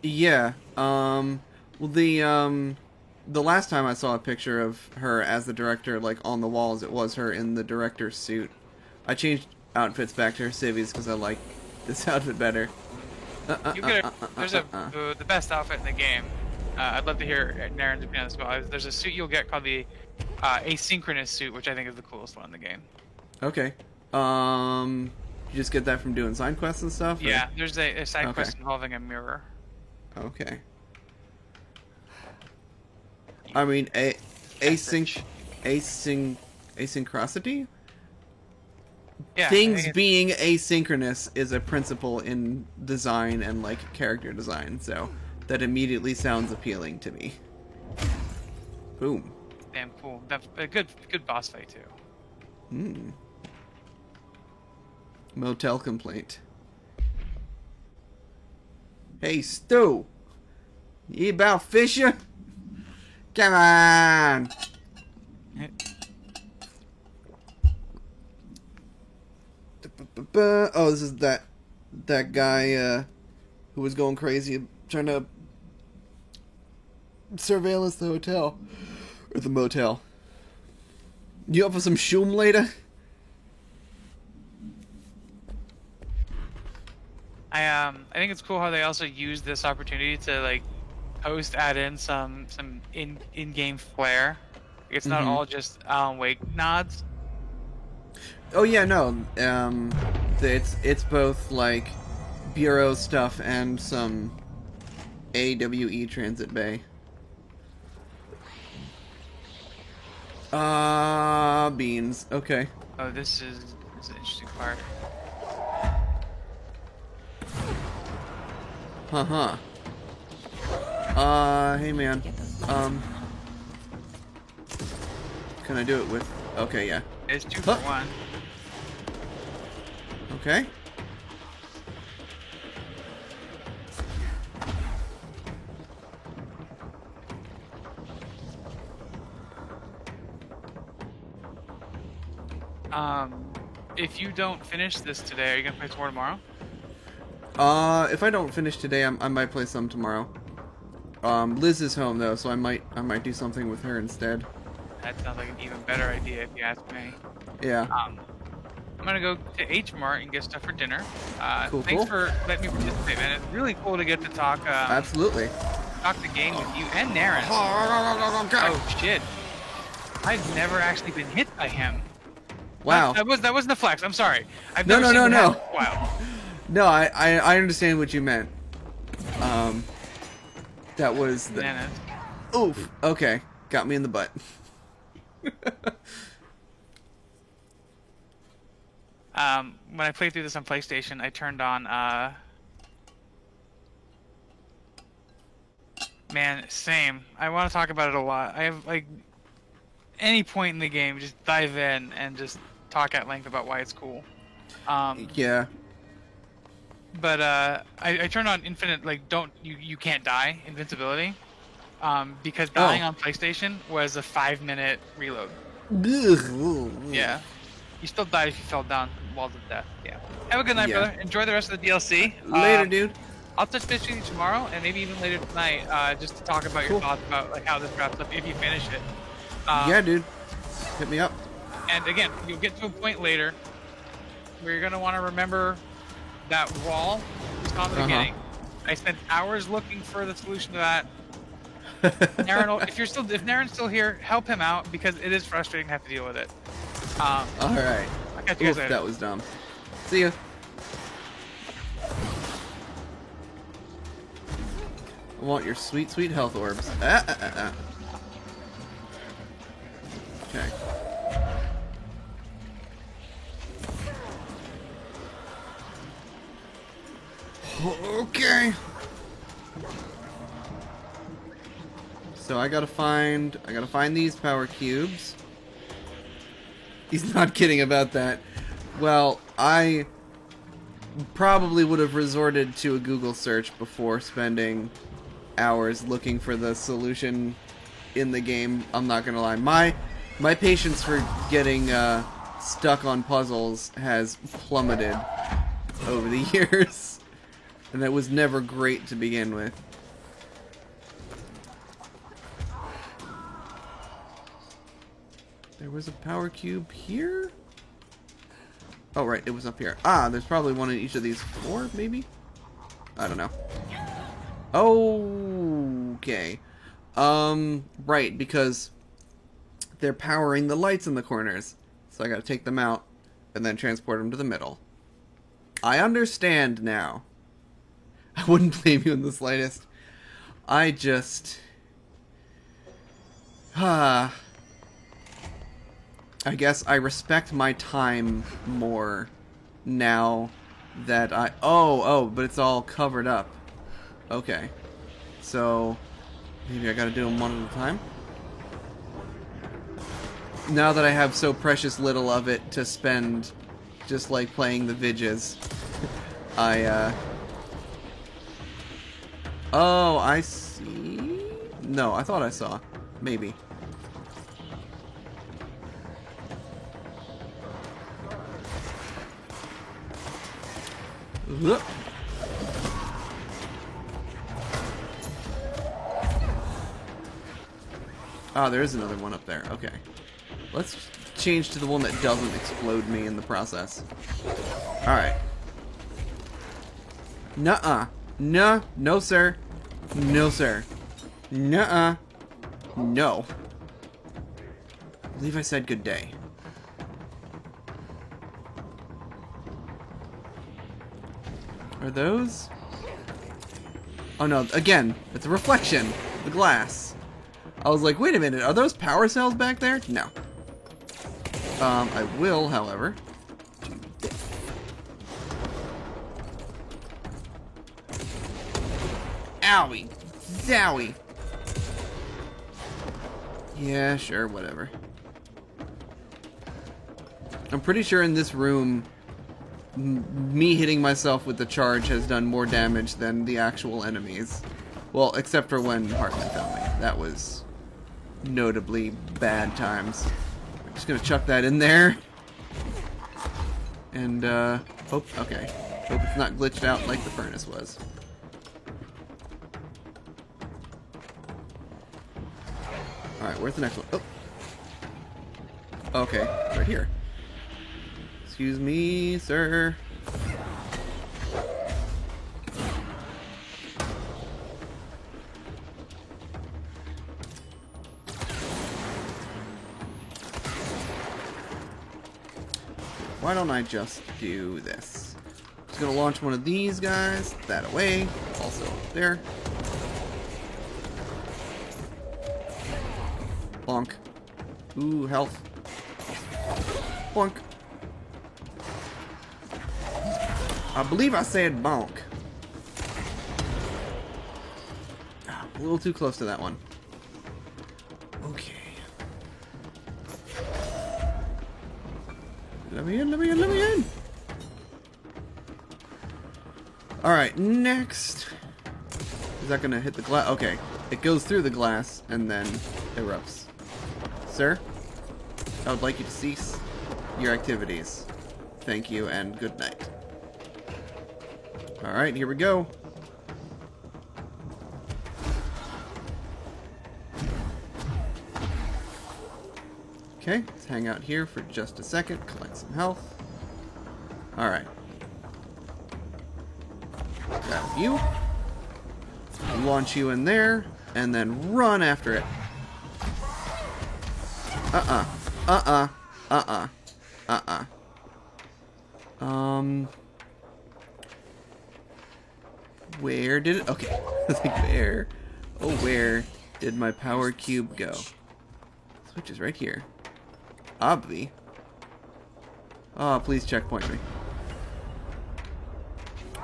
[SPEAKER 2] Yeah. Well, the last time I saw a picture of her as the director, like, on the walls, it was her in the director's suit. I changed outfits back to her civvies because I like this outfit better.
[SPEAKER 1] You get there's the best outfit in the game. I'd love to hear Naren's opinion as well. There's a suit you'll get called the asynchronous suit, which I think is the coolest one in the game.
[SPEAKER 2] Okay. You just get that from doing side quests and stuff? Or?
[SPEAKER 1] Yeah, there's a side quest involving a mirror.
[SPEAKER 2] Okay. I mean, asynchronicity?
[SPEAKER 1] Yeah,
[SPEAKER 2] Things being asynchronous is a principle in design and, like, character design, so that immediately sounds appealing to me. Boom.
[SPEAKER 1] Damn cool. That's a good boss fight too.
[SPEAKER 2] Motel complaint. Hey, Stu! You about fishing? Come on! Oh, this is that guy who was going crazy trying to surveillance the hotel or the motel. You up for some shoom later?
[SPEAKER 1] I think it's cool how they also use this opportunity to like add in some in-game flair. It's not all just Alan Wake nods.
[SPEAKER 2] Oh yeah, no. It's both like bureau stuff and some AWE Transit Bay. Beans. Okay.
[SPEAKER 1] Oh, this is an interesting part.
[SPEAKER 2] Hey man. Can I do it with? Okay, yeah.
[SPEAKER 1] It's 2 for 1.
[SPEAKER 2] Okay.
[SPEAKER 1] If you don't finish this today, are you gonna play some more tomorrow?
[SPEAKER 2] If I don't finish today, I might play some tomorrow. Liz is home though, so I might do something with her instead.
[SPEAKER 1] That sounds like an even better idea if you ask me.
[SPEAKER 2] Yeah.
[SPEAKER 1] I'm gonna go to H Mart and get stuff for dinner.
[SPEAKER 2] Thanks
[SPEAKER 1] for letting me participate, man. It's really cool to get to talk.
[SPEAKER 2] Absolutely.
[SPEAKER 1] Talk the game with you and Naren. Oh shit! I've never actually been hit by him.
[SPEAKER 2] Wow.
[SPEAKER 1] That wasn't a flex. I'm sorry.
[SPEAKER 2] No.
[SPEAKER 1] Wow.
[SPEAKER 2] No, I understand what you meant. That was the...
[SPEAKER 1] Bananas.
[SPEAKER 2] Oof. Okay. Got me in the butt.
[SPEAKER 1] When I played through this on PlayStation, I turned on, man, same. I want to talk about it a lot. I have, like, any point in the game, just dive in and just talk at length about why it's cool.
[SPEAKER 2] Yeah.
[SPEAKER 1] But I turned on infinite, like, you can't die invincibility, because dying on PlayStation was a 5-minute reload. Yeah. You still died if you fell down walls of death. Yeah. Have a good night, brother. Enjoy the rest of the DLC.
[SPEAKER 2] Later, dude.
[SPEAKER 1] I'll touch base with you tomorrow and maybe even later tonight, just to talk about your thoughts about like how this wraps up if you finish it.
[SPEAKER 2] Yeah, dude. Hit me up.
[SPEAKER 1] And again, you'll get to a point later where you're gonna want to remember that wall you saw in the beginning. I spent hours looking for the solution to that. Naren, if Naren's still here, help him out because it is frustrating to have to deal with it.
[SPEAKER 2] All right.
[SPEAKER 1] I'll catch you guys later.
[SPEAKER 2] That was dumb. See ya. I want your sweet, sweet health orbs. Okay. Okay. So I gotta find these power cubes. He's not kidding about that. Well, I probably would have resorted to a Google search before spending hours looking for the solution in the game. I'm not gonna lie. My patience for getting stuck on puzzles has plummeted over the years. And that was never great to begin with. There was a power cube here? Oh, right, it was up here. Ah, there's probably one in each of these 4, maybe? I don't know. Okay. Right, because they're powering the lights in the corners. So I gotta take them out and then transport them to the middle. I understand now. I wouldn't blame you in the slightest. I just... I guess I respect my time more now that I... Oh, but it's all covered up. Okay. So, maybe I gotta do them one at a time? Now that I have so precious little of it to spend just like playing the Vidges, Oh, I see... No, I thought I saw. Maybe. Look. Ah, there is another one up there. Okay. Let's change to the one that doesn't explode me in the process. Alright. Nuh-uh. No, no, sir. No, sir. Nuh-uh. No. I believe I said good day. Are those? Oh no, again, it's a reflection. The glass. I was like, wait a minute, are those power cells back there? No. I will, however. Owie. Zowie. Yeah, sure, whatever. I'm pretty sure in this room, me hitting myself with the charge has done more damage than the actual enemies. Well, except for when Hartman found me. That was notably bad times. I'm just gonna chuck that in there. And, hope, okay. Hope it's not glitched out like the furnace was. Alright, where's the next one? Oh! Okay, right here. Excuse me, sir. Why don't I just do this? Just gonna launch one of these guys, that away, also there. Bonk. Ooh, health. Bonk. I believe I said bonk. Ah, a little too close to that one. Okay. Let me in, let me in, let me in! Alright, next. Is that gonna hit the glass? Okay. It goes through the glass and then erupts. Sir, I would like you to cease your activities. Thank you and good night. Alright, here we go. Okay, let's hang out here for just a second, collect some health. Alright. Grab you. Launch you in there, and then run after it. Where did it? Okay. Like, where? Oh, where did my power cube go? Switch is right here. Obvi. Oh, please checkpoint me.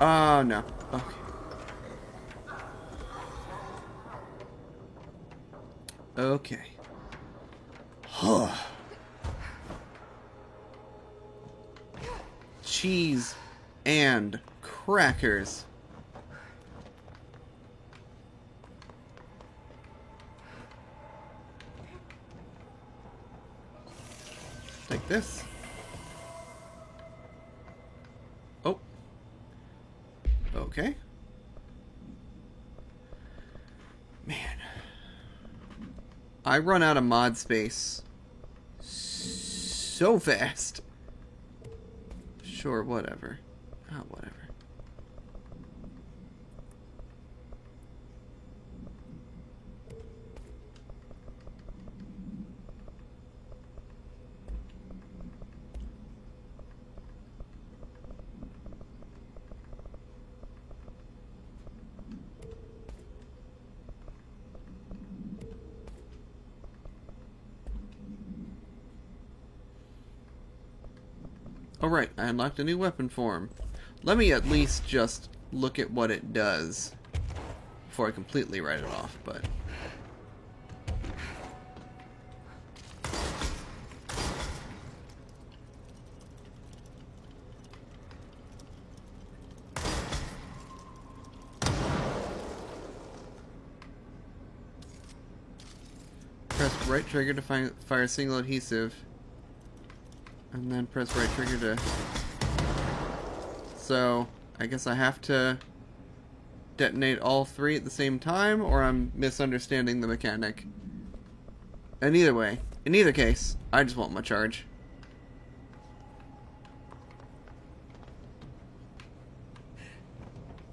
[SPEAKER 2] Oh, no. Okay. Okay. Cheese and crackers. Take this. Oh. Okay. Man. I run out of mod space so fast. Sure, whatever. Oh, whatever. Alright, I unlocked a new weapon form. Let me at least just look at what it does before I completely write it off, but... Press right trigger to fire a single adhesive. And then press right trigger to... So, I guess I have to detonate all three at the same time, or I'm misunderstanding the mechanic. And either way, in either case, I just want my charge.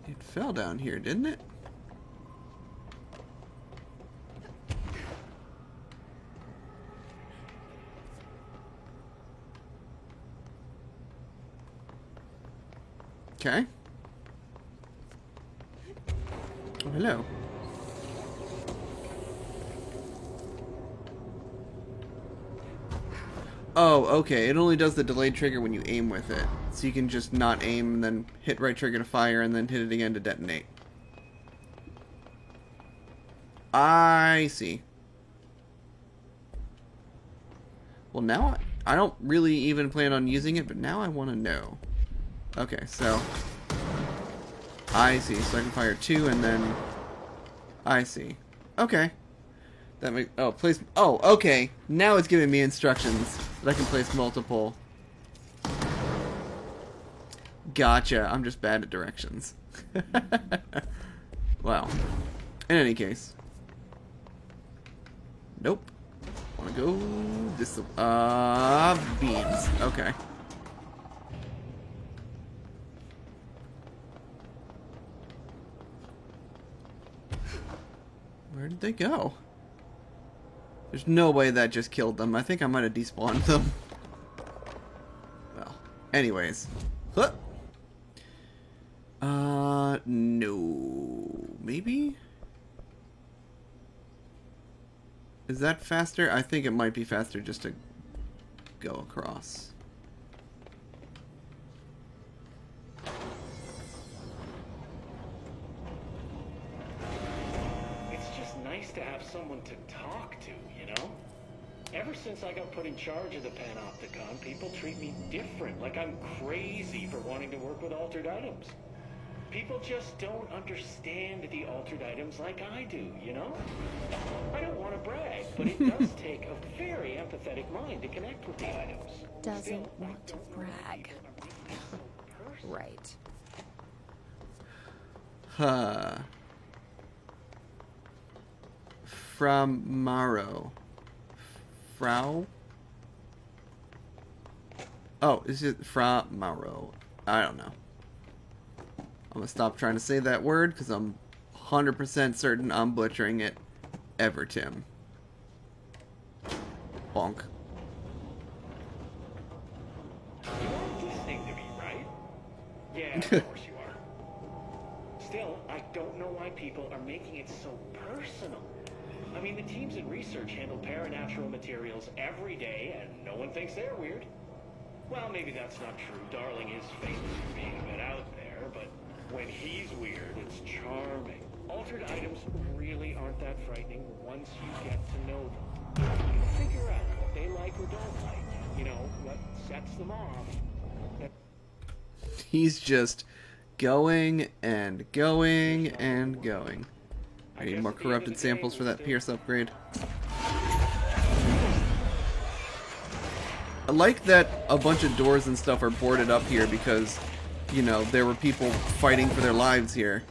[SPEAKER 2] It fell down here, didn't it? Okay. Oh, hello. Oh, okay. It only does the delayed trigger when you aim with it. So you can just not aim and then hit right trigger to fire and then hit it again to detonate. I see. Well, now I don't really even plan on using it, but now I want to know. Okay, so I see. So I can fire two and then I see. Okay. That makes place. Oh, okay. Now it's giving me instructions that I can place multiple. Gotcha. I'm just bad at directions. Wow. In any case. Nope. Wanna go this beams. Okay. Where did they go? There's no way that just killed them. I think I might have despawned them. Well, anyways. Huh. No. Maybe? Is that faster? I think it might be faster just to go across.
[SPEAKER 12] To have someone to talk to, you know? Ever since I got put in charge of the Panopticon, people treat me different, like I'm crazy for wanting to work with altered items. People just don't understand the altered items like I do, you know? I don't want to brag, but it does take a very empathetic mind to connect with the items.
[SPEAKER 8] Doesn't want to brag. Right.
[SPEAKER 2] Huh. From Maro. Frau? Oh, is it Fra Mauro? I don't know. I'm gonna stop trying to say that word because I'm 100% certain I'm butchering it. Evertim. Bonk.
[SPEAKER 12] You are listening to me, right? Yeah, of course you are. Still, I don't know why people are making it so personal. I mean, the teams in research handle paranatural materials every day, and no one thinks they're weird. Well, maybe that's not true. Darling is famous for being a bit out there, but when he's weird, it's charming. Altered items really aren't that frightening once you get to know them. You figure out what they like or don't like. You know, what sets them off.
[SPEAKER 2] He's just going and going and going. I need more corrupted samples for that Pierce upgrade. I like that a bunch of doors and stuff are boarded up here because, you know, there were people fighting for their lives here.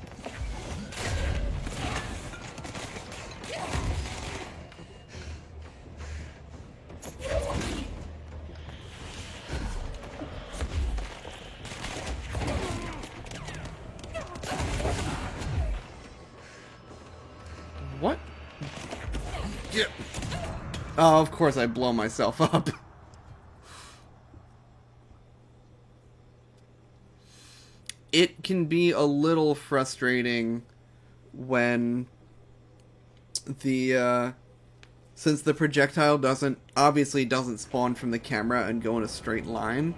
[SPEAKER 2] What? Yeah. Oh, of course I blow myself up. It can be a little frustrating when the, since the projectile obviously doesn't spawn from the camera and go in a straight line.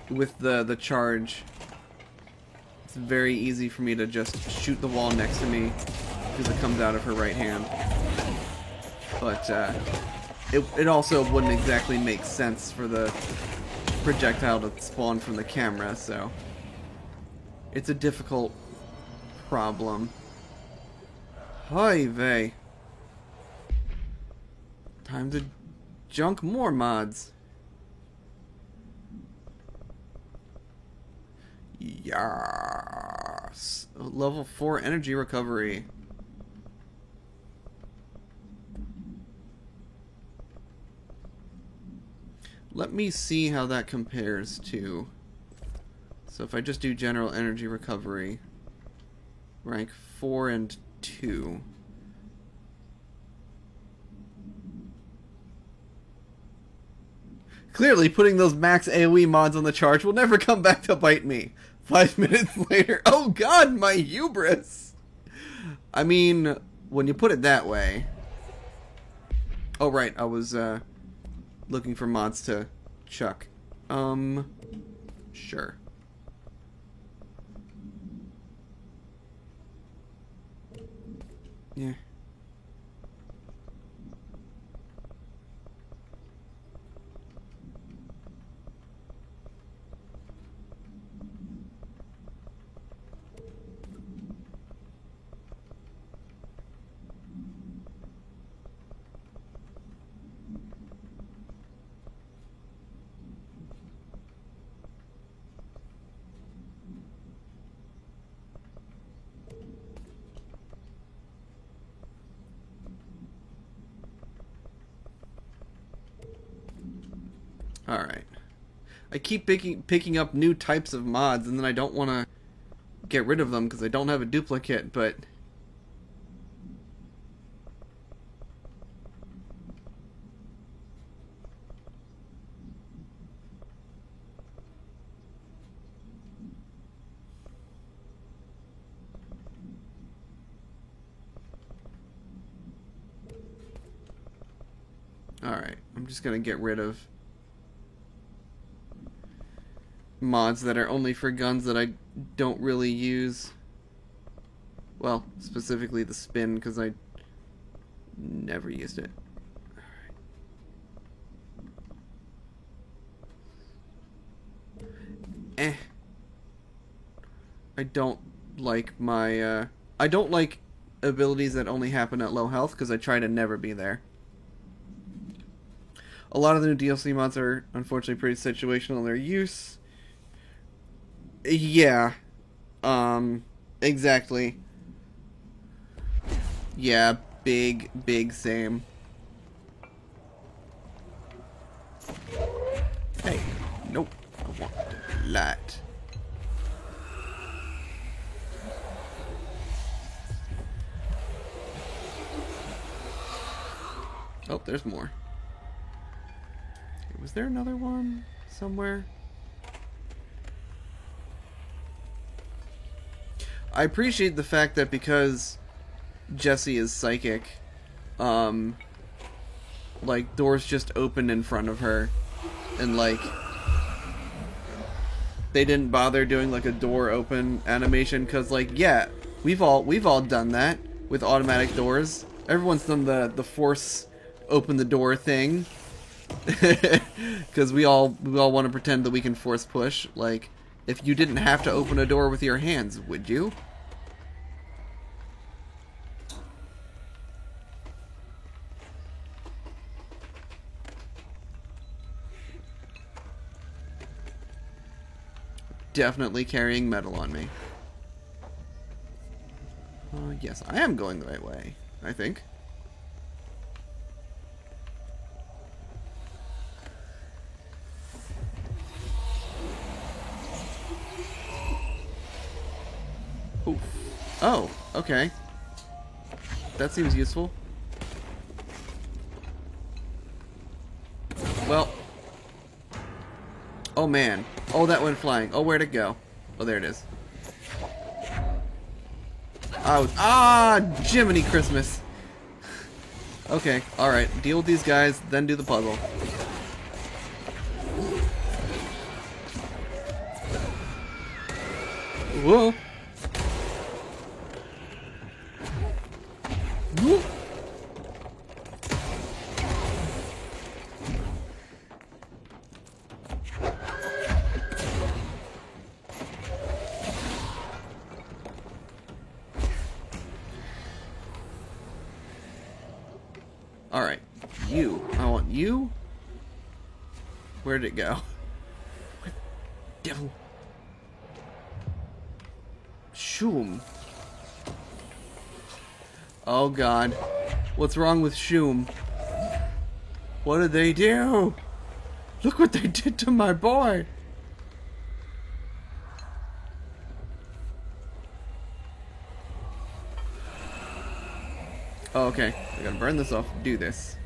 [SPEAKER 2] With the charge, it's very easy for me to just shoot the wall next to me because it comes out of her right hand. But, it also wouldn't exactly make sense for the projectile to spawn from the camera, so it's a difficult problem. Hi vey. Time to junk more mods. Yes. Level 4 energy recovery. Let me see how that compares to... So if I just do general energy recovery, rank 4 and 2. Clearly, putting those max AoE mods on the charge will never come back to bite me. 5 minutes later. Oh god, my hubris! I mean, when you put it that way... Oh right, I was, looking for mods to chuck. Sure. Yeah. Alright. I keep picking up new types of mods, and then I don't want to get rid of them because I don't have a duplicate, but... Alright, I'm just gonna get rid of mods that are only for guns that I don't really use. Well, specifically the spin, because I never used it. Alright. I don't like my, I don't like abilities that only happen at low health, because I try to never be there. A lot of the new DLC mods are, unfortunately, pretty situational in their use. Yeah. Exactly. Yeah, big same. Nope. I want light. Oh, there's more. Was there another one somewhere? I appreciate the fact that because Jessie is psychic, like, doors just open in front of her, and, like, they didn't bother doing, like, a door open animation, because, like, yeah, we've all done that with automatic doors. Everyone's done the force open the door thing, because we all want to pretend that we can force push. Like, if you didn't have to open a door with your hands, would you? Definitely carrying metal on me. Yes, I am going the right way, I think. Oof. Oh, okay. That seems useful. Well. Oh man. Oh, that went flying. Oh, where'd it go? Oh, there it is. Oh, Jiminy Christmas. Okay, alright. Deal with these guys, then do the puzzle. Whoa. Whoa. Alright, you. I want you. Where'd it go? What devil? Shoom. Oh god. What's wrong with Shoom? What did they do? Look what they did to my boy! Oh, okay. I gotta burn this off. Do this.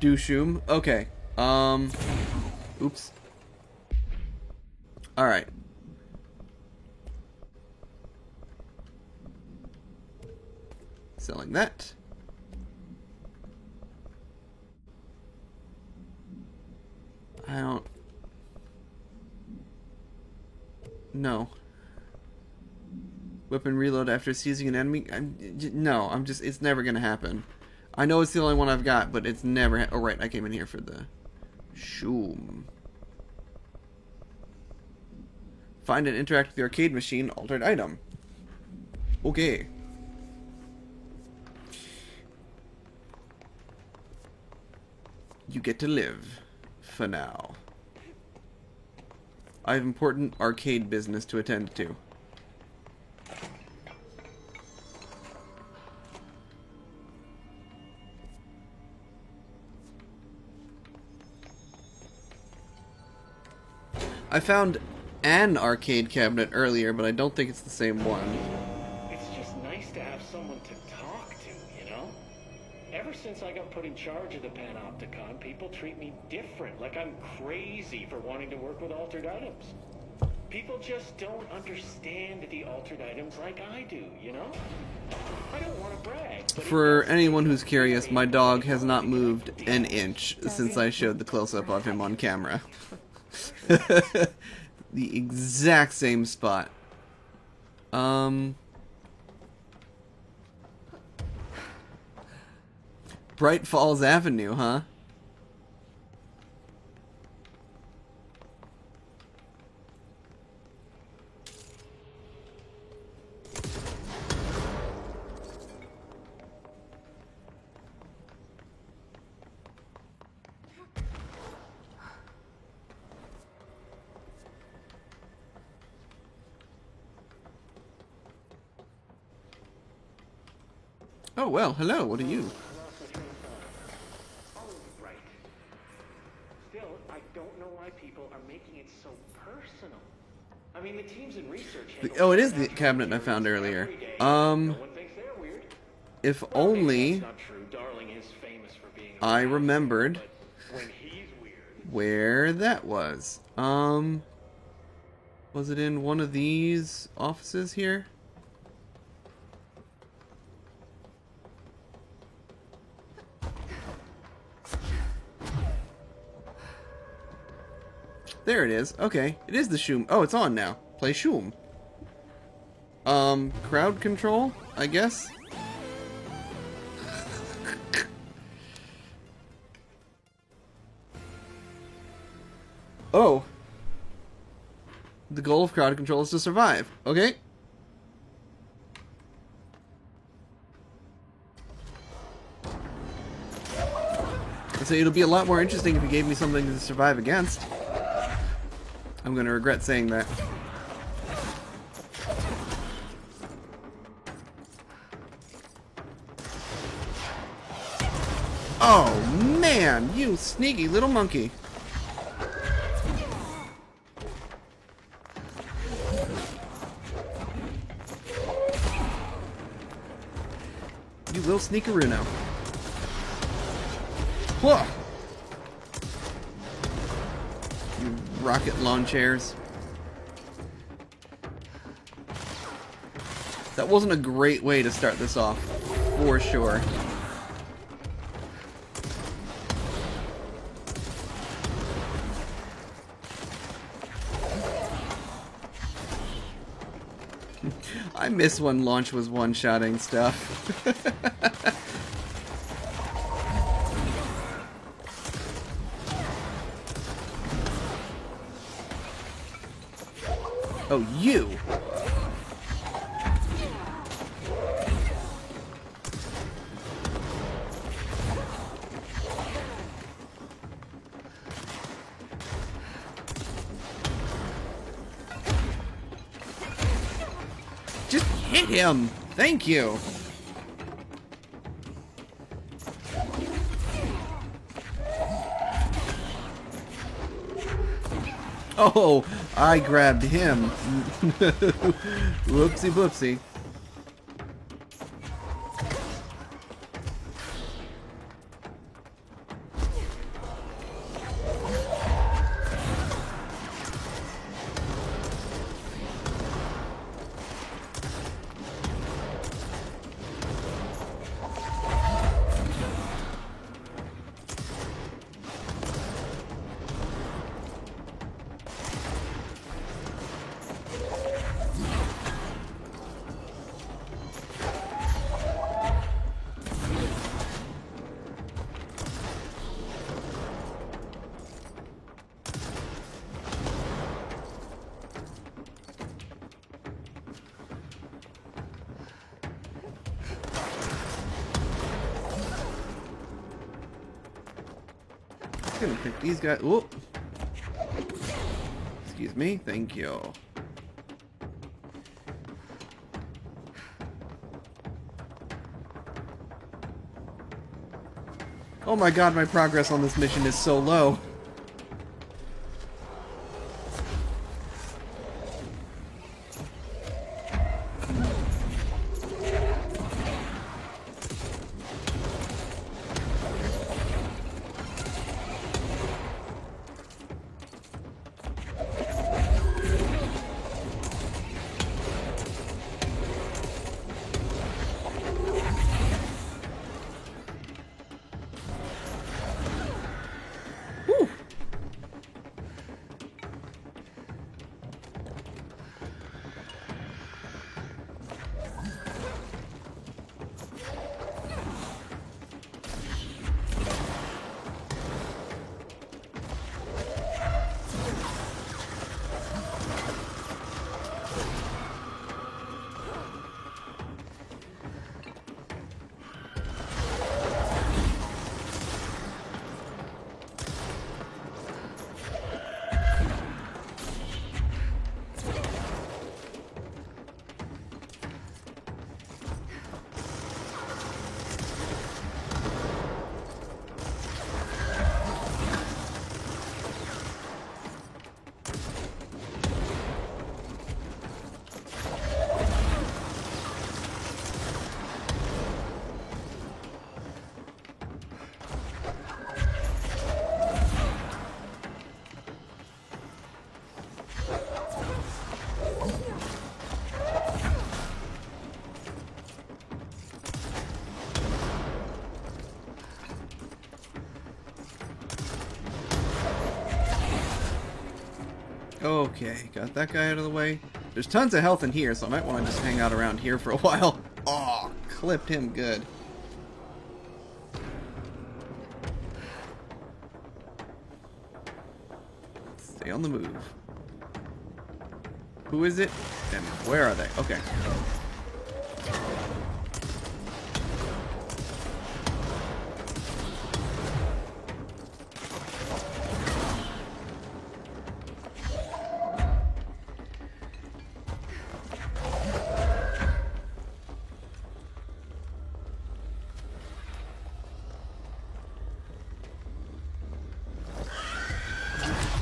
[SPEAKER 2] Do Shoom? Okay. Oops. Alright. Selling that. I don't... No. Weapon reload after seizing an enemy? No, I'm just... It's never gonna happen. I know it's the only one I've got, but it's never... Oh, right, I came in here for the... Shoom. Find and interact with the arcade machine. Altered item. Okay. You get to live. For now. I have important arcade business to attend to. I found an arcade cabinet earlier, but I don't think it's the same one.
[SPEAKER 12] It's just nice to have someone to talk to, you know? Ever since I got put in charge of the Panopticon, people treat me different, like I'm crazy for wanting to work with altered items. People just don't understand the altered items like I do, you know? I don't want to brag, but
[SPEAKER 2] for anyone who's curious, my dog has not moved an inch since I showed the close-up of him on camera. The exact same spot. Bright Falls Avenue, huh? Oh, well, hello, what are you?
[SPEAKER 12] don't know why people are making it so personal. I mean, the teams in research.
[SPEAKER 2] Oh, it is the cabinet I found earlier. If only I remembered where that was. Was it in one of these offices here? There it is. Okay, it is the Shoom. Oh, it's on now. Play Shoom. Crowd control, I guess? Oh. The goal of crowd control is to survive. Okay. So it'll be a lot more interesting if you gave me something to survive against. I'm gonna regret saying that. Oh man, you sneaky little monkey. You little sneakaroo now. Whoa! You rocket lawn chairs. That wasn't a great way to start this off, for sure. I miss when launch was one-shotting stuff. Oh, you! Just hit him! Thank you! Oh, I grabbed him. Whoopsie whoopsie. Gonna pick these guys. Whoop. Excuse me. Thank you. Oh my god, my progress on this mission is so low. Okay, got that guy out of the way. There's tons of health in here, so I might want to just hang out around here for a while. Oh, clipped him good. Stay on the move. Who is it? And where are they? Okay.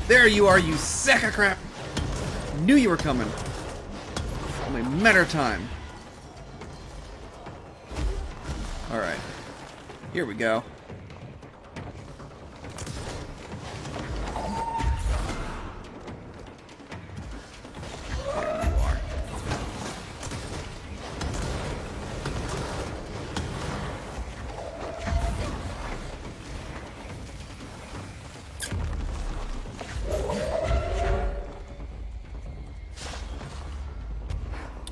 [SPEAKER 2] There you are, you sack of crap! Knew you were coming. Only a matter of time. Alright. Here we go. There you are.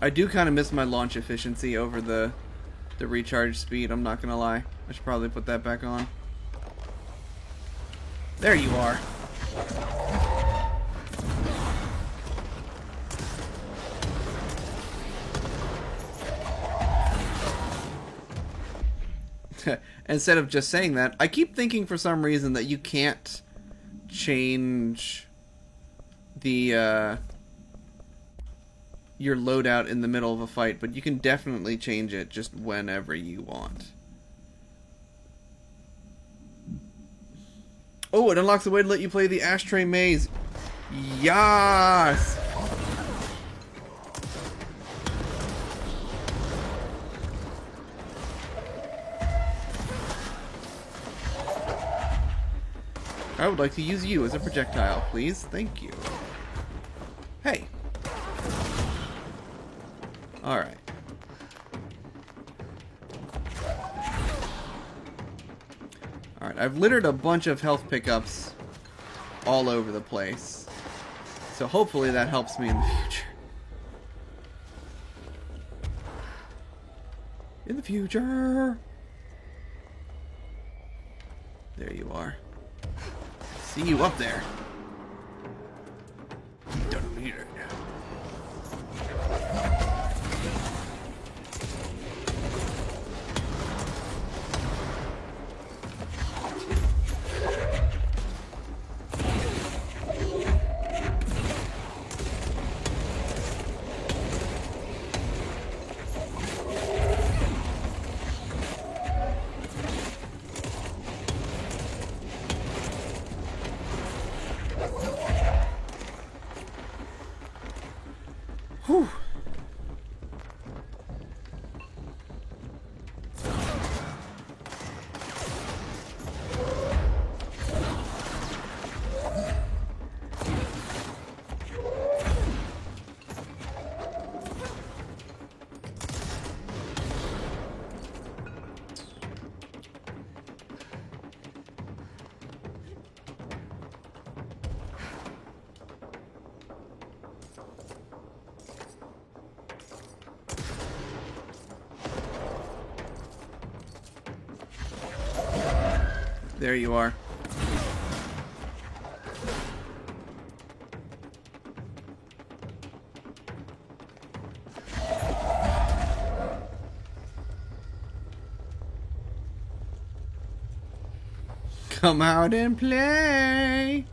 [SPEAKER 2] I do kind of miss my launch efficiency over the recharge speed, I'm not gonna lie. I should probably put that back on. There you are. Instead of just saying that, I keep thinking for some reason that you can't change the your loadout in the middle of a fight, but you can definitely change it just whenever you want. Oh, it unlocks a way to let you play the ashtray maze. Yes! I would like to use you as a projectile, please. Thank you. Hey. Alright. Alright, I've littered a bunch of health pickups all over the place. So hopefully that helps me in the future. In the future! There you are. See you up there. Don't need it. Whew. There you are. Come out and play.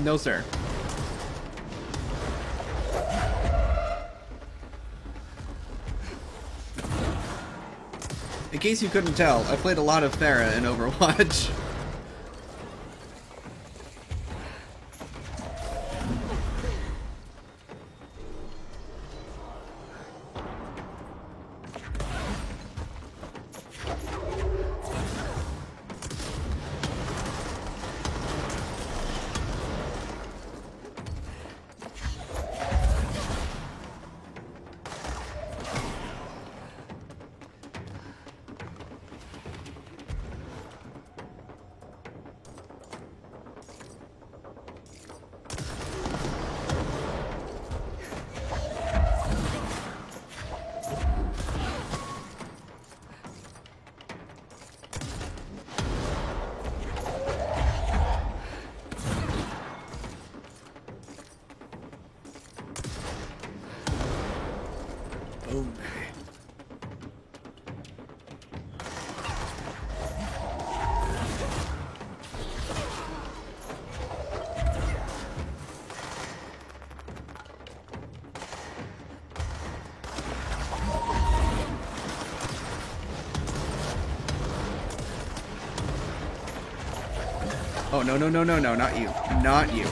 [SPEAKER 2] No, sir. In case you couldn't tell, I played a lot of Thera in Overwatch. Oh, no, no, no, no, no, not you. Not you.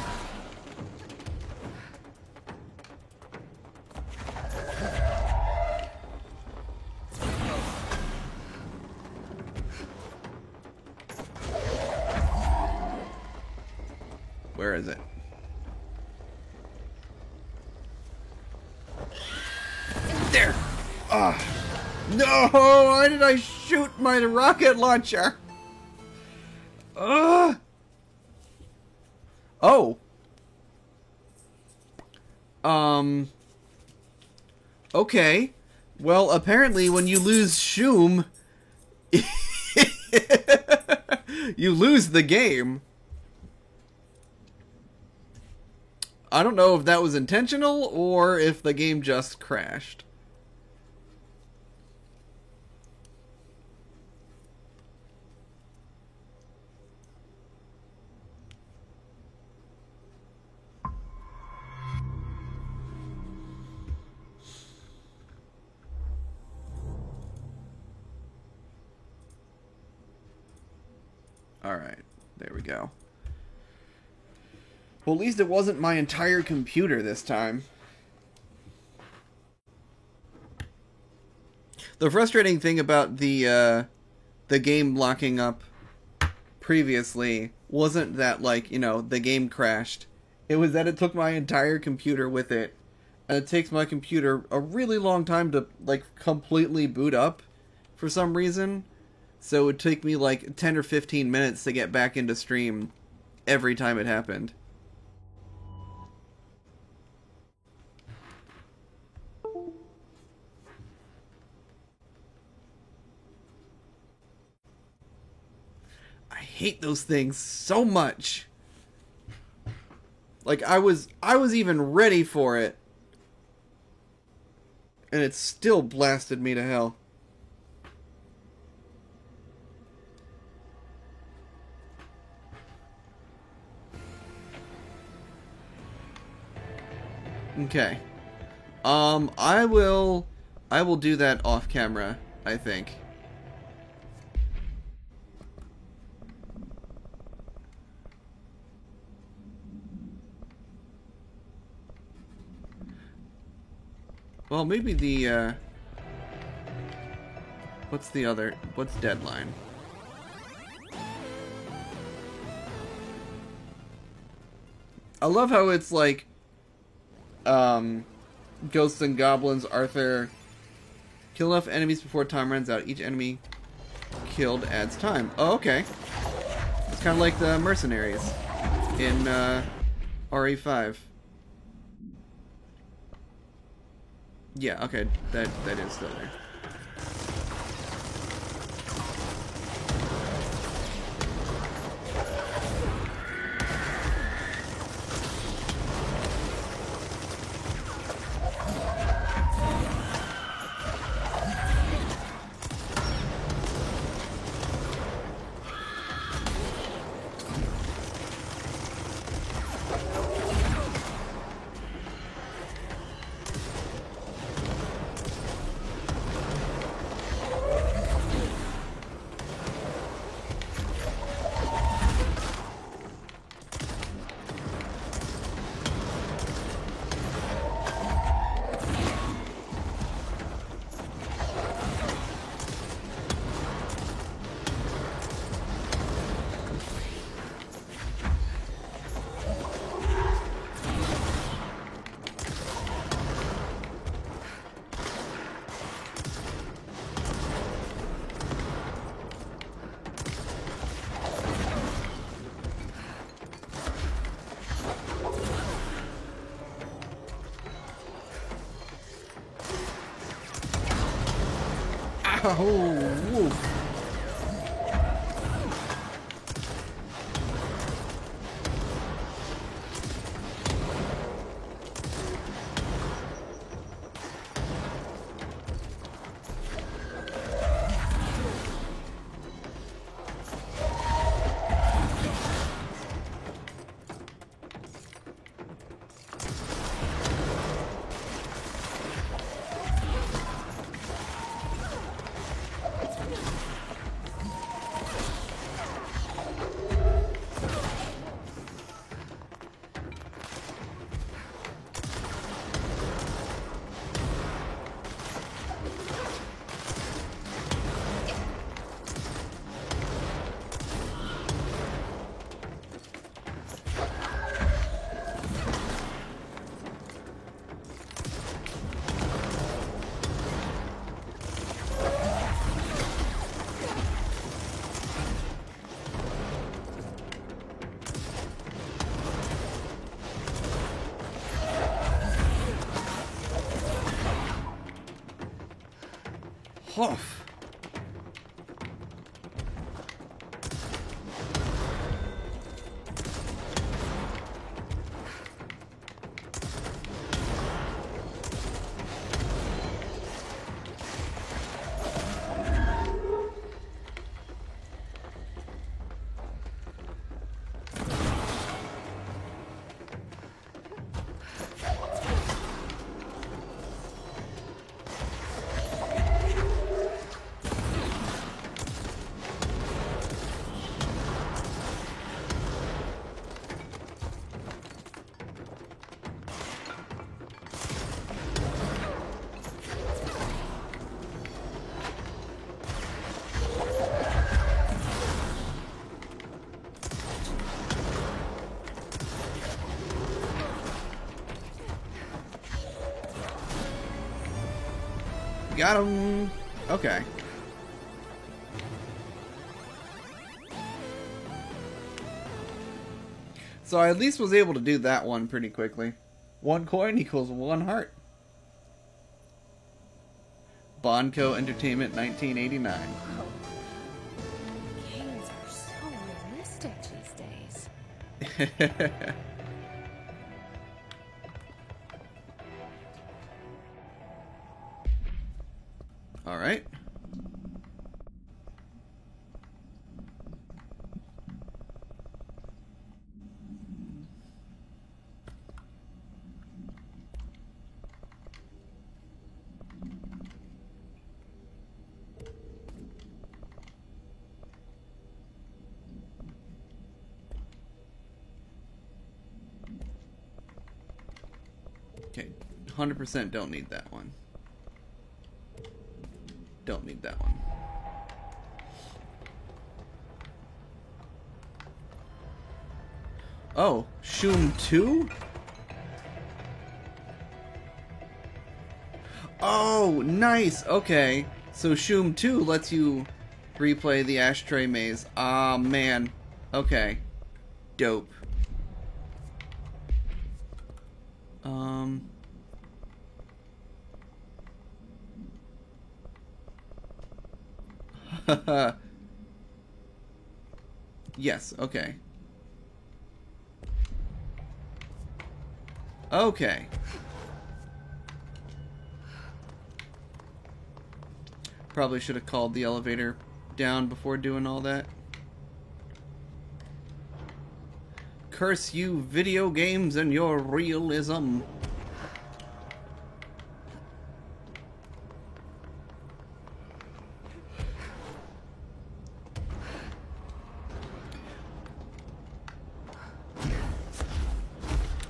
[SPEAKER 2] Where is it? There! Ah! No! Why did I shoot my rocket launcher? Ugh! Oh! Okay. Well, apparently when you lose Shum, you lose the game. I don't know if that was intentional or if the game just crashed. Alright, there we go. Well, at least it wasn't my entire computer this time. The frustrating thing about the game locking up previously wasn't that, like, you know, the game crashed. It was that it took my entire computer with it. And it takes my computer a really long time to, like, completely boot up for some reason. So it would take me, like, 10 or 15 minutes to get back into stream every time it happened. I hate those things so much. Like, I was even ready for it. And it still blasted me to hell. Okay. I will do that off camera, I think. Well, maybe the, what's Deadline? I love how it's like, Ghosts and Goblins, Arthur. Kill enough enemies before time runs out. Each enemy killed adds time. Oh, okay. It's kind of like the Mercenaries in, RE5. Yeah, okay, that is still there. Oh, woof. Huff. Got him. Okay. So I at least was able to do that one pretty quickly. 1 coin equals 1 heart. Bonco Entertainment 1989.
[SPEAKER 8] Whoa. Games are so realistic these days.
[SPEAKER 2] All right. Okay, 100% don't need that one. Don't need that one. Oh, Shum 2? Oh, nice. Okay. So Shum 2 lets you replay the Ashtray Maze. Ah, man. Okay. Dope. Yes, okay. Okay. Probably should have called the elevator down before doing all that. Curse you, video games, and your realism.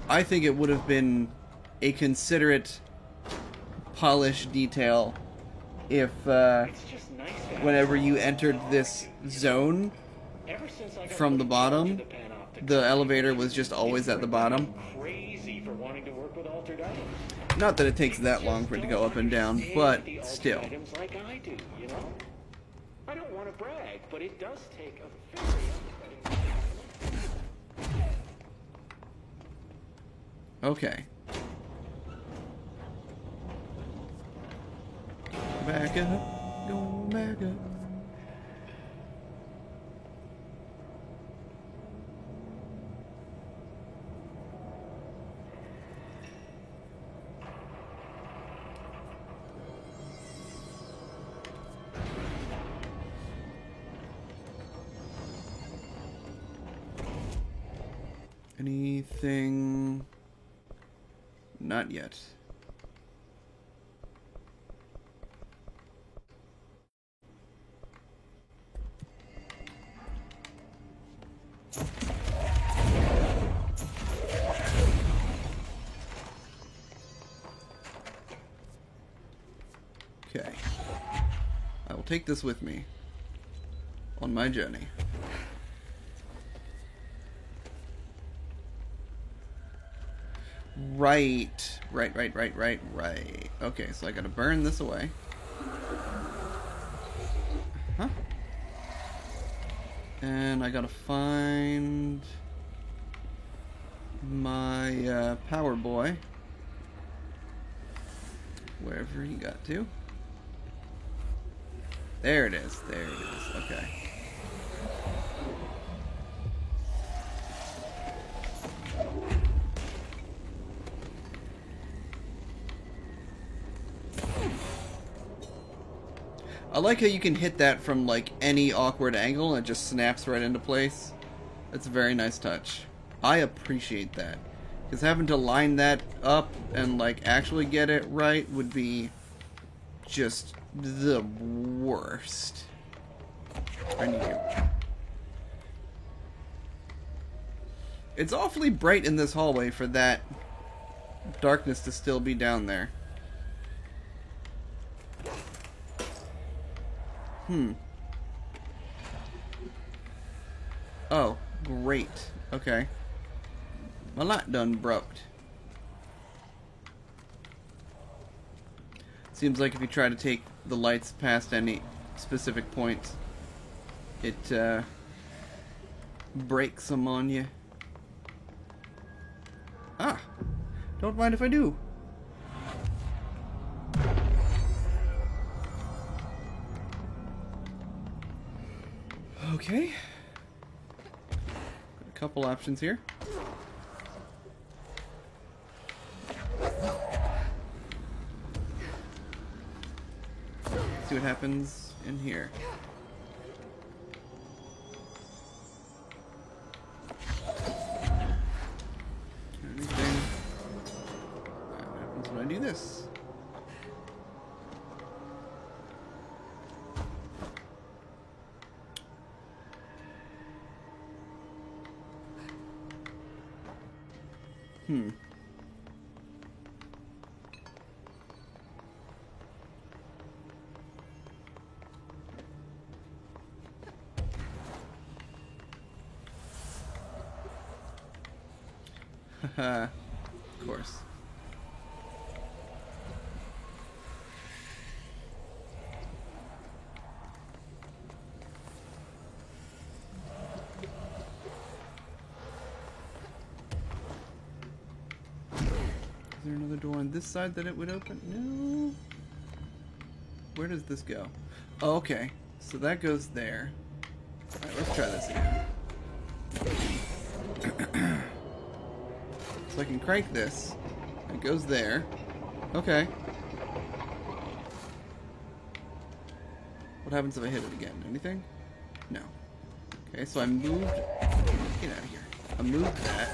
[SPEAKER 2] I think it would have been a considerate, polished detail if, whenever you entered this zone from the bottom, the elevator was just always at the bottom. Not that it takes that long for it to go up and down, but still.
[SPEAKER 12] I don't want to brag, but it does take a very
[SPEAKER 2] Okay. Back up, go back up. Anything? Not yet. Okay. I will take this with me on my journey. Right. Okay, so I gotta burn this away. Huh? And I gotta find my power boy. Wherever he got to. There it is. There it is. Okay. I like how you can hit that from like any awkward angle and it just snaps right into place. That's a very nice touch. I appreciate that. Because having to line that up and like actually get it right would be just the worst. I need you. It's awfully bright in this hallway for that darkness to still be down there. Oh, great. Okay. My light done broke. Seems like if you try to take the lights past any specific points, it breaks them on you. Ah, don't mind if I do. Okay. Got a couple options here. See what happens in here. Anything? What happens when I do this? Haha, of course. Is there another door on this side that it would open? No. Where does this go? Oh, okay. So that goes there. Alright, let's try this again. So I can crank this. It goes there. Okay. What happens if I hit it again? Anything? No. Okay, so I moved... Get out of here. I moved that.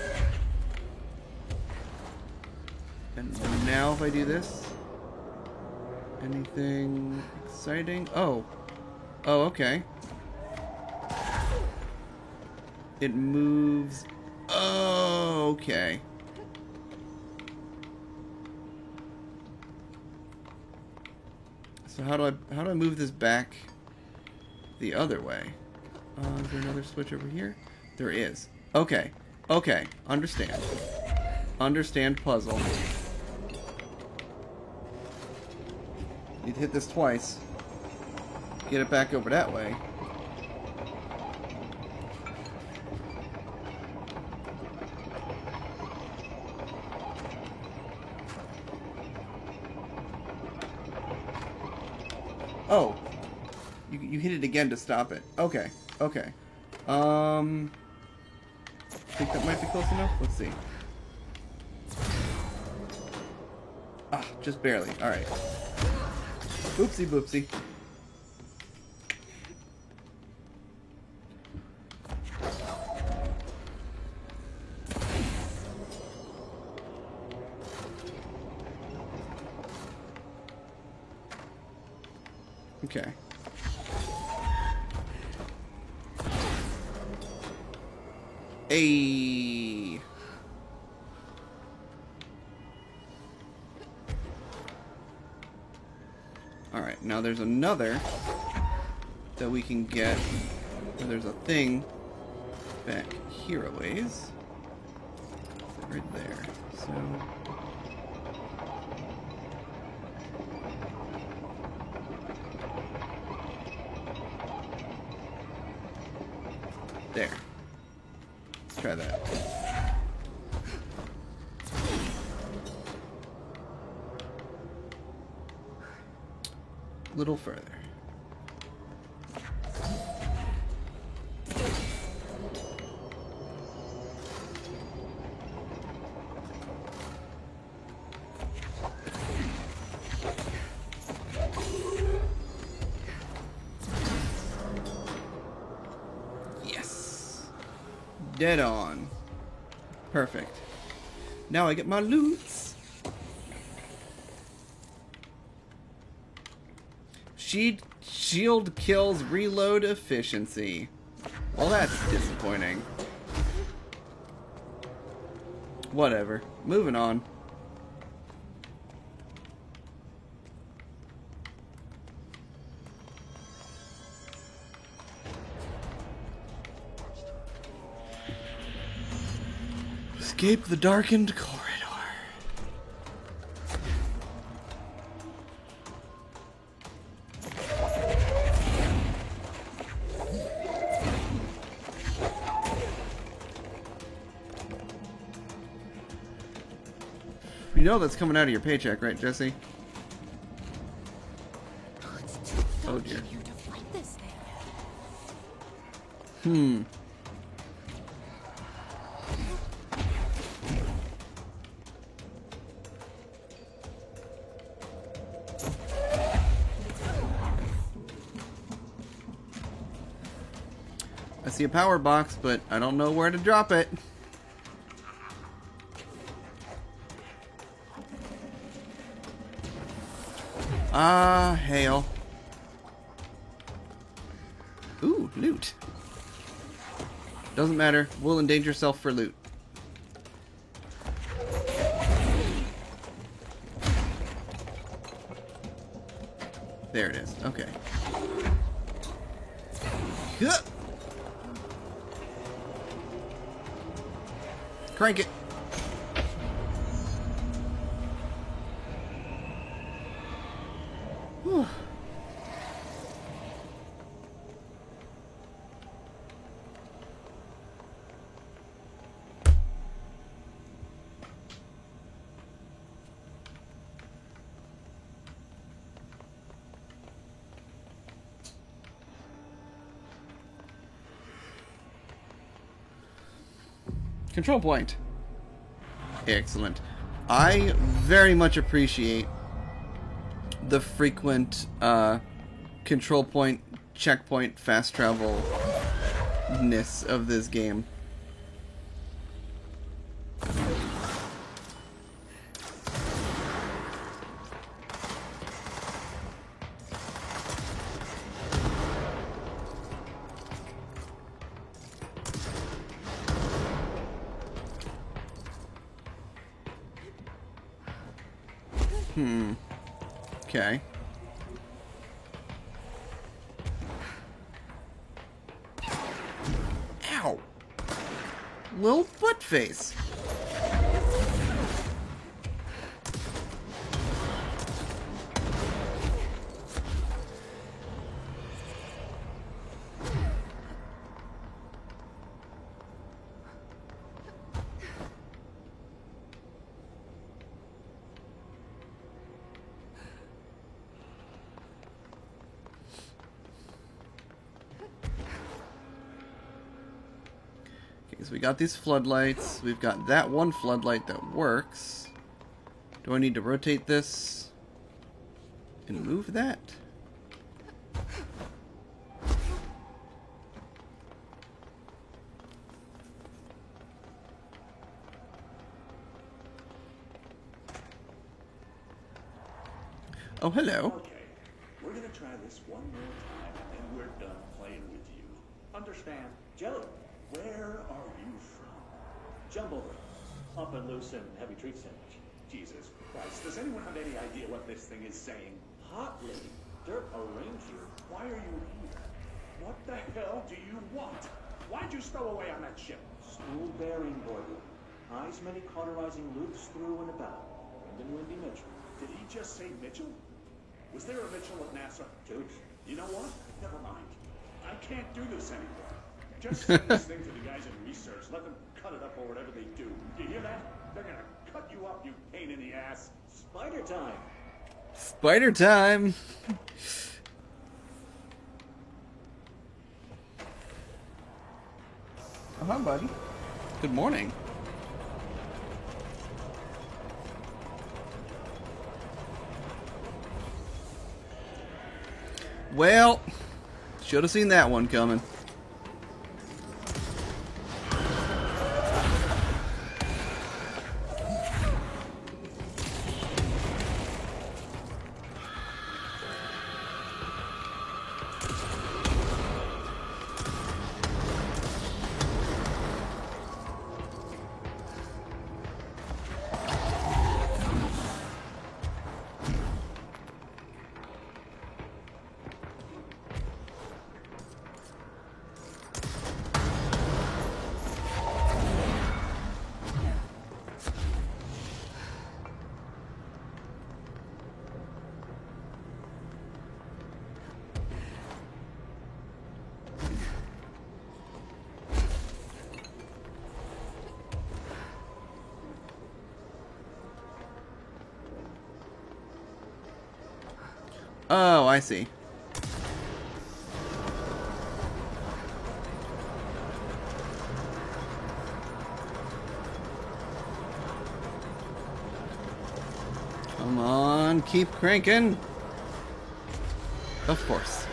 [SPEAKER 2] And now if I do this... Anything exciting? Oh. Oh, okay. It moves... Oh, okay. So how do I move this back the other way? Is there another switch over here? There is. Okay. Okay. Understand. Understand puzzle. Need to hit this twice. Get it back over that way. Oh. You hit it again to stop it. Okay. Okay. Think that might be close enough? Let's see. Ah, just barely. Alright. Oopsie boopsie. Okay. Hey. Alright, now there's another that we can get. There's a thing back here a ways. Right there. So... There. Let's try that. A little further. Dead on. Perfect. Now I get my loots. Shield kills reload efficiency. Well, that's disappointing. Whatever. Moving on. Escape the darkened corridor. You know that's coming out of your paycheck, right, Jesse? Oh dear. I see a power box, but I don't know where to drop it. Hail. Ooh, loot. Doesn't matter. We'll endanger yourself for loot. There it is. Okay. Crank it. Whew. Control point. Excellent. I very much appreciate the frequent control point, checkpoint, fast travel-ness of this game. Okay. Ow! Little butt face. So we got these floodlights. We've got that one floodlight that works. Do I need to rotate this and move that? Oh, hello.
[SPEAKER 10] Okay, we're gonna try this one more time, and then we're done playing with you. Understand? Joe, where are you from? Jumble, up and loose and heavy treat sandwich. Jesus Christ, does anyone have any idea what this thing is saying? Hot lady, dirt arrange you. Why are you here? What the hell do you want? Why'd you stow away on that ship? School bearing, Gordon. Eyes many cauterizing loops through and about. Brendan Wendy Mitchell. Did he just say Mitchell? Was there a Mitchell at NASA? Dude, you know what? Never mind. I can't do this anymore. Just send this thing to the guys in research. Let them cut it up or whatever they do. Do you hear that? They're gonna cut you up, you pain in the ass. Spider time.
[SPEAKER 2] Spider time. Oh, hi, buddy. Good morning. Well, should have seen that one coming. I see. Come on, keep cranking. Of course.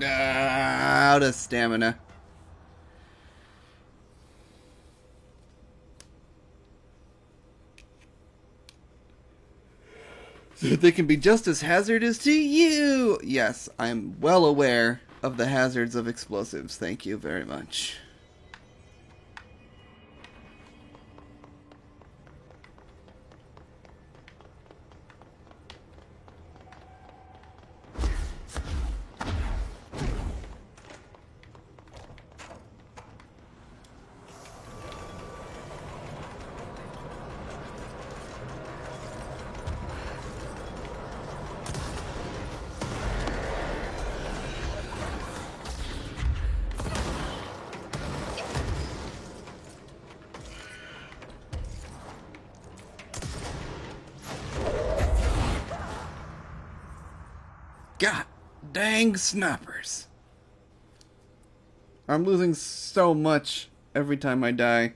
[SPEAKER 2] Out of stamina. They can be just as hazardous to you! Yes, I'm well aware of the hazards of explosives. Thank you very much. God dang snipers. I'm losing so much every time I die,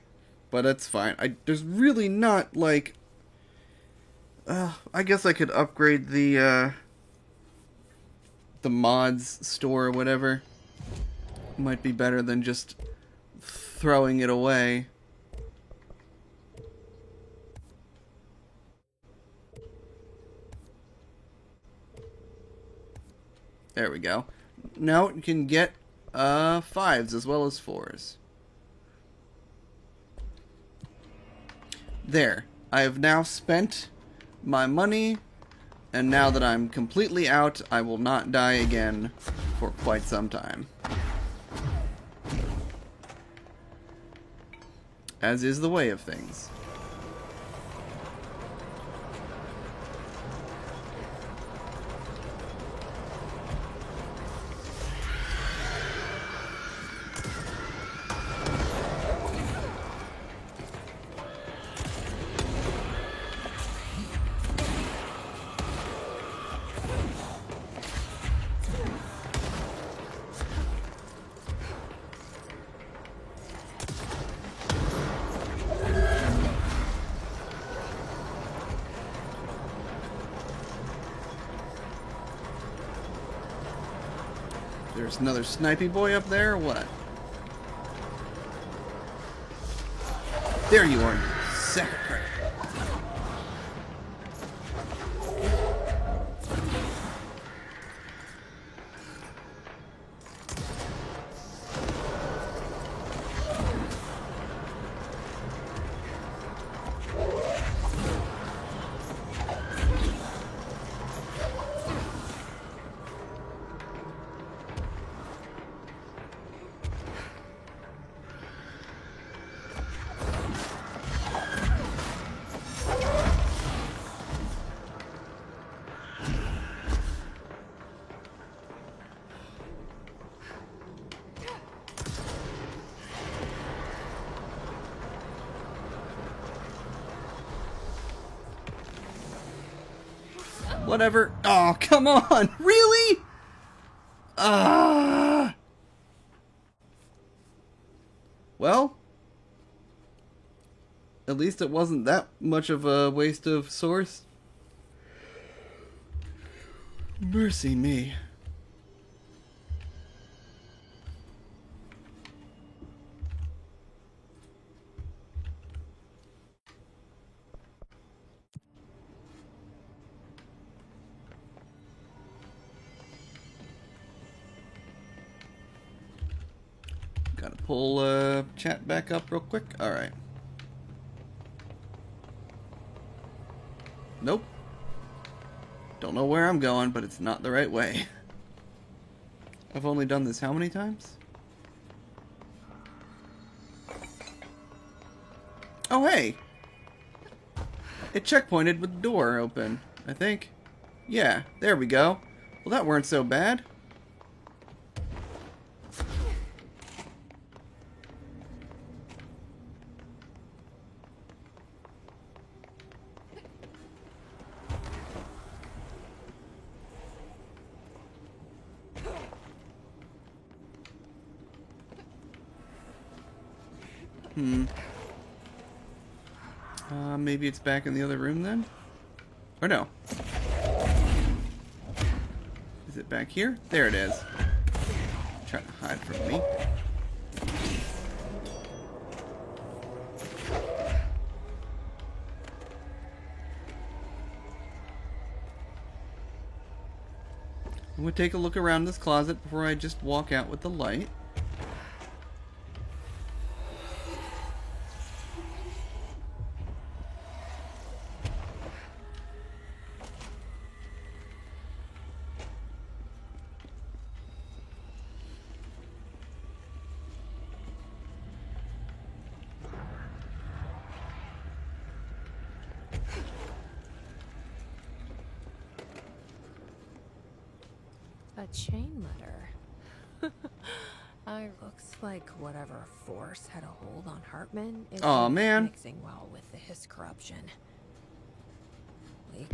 [SPEAKER 2] but that's fine. There's really not, like... I guess I could upgrade the mods store or whatever. Might be better than just throwing it away. There we go. Now you can get 5s as well as 4s. There. I have now spent my money, and now that I'm completely out, I will not die again for quite some time. As is the way of things. There's another snipey boy up there, or what? There you are, you sack of crap. Whatever. Oh, come on. Really? Well, at least it wasn't that much of a waste of source. Mercy me. pull chat back up real quick. Alright. Nope. Don't know where I'm going, but it's not the right way. I've only done this how many times? Oh, hey! It checkpointed with the door open, I think. Yeah, there we go. Well, that weren't so bad. Maybe it's back in the other room then? Or no? Is it back here? There it is. Trying to hide from me. I'm gonna take a look around this closet before I just walk out with the light.
[SPEAKER 8] A chain letter. Looks like whatever force had a hold on Hartman is mixing well with his corruption. We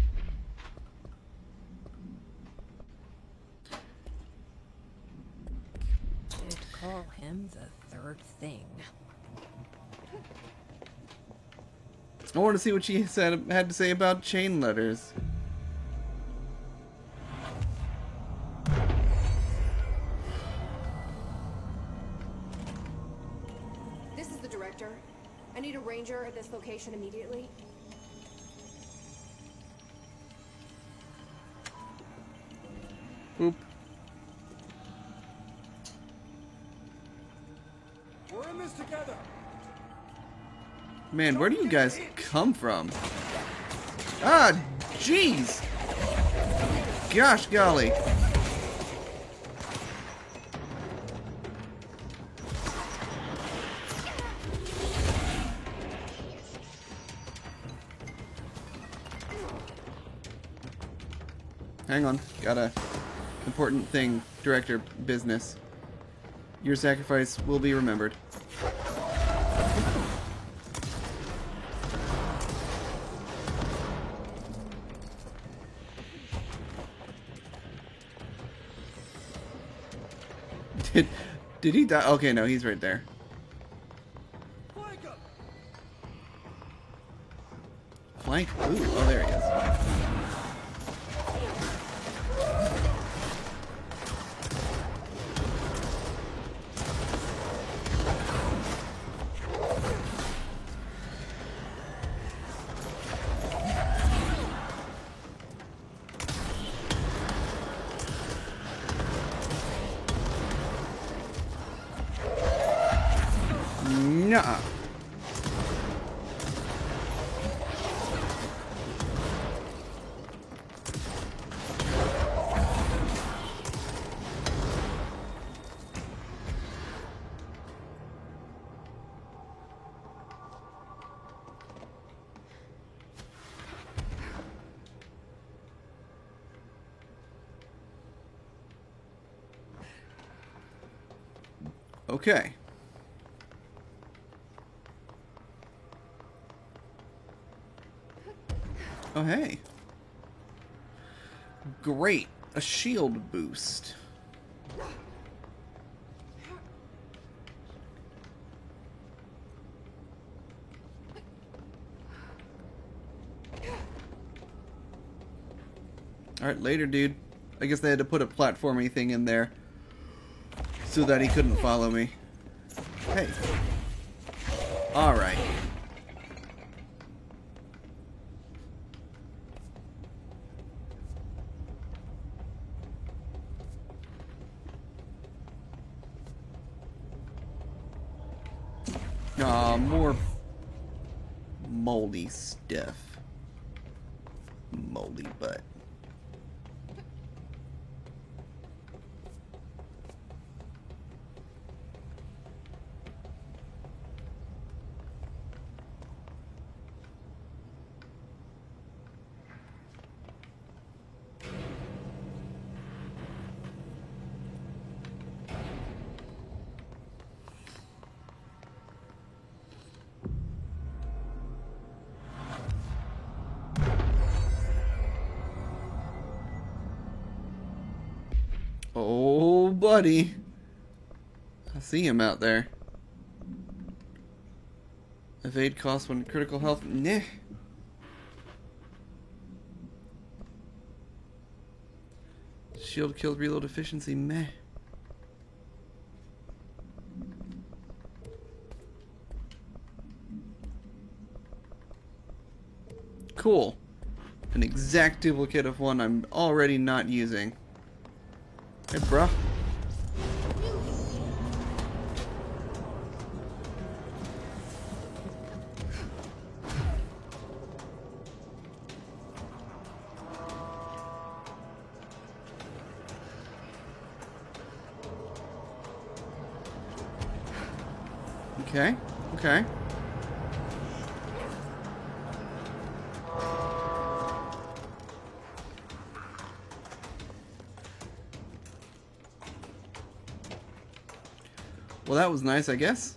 [SPEAKER 8] could call him the third thing.
[SPEAKER 2] I want to see what she had to say about chain letters.
[SPEAKER 4] I need a ranger at this location immediately.
[SPEAKER 2] Boop.
[SPEAKER 7] We're in this together.
[SPEAKER 2] Man, where do you guys come from? Ah, jeez. Gosh golly. Hang on, got a important thing, director business. Your sacrifice will be remembered. Did he die? Okay, no, he's right there. Flank? Ooh, oh, there he is. Nuh-uh. Okay. Oh, hey. Great. A shield boost. Alright, later, dude. I guess they had to put a platformy thing in there so that he couldn't follow me. Hey. Alright. Aw, more moldy stuff. Moldy butt. Oh, buddy. I see him out there. Evade costs when critical health. Nah. Shield killed reload efficiency. Meh. Cool. An exact duplicate of one I'm already not using. Hey, bruh. Okay, okay. Well, that was nice, I guess.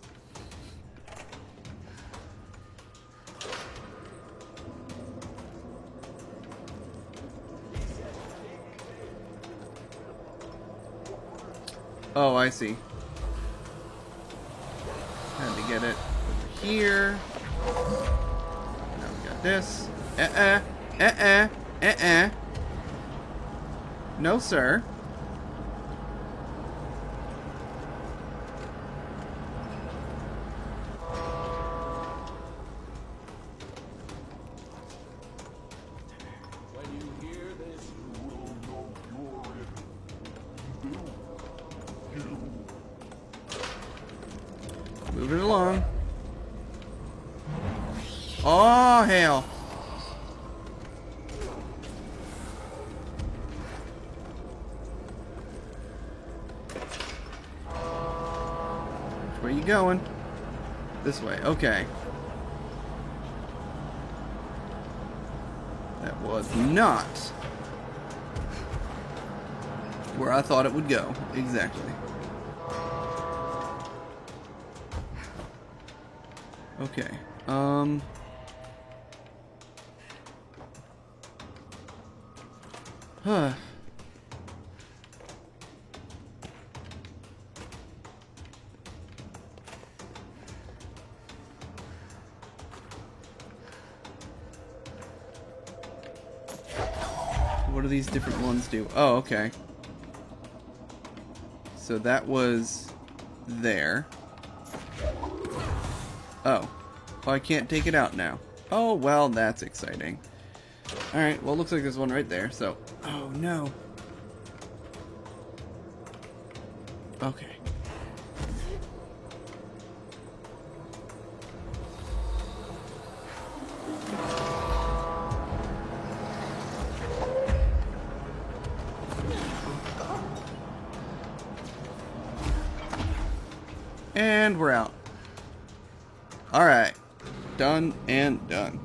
[SPEAKER 2] Oh, I see. Had to get it over here. Now we got this. No, sir. Moving along. Oh, hell. Where you going? This way. Okay. That was not where I thought it would go. Exactly. Okay. Huh. What do these different ones do? Oh, okay. So that was there. Oh. Oh, I can't take it out now. Oh, well, that's exciting. Alright, well, it looks like there's one right there, so... Oh, no. Okay. And we're out. Alright. Done and done.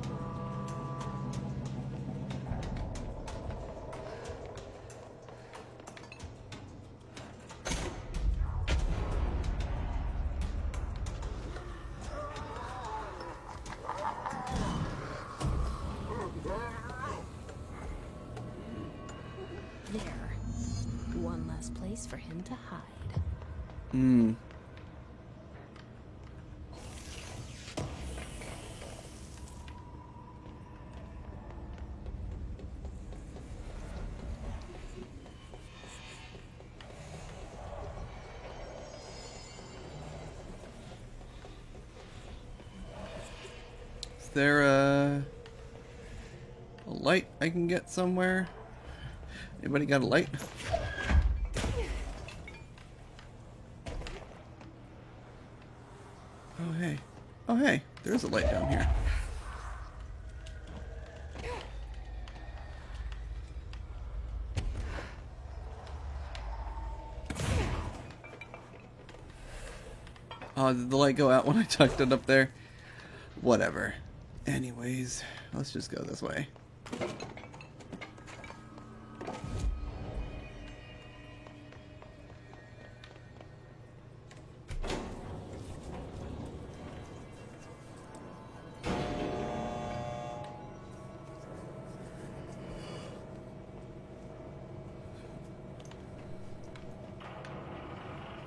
[SPEAKER 8] There. One less place for him to hide.
[SPEAKER 2] Hmm. Is there a light I can get somewhere? Anybody got a light? Oh, hey. Oh, hey, there's a light down here. Oh, did the light go out when I tucked it up there? Whatever. Anyways, let's just go this way.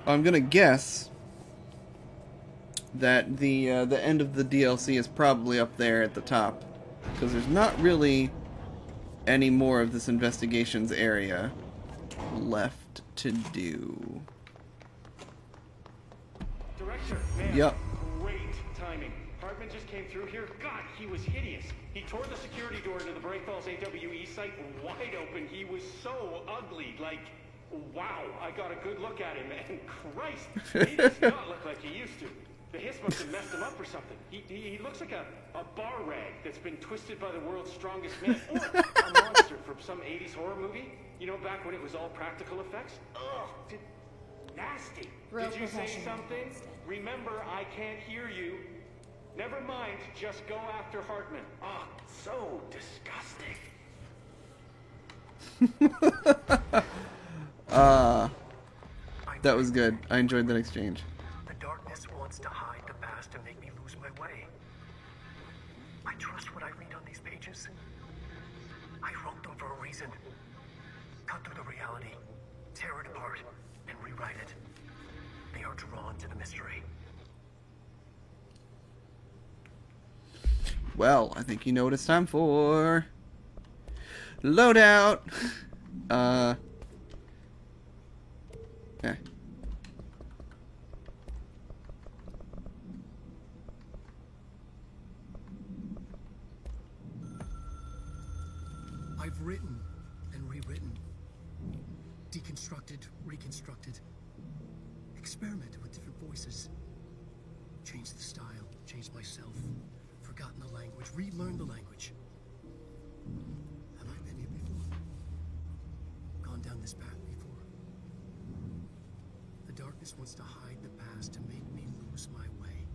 [SPEAKER 2] I'm gonna guess that the end of the DLC is probably up there at the top, because there's not really any more of this investigations area left to do.
[SPEAKER 12] Director, man,
[SPEAKER 2] yep.
[SPEAKER 12] Great timing. Hartman just came through here. God, he was hideous. He tore the security door into the Bright Falls AWE site wide open. He was so ugly, like, wow. I got a good look at him, and Christ, he does not look like he used to. The hiss must have messed him up or something. He looks like a bar rag that's been twisted by the world's strongest man. Or a monster from some 80s horror movie. You know, back when it was all practical effects? Ugh, nasty.
[SPEAKER 3] Real
[SPEAKER 12] Did you say
[SPEAKER 3] professional.
[SPEAKER 12] something? Remember, I can't hear you. Never mind, just go after Hartman. Ah, so disgusting.
[SPEAKER 2] That was good. I enjoyed that exchange.
[SPEAKER 5] The darkness wants to hide the past and make me lose my way. I trust what I read on these pages. I wrote them for a reason. Cut through the reality, tear it apart, and rewrite it. They are drawn to the mystery.
[SPEAKER 2] Well, I think you know what it's time for. Loadout! Okay.
[SPEAKER 5] I've written and rewritten, deconstructed, reconstructed, experimented with different voices, changed the style, changed myself, forgotten the language, relearned the language. Have I been here before? Gone down this path before? The darkness wants to hide the past to make me lose my way.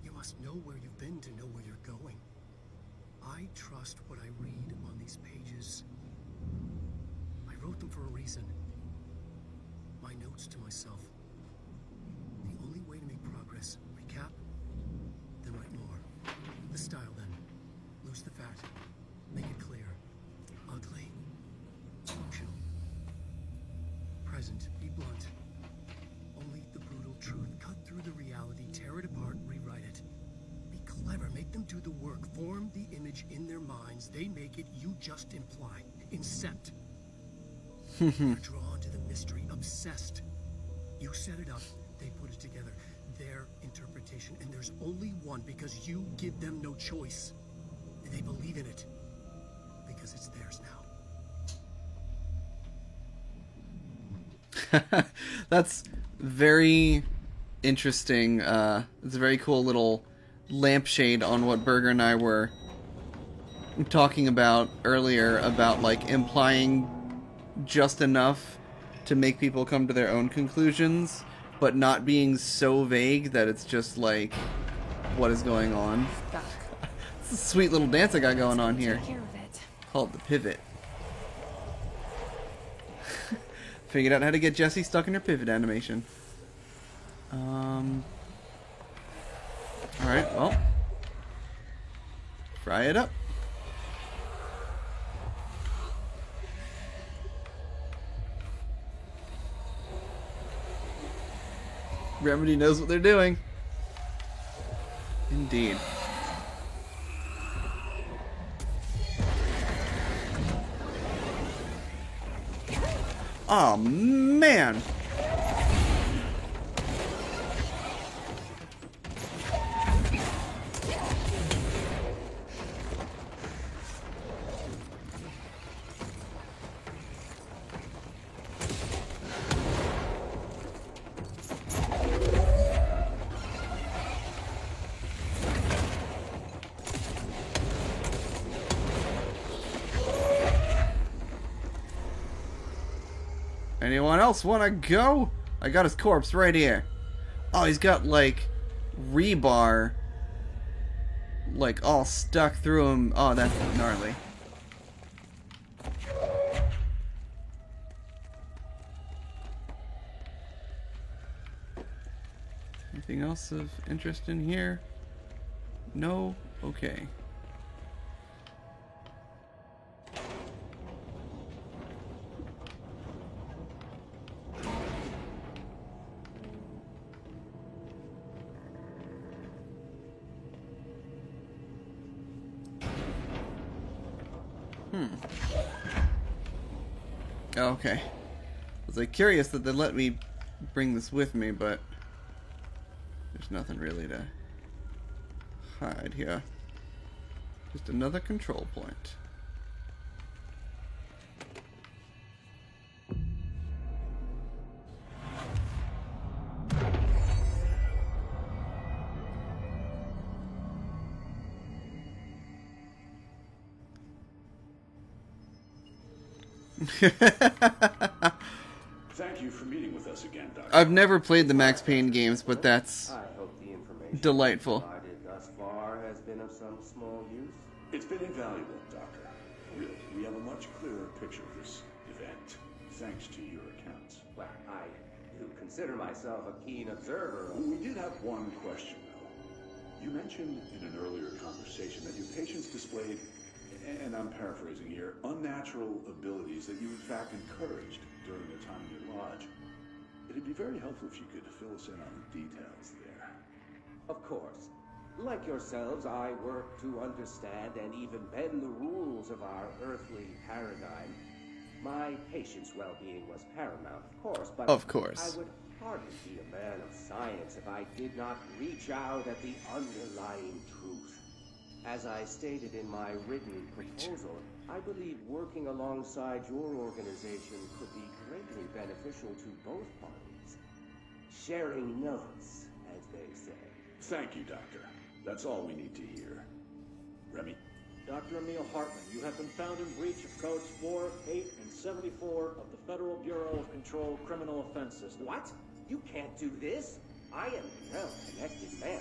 [SPEAKER 5] You must know where you've been to know where you're going. I trust what I read on these pages. I wrote them for a reason. My notes to myself. The only way to make progress, recap, then write more. The style then. Lose the fat. Make it clear. Ugly. Emotional. Present. Be blunt. Only the brutal truth. Cut through the reality, tear it apart, rewrite it. Be clever. Make them do the work. Form the image in their minds. They make it. You just imply. Incept. They're drawn to the mystery. Obsessed. You set it up. They put it together. Their interpretation. And there's only one because you give them no choice. And they believe in it. Because it's theirs now.
[SPEAKER 2] That's very interesting. It's a very cool little lampshade on what Berger and I were talking about earlier, about like implying just enough to make people come to their own conclusions, but not being so vague that it's just like, what is going on? It's a sweet little dance I got going on here. Called the pivot. Figured out how to get Jessie stuck in her pivot animation. Alright, well. Fry it up. Remedy knows what they're doing. Indeed. Oh man. Anyone else want to go? I got his corpse right here. Oh, he's got, like, rebar, like, all stuck through him. Oh, that's gnarly. Anything else of interest in here? No? Okay. Okay. I was like curious that they let me bring this with me, but there's nothing really to hide here. Just another control point.
[SPEAKER 10] Thank you for meeting with us again, Doctor.
[SPEAKER 2] I've never played the Max Payne games, but that's
[SPEAKER 9] I hope the information
[SPEAKER 2] delightful.
[SPEAKER 9] provided thus far has been of some small use.
[SPEAKER 10] It's been invaluable, Doctor. Really, we have a much clearer picture of this event, thanks to your accounts.
[SPEAKER 9] Well, I do consider myself a keen observer.
[SPEAKER 10] We did have one question, though. You mentioned in an earlier conversation that your patients displayed, and I'm paraphrasing here, unnatural abilities that you in fact encouraged during their time in your lodge. It'd be very helpful if you could fill us in on the details there.
[SPEAKER 9] Of course. Like yourselves, I work to understand and even bend the rules of our earthly paradigm. My patient's well-being was paramount, of course, but
[SPEAKER 2] of course.
[SPEAKER 9] I would hardly be a man of science if I did not reach out at the underlying truth. As I stated in my written proposal, I believe working alongside your organization could be greatly beneficial to both parties. Sharing notes, as they say.
[SPEAKER 10] Thank you, Doctor. That's all we need to hear. Remy?
[SPEAKER 14] Dr. Emil Hartman, you have been found in breach of Codes 4, 8, and 74 of the Federal Bureau of Control Criminal Offense System.
[SPEAKER 9] What? You can't do this. I am a well-connected man.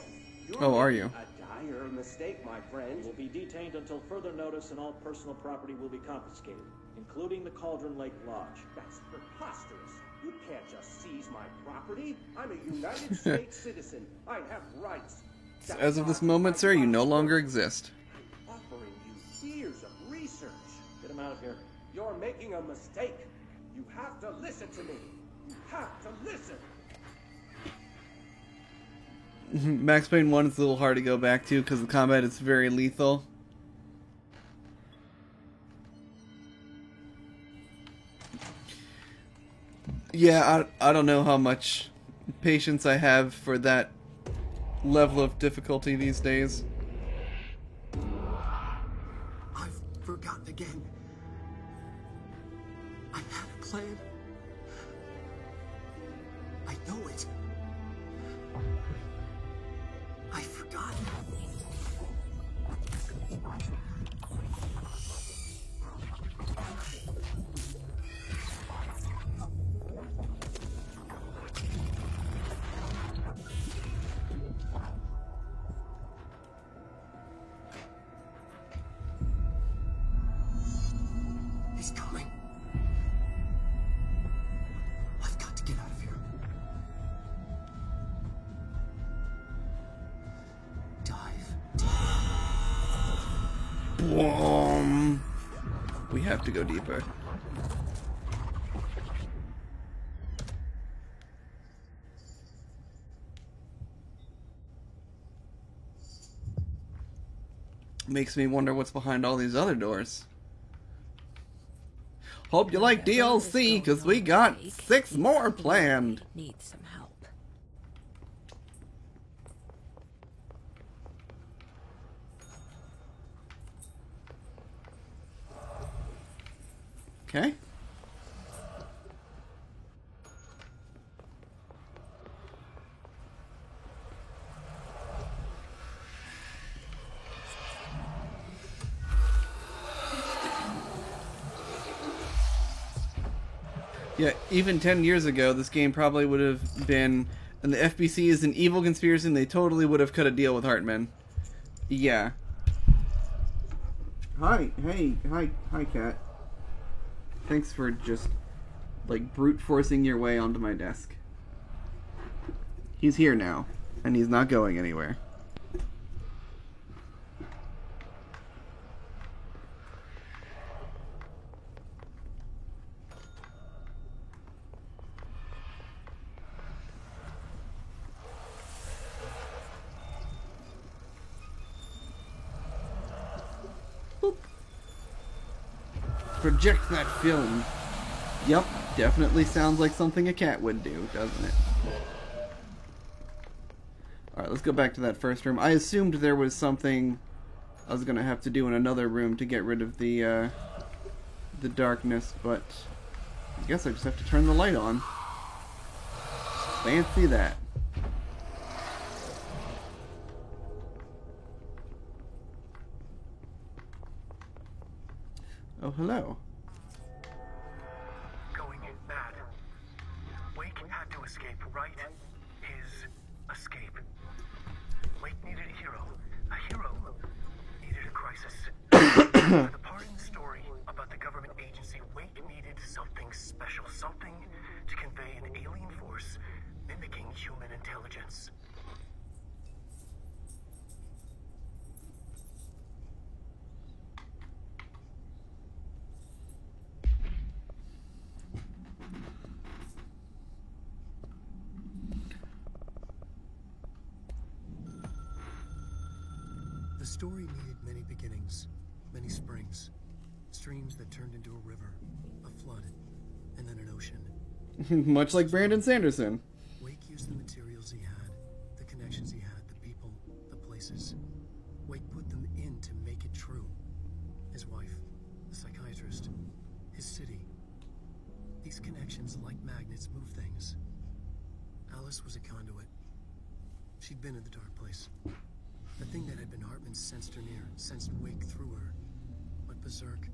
[SPEAKER 2] Oh, are you?
[SPEAKER 9] A dire mistake, my friend.
[SPEAKER 14] You will be detained until further notice, and all personal property will be confiscated, including the Cauldron Lake Lodge.
[SPEAKER 9] That's preposterous. You can't just seize my property. I'm a United States citizen. I have rights.
[SPEAKER 2] As of this moment, sir, you no longer exist.
[SPEAKER 9] I'm offering you years of research.
[SPEAKER 14] Get him out of here.
[SPEAKER 9] You're making a mistake. You have to listen to me. You have to listen.
[SPEAKER 2] Max Payne 1 is a little hard to go back to because the combat is very lethal. Yeah, I don't know how much patience I have for that level of difficulty these days.
[SPEAKER 5] I've forgotten again. I had a plan. I know it. I've forgotten. He's coming. I've got to get out of here.
[SPEAKER 2] Boom. We have to go deeper. Makes me wonder what's behind all these other doors. Hope you like DLC, because we got 6 more planned.
[SPEAKER 8] Need some help.
[SPEAKER 2] Okay. Yeah, even 10 years ago, this game probably would have been... And the FBC is an evil conspiracy, and they totally would have cut a deal with Hartman. Yeah. Hi, Kat. Thanks for just, like, brute forcing your way onto my desk. He's here now, and he's not going anywhere. Project that film. Yep, definitely sounds like something a cat would do, doesn't it? Alright, let's go back to that first room. I assumed there was something I was gonna have to do in another room to get rid of the darkness, but I guess I just have to turn the light on. Fancy that. Oh, hello.
[SPEAKER 5] Going mad. Wake had to escape, right? His escape. Wake needed a hero. A hero needed a crisis. For the part in the story about the government agency, Wake needed something special. Something to convey an alien force mimicking human intelligence. The story needed many beginnings, many springs, streams that turned into a river, a flood, and then an ocean.
[SPEAKER 2] Much like Brandon Sanderson.
[SPEAKER 5] Wake used the materials he had, the connections he had, the people, the places. Wake put them in to make it true. His wife, the psychiatrist, his city. These connections, like magnets, move things. Alice was a conduit. She'd been in the dark place. The thing that had been Hartman sensed her near, sensed Wake through her. Went berserk.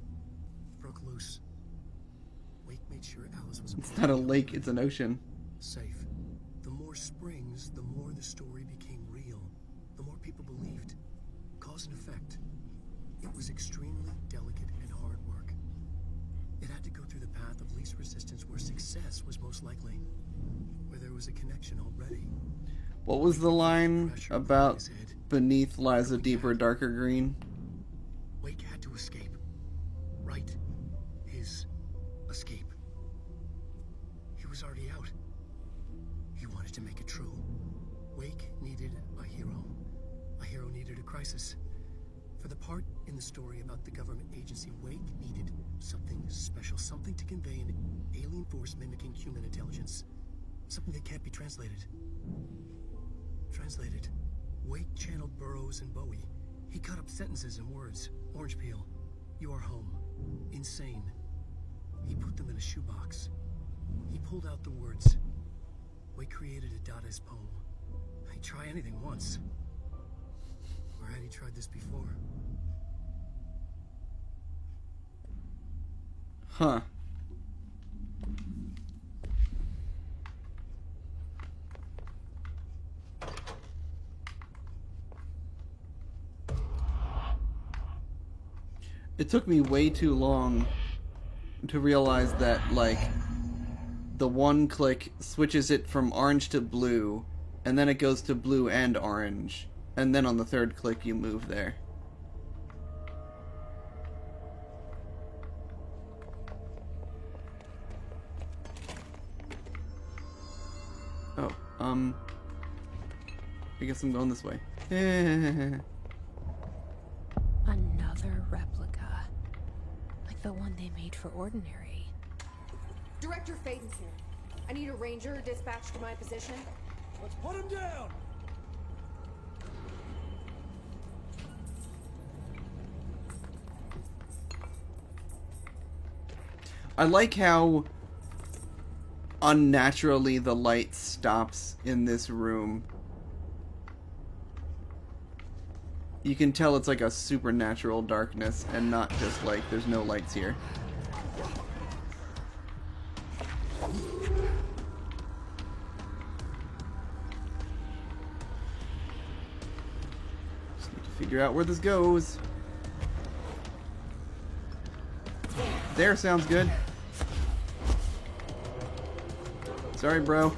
[SPEAKER 5] Broke loose. Wake made sure Alice was...
[SPEAKER 2] It's not a lake, it's an ocean.
[SPEAKER 5] Safe. The more springs, the more the story became real. The more people believed. Cause and effect. It was extremely delicate and hard work. It had to go through the path of least resistance where success was most likely. Where there was a connection already.
[SPEAKER 2] What was the line about beneath lies a deeper, darker green?
[SPEAKER 5] Wake had to escape. Right. His escape. He was already out. He wanted to make it true. Wake needed a hero. A hero needed a crisis. For the part in the story about the government agency, Wake needed something special. Something to convey an alien force mimicking human intelligence. Something that can't be translated. Translated. Wake channeled Burroughs and Bowie. He cut up sentences and words. Orange peel. You are home. Insane. He put them in a shoebox. He pulled out the words. Wake created a Dadaist poem. He'd try anything once. Or had he tried this before?
[SPEAKER 2] Huh. It took me way too long to realize that, like, the one click switches it from orange to blue, and then it goes to blue and orange, and then on the third click you move there. Oh, I guess I'm going this way.
[SPEAKER 8] Another replica. Like the one they made for Ordinary.
[SPEAKER 4] Director Faden's here. I need a ranger dispatched to my position.
[SPEAKER 14] Let's put him down!
[SPEAKER 2] I like how unnaturally the light stops in this room. You can tell it's like a supernatural darkness and not just like there's no lights here. figure out where this goes. There, sounds good. Sorry, bro.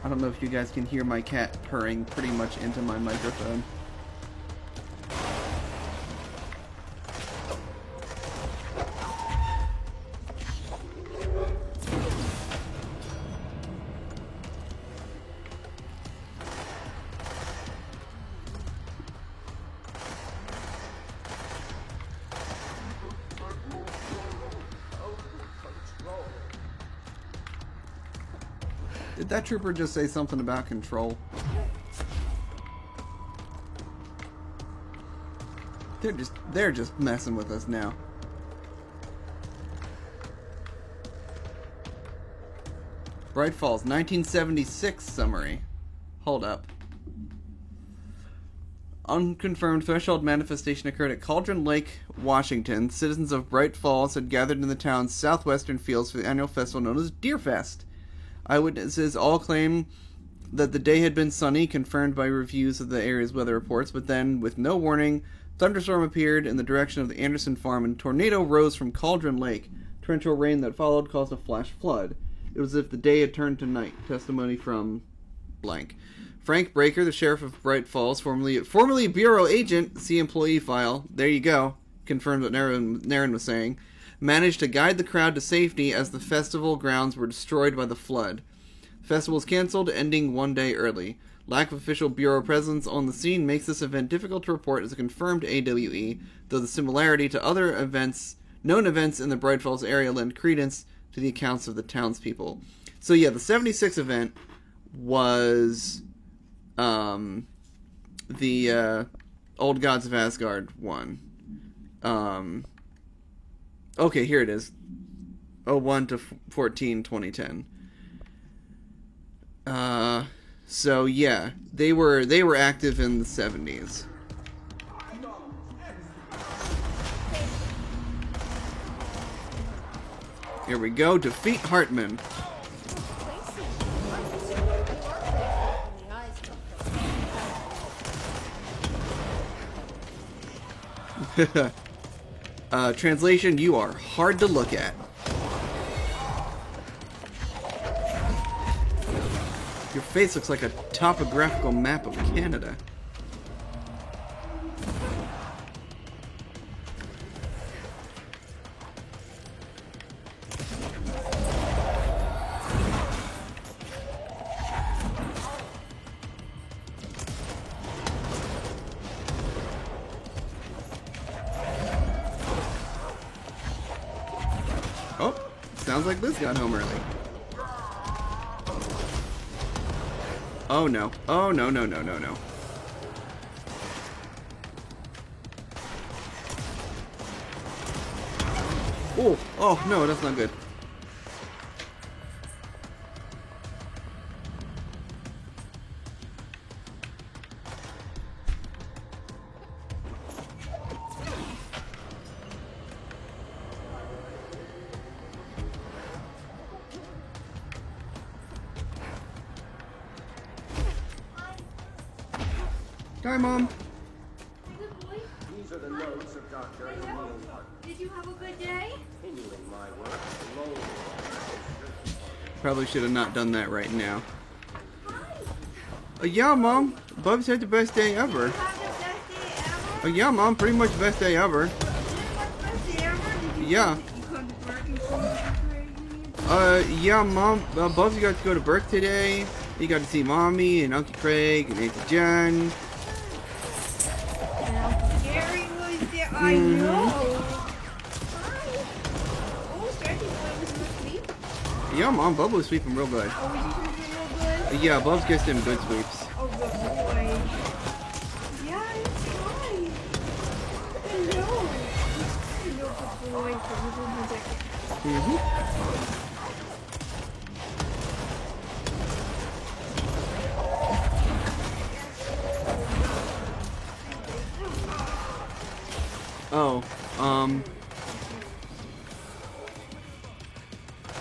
[SPEAKER 2] I don't know if you guys can hear my cat purring pretty much into my microphone. Did that trooper just say something about control? They're just messing with us now. Bright Falls, 1976 summary. Hold up. Unconfirmed threshold manifestation occurred at Cauldron Lake, Washington. Citizens of Bright Falls had gathered in the town's southwestern fields for the annual festival known as Deerfest. Eyewitnesses all claim that the day had been sunny, confirmed by reviews of the area's weather reports, but then, with no warning, thunderstorm appeared in the direction of the Anderson farm and a tornado rose from Cauldron Lake. Torrential rain that followed caused a flash flood. It was as if the day had turned to night. Testimony from blank. Frank Breaker, the sheriff of Bright Falls, formerly bureau agent, see employee file, there you go, confirmed what Naren was saying, managed to guide the crowd to safety as the festival grounds were destroyed by the flood. The festival was cancelled, ending one day early. Lack of official bureau presence on the scene makes this event difficult to report as a confirmed AWE, though the similarity to other known events in the Bright Falls area lend credence to the accounts of the townspeople. So yeah, the 76 event was the Old Gods of Asgard one. Okay, here it is. 01 to 14, 2010. So yeah, they were active in the 70s. Here we go, defeat Hartman. Translation, you are hard to look at. Your face looks like a topographical map of Canada. Sounds like Liz got home early. Oh no. Oh no, no, no, no, no. Oh no, that's not good. Hi, Mom.
[SPEAKER 9] These are the notes of Dr. Emil Hartman.
[SPEAKER 15] Did you have a good day?
[SPEAKER 9] Continuing my work alone.
[SPEAKER 2] Probably should have not done that right now. Yeah, Mom. Bubs had the best day ever. Yeah, Mom. Pretty much the best day ever. Yeah. Yeah, Mom. Bubs got to go to Burke today. He got to see Mommy and Uncle Craig and Auntie Jen.
[SPEAKER 15] Gary was there. I know.
[SPEAKER 2] Yeah, Mom. Bub was sweeping real good.
[SPEAKER 15] Oh, was he sweeping real good?
[SPEAKER 2] Yeah, Bubs gets them good sweeps.
[SPEAKER 15] Oh, good boy. Yeah, it's fine. I know. Good boy.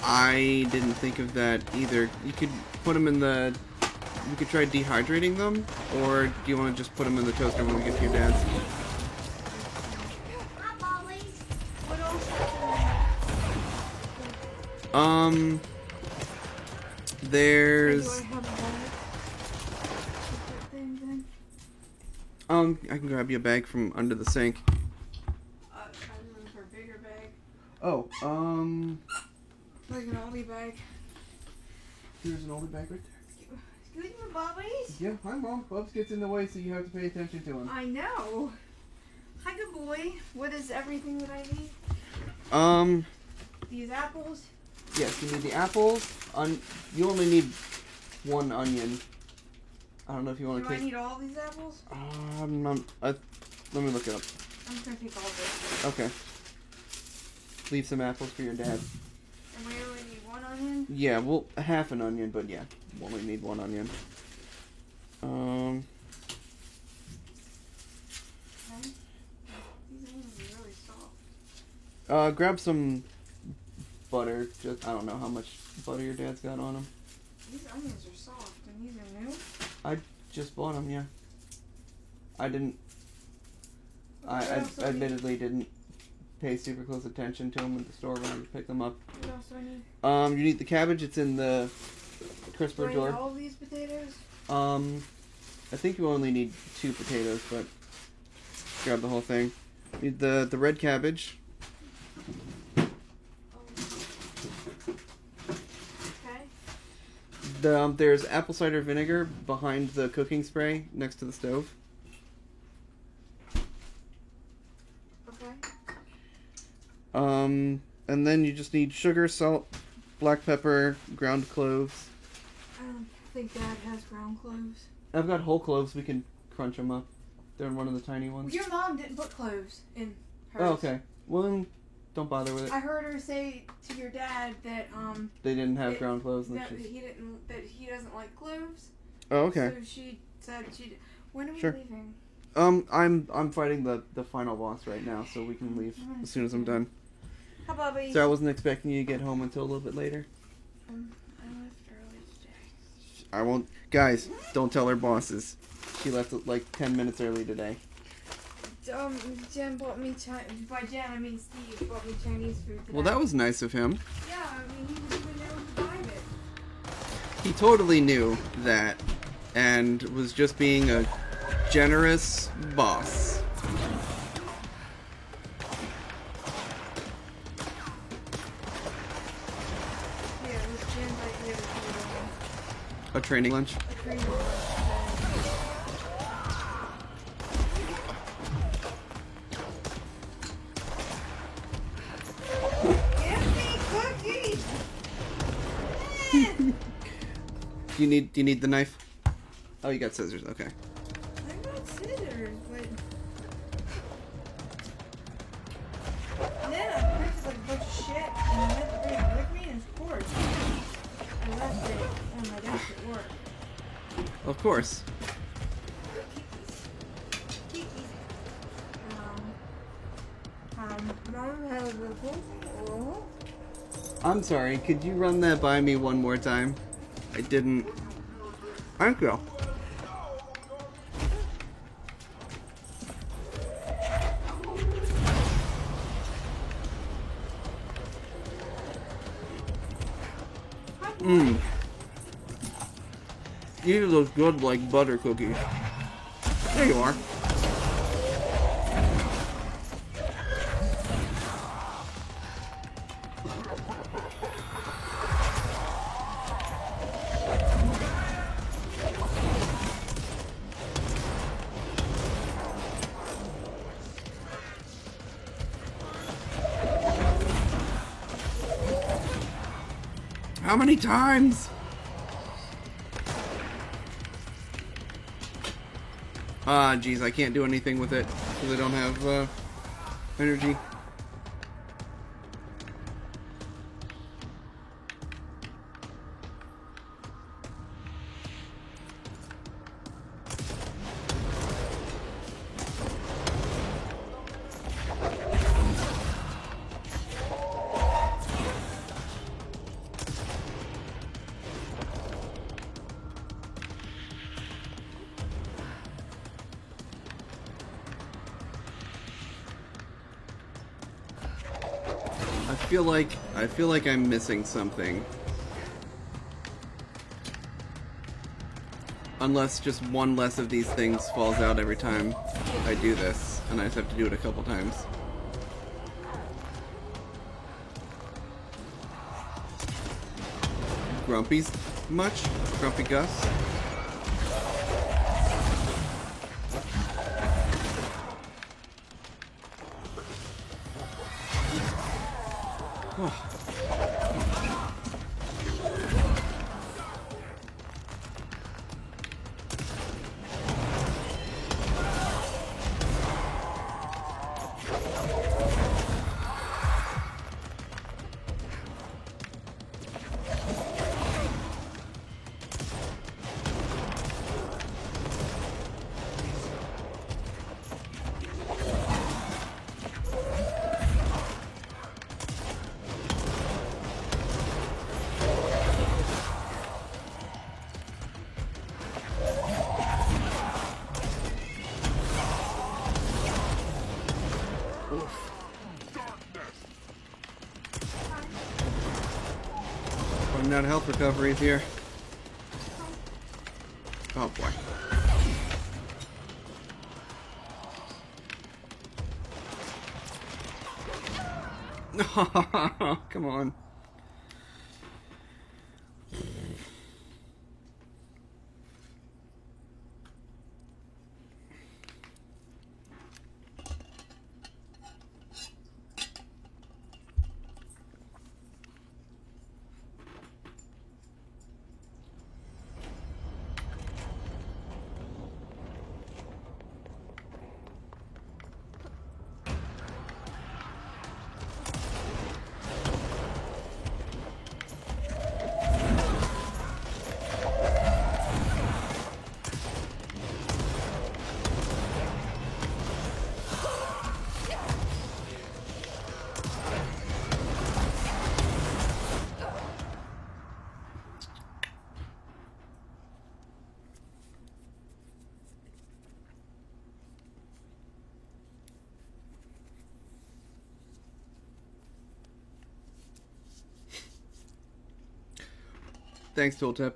[SPEAKER 2] I didn't think of that either. You could put them in the... You could try dehydrating them, or do you want to just put them in the toaster when we get to your dad's? There's... I can grab you a bag from under the sink.
[SPEAKER 15] I'm looking for a bigger bag.
[SPEAKER 2] Oh,
[SPEAKER 15] Like an oldie bag.
[SPEAKER 2] here's an oldie bag right there.
[SPEAKER 15] Excuse me, Bubbies?
[SPEAKER 2] Yeah, hi Mom. Bubs gets in the way, so you have to pay attention to him.
[SPEAKER 15] I know. Hi, good boy. What is everything that I need? These apples?
[SPEAKER 2] Yes, you need the apples. You only need 1 onion. I don't know if you want to
[SPEAKER 15] Do I
[SPEAKER 2] take...
[SPEAKER 15] need all these apples?
[SPEAKER 2] let me look it up.
[SPEAKER 15] I'm just gonna take all this.
[SPEAKER 2] Okay. Leave some apples for your dad.
[SPEAKER 15] And we only need 1 onion?
[SPEAKER 2] Yeah, well, half an onion, but yeah, we'll only need 1 onion.
[SPEAKER 15] Okay. These onions are really soft.
[SPEAKER 2] Grab some butter. Just I don't know how much butter your dad's got on them.
[SPEAKER 15] These onions are soft, and these are new?
[SPEAKER 2] I just bought them, yeah. I didn't... I admittedly didn't pay super close attention to them at the store when I picked them up.
[SPEAKER 15] What else do I need?
[SPEAKER 2] You need the cabbage. It's in the crisper
[SPEAKER 15] Do I
[SPEAKER 2] drawer.
[SPEAKER 15] need all of these potatoes?
[SPEAKER 2] I think you only need 2 potatoes, but grab the whole thing. Need the red cabbage.
[SPEAKER 15] Okay.
[SPEAKER 2] There's apple cider vinegar behind the cooking spray next to the stove.
[SPEAKER 15] Okay.
[SPEAKER 2] And then you just need sugar, salt, black pepper, ground cloves.
[SPEAKER 15] I don't think Dad has ground cloves.
[SPEAKER 2] I've got whole cloves. We can crunch them up. They're in one of the tiny ones.
[SPEAKER 15] Your mom didn't put cloves in hers.
[SPEAKER 2] Oh, okay. Well, then don't bother with it.
[SPEAKER 15] I heard her say to your dad that
[SPEAKER 2] They didn't have ground cloves. And
[SPEAKER 15] that
[SPEAKER 2] she's...
[SPEAKER 15] he doesn't like cloves.
[SPEAKER 2] Oh, okay.
[SPEAKER 15] So she said she. When are we
[SPEAKER 2] Sure.
[SPEAKER 15] leaving?
[SPEAKER 2] I'm fighting the final boss right now, so we can leave as soon as I'm done.
[SPEAKER 15] Hi, Bubby.
[SPEAKER 2] So I wasn't expecting you to get home until a little bit later.
[SPEAKER 15] I left early today.
[SPEAKER 2] I won't. Guys, don't tell her bosses. She left like 10 minutes early today.
[SPEAKER 15] Jen bought me by Jen I mean Steve bought me Chinese food today.
[SPEAKER 2] Well, that was nice of him.
[SPEAKER 15] Yeah, I mean he didn't even know to buy it.
[SPEAKER 2] He totally knew that and was just being a generous boss.
[SPEAKER 15] Yeah, it was Jen's idea to
[SPEAKER 2] A training lunch.
[SPEAKER 15] a training lunch.
[SPEAKER 2] Do you need the knife? Oh, you got scissors. Okay.
[SPEAKER 15] I got scissors, but then I picked like a bunch of shit and I had to bring it with me, and of course I left it on my desk at work.
[SPEAKER 2] Of course. I'm sorry. Could you run that by me one more time? I didn't. Thank you. Mmm. These look good like butter cookies. There you are. How many times? Ah, geez, I can't do anything with it because I don't have energy. feel like I'm missing something. Unless just one less of these things falls out every time I do this, and I just have to do it a couple times. Grumpy's much? Grumpy Gus? Oh. Running out of health recoveries here. Oh boy. Come on. Thanks, Tooltip.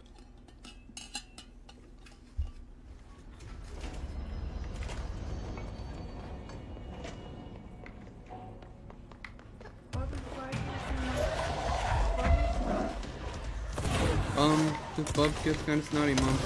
[SPEAKER 2] This bub gets kind of snotty, Mom.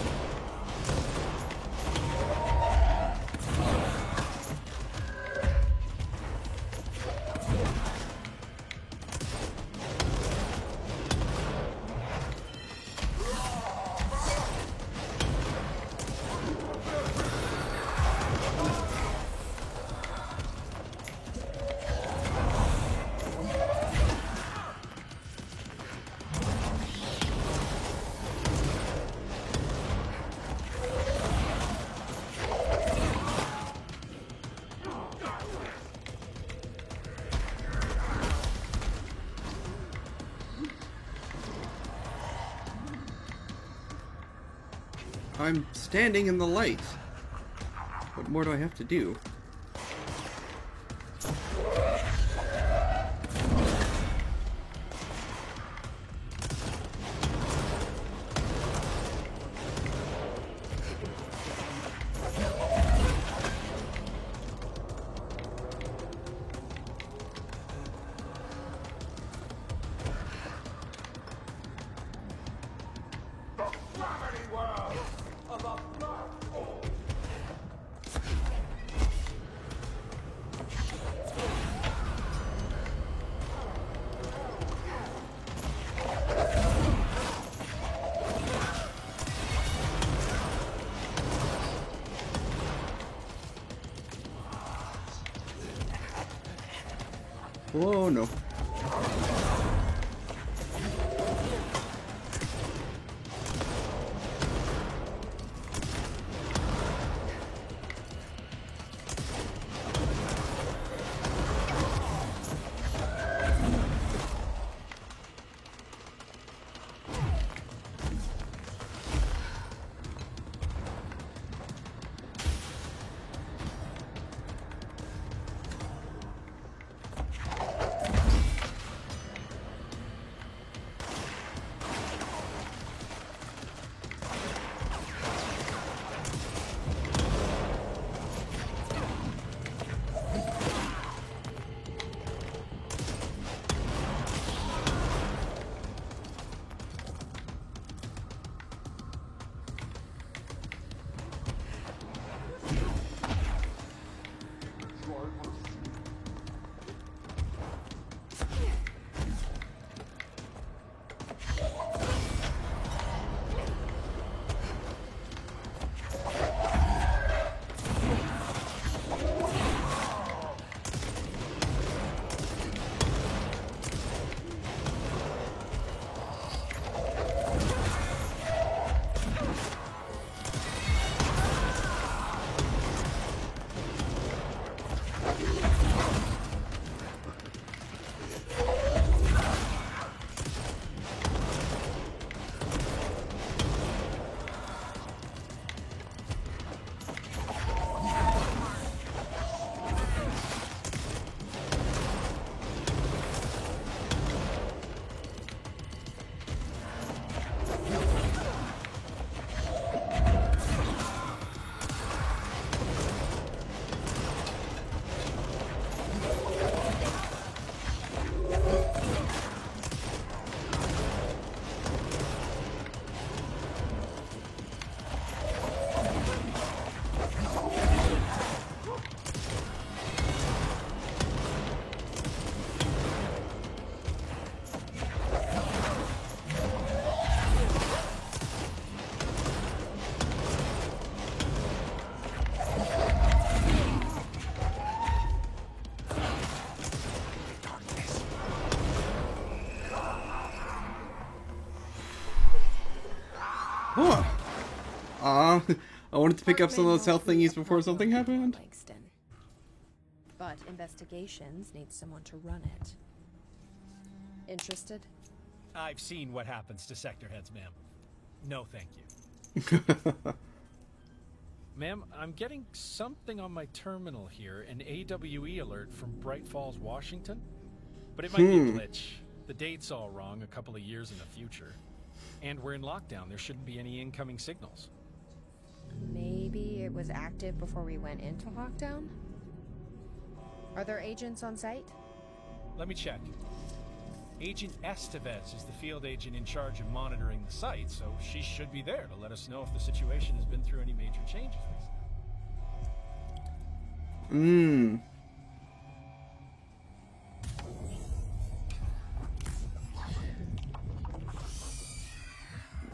[SPEAKER 2] I'm standing in the light. What more do I have to do? Oh no. I wanted to pick up some of those health thingies before something happened.
[SPEAKER 8] Langston. But investigations need someone to run it. Interested?
[SPEAKER 16] I've seen what happens to sector heads, ma'am. No, thank you. Ma'am, I'm getting something on my terminal here, an AWE alert from Bright Falls, Washington. But it might be a glitch. The date's all wrong, a couple of years in the future. And we're in lockdown. There shouldn't be any incoming signals.
[SPEAKER 8] Maybe it was active before we went into lockdown? Are there agents on site?
[SPEAKER 16] Let me check. Agent Estevez is the field agent in charge of monitoring the site, so she should be there to let us know if the situation has been through any major changes recently.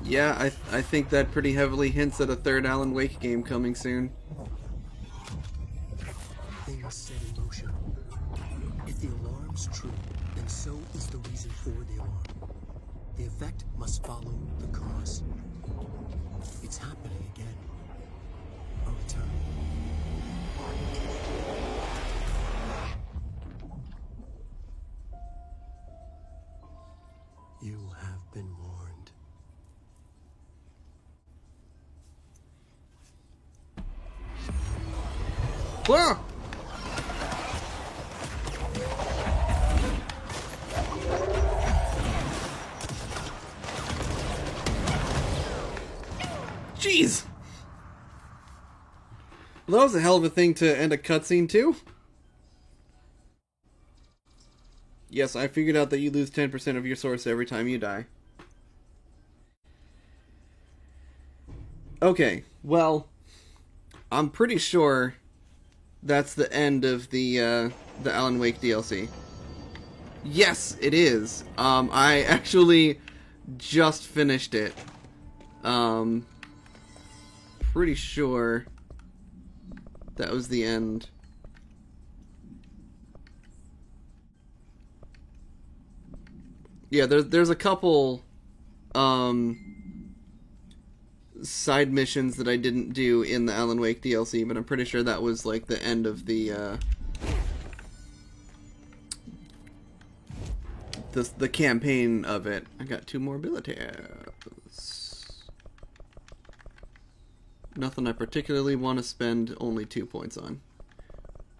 [SPEAKER 2] Yeah, I think that pretty heavily hints at a third Alan Wake game coming soon.
[SPEAKER 5] Things set in motion. If the alarm's true, then so is the reason for the alarm. The effect must follow the cause. It's happening again. A return. You have been warned.
[SPEAKER 2] Whoa! Jeez! Well, that was a hell of a thing to end a cutscene too. Yes, I figured out that you lose 10% of your source every time you die. Okay, well, I'm pretty sure that's the end of the Alan Wake DLC. Yes, it is. I actually just finished it. Pretty sure that was the end. Yeah, there's a couple side missions that I didn't do in the Alan Wake DLC, but I'm pretty sure that was like the end of the campaign of it. I got 2 more abilities. Nothing I particularly want to spend only 2 points on.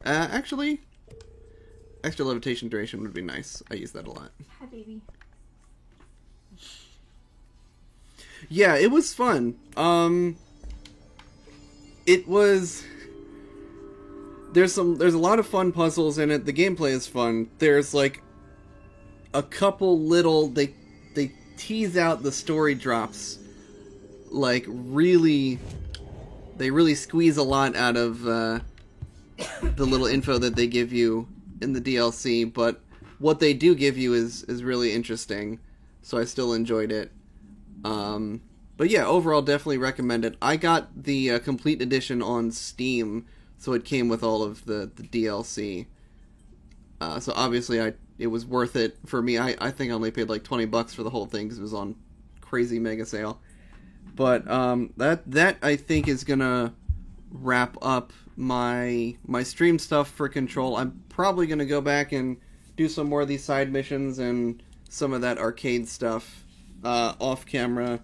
[SPEAKER 2] Actually, extra levitation duration would be nice. I use that a lot.
[SPEAKER 15] Hi, baby.
[SPEAKER 2] Yeah, it was fun. It was... There's a lot of fun puzzles in it. The gameplay is fun. There's like a couple little... They tease out the story drops. Like, really... They really squeeze a lot out of the little info that they give you in the DLC, but what they do give you is really interesting, so I still enjoyed it. But yeah, overall, definitely recommend it. I got the complete edition on Steam, so it came with all of the DLC. So obviously, it was worth it for me. I think I only paid like $20 for the whole thing because it was on crazy mega sale. But that I think is gonna wrap up my stream stuff for Control. I'm probably gonna go back and do some more of these side missions and some of that arcade stuff off camera.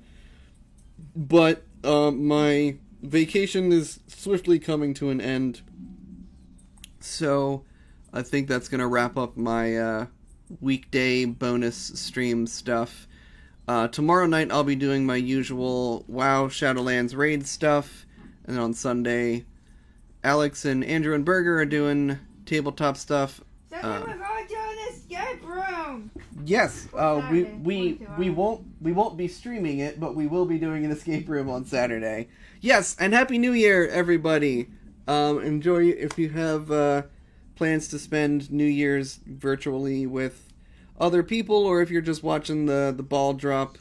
[SPEAKER 2] But my vacation is swiftly coming to an end, so I think that's gonna wrap up my weekday bonus stream stuff. Tomorrow night I'll be doing my usual WoW Shadowlands raid stuff, and then on Sunday Alex and Andrew and Berger are doing tabletop stuff.
[SPEAKER 15] Sunday we're going to an escape room!
[SPEAKER 2] Yes, we won't be streaming it, but we will be doing an escape room on Saturday. Yes, and Happy New Year, everybody! Enjoy if you have plans to spend New Year's virtually with other people, or if you're just watching the ball drop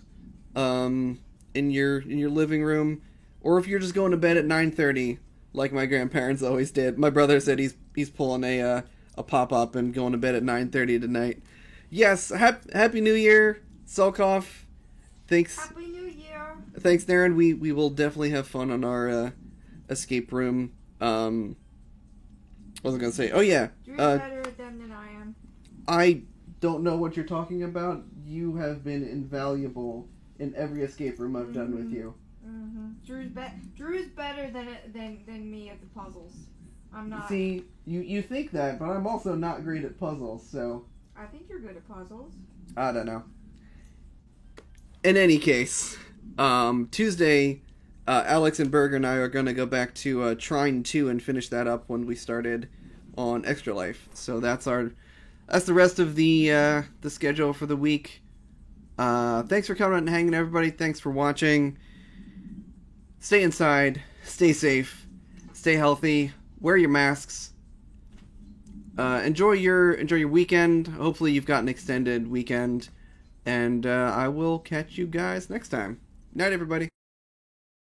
[SPEAKER 2] in your living room, or if you're just going to bed at 9:30 like my grandparents always did. My brother said he's pulling a pop-up and going to bed at 9:30 tonight. Yes, Happy New Year, Sulkoff. Thanks.
[SPEAKER 15] Happy New Year.
[SPEAKER 2] thanks, Darren. We will definitely have fun on our escape room. What was I gonna say? Oh yeah.
[SPEAKER 15] Drew's better at them than I am.
[SPEAKER 2] I don't know what you're talking about. You have been invaluable in every escape room I've done with you.
[SPEAKER 15] Drew's better than me at the puzzles. I'm not.
[SPEAKER 2] See, you think that, but I'm also not great at puzzles, so...
[SPEAKER 15] I think you're good at puzzles.
[SPEAKER 2] I don't know. In any case, Tuesday, Alex and Berger and I are going to go back to Trine 2 and finish that up when we started on Extra Life. So that's the rest of the schedule for the week. Thanks for coming out and hanging, everybody. Thanks for watching. Stay inside. Stay safe. Stay healthy. Wear your masks. Enjoy your weekend. Hopefully you've got an extended weekend. And I will catch you guys next time. Night, everybody.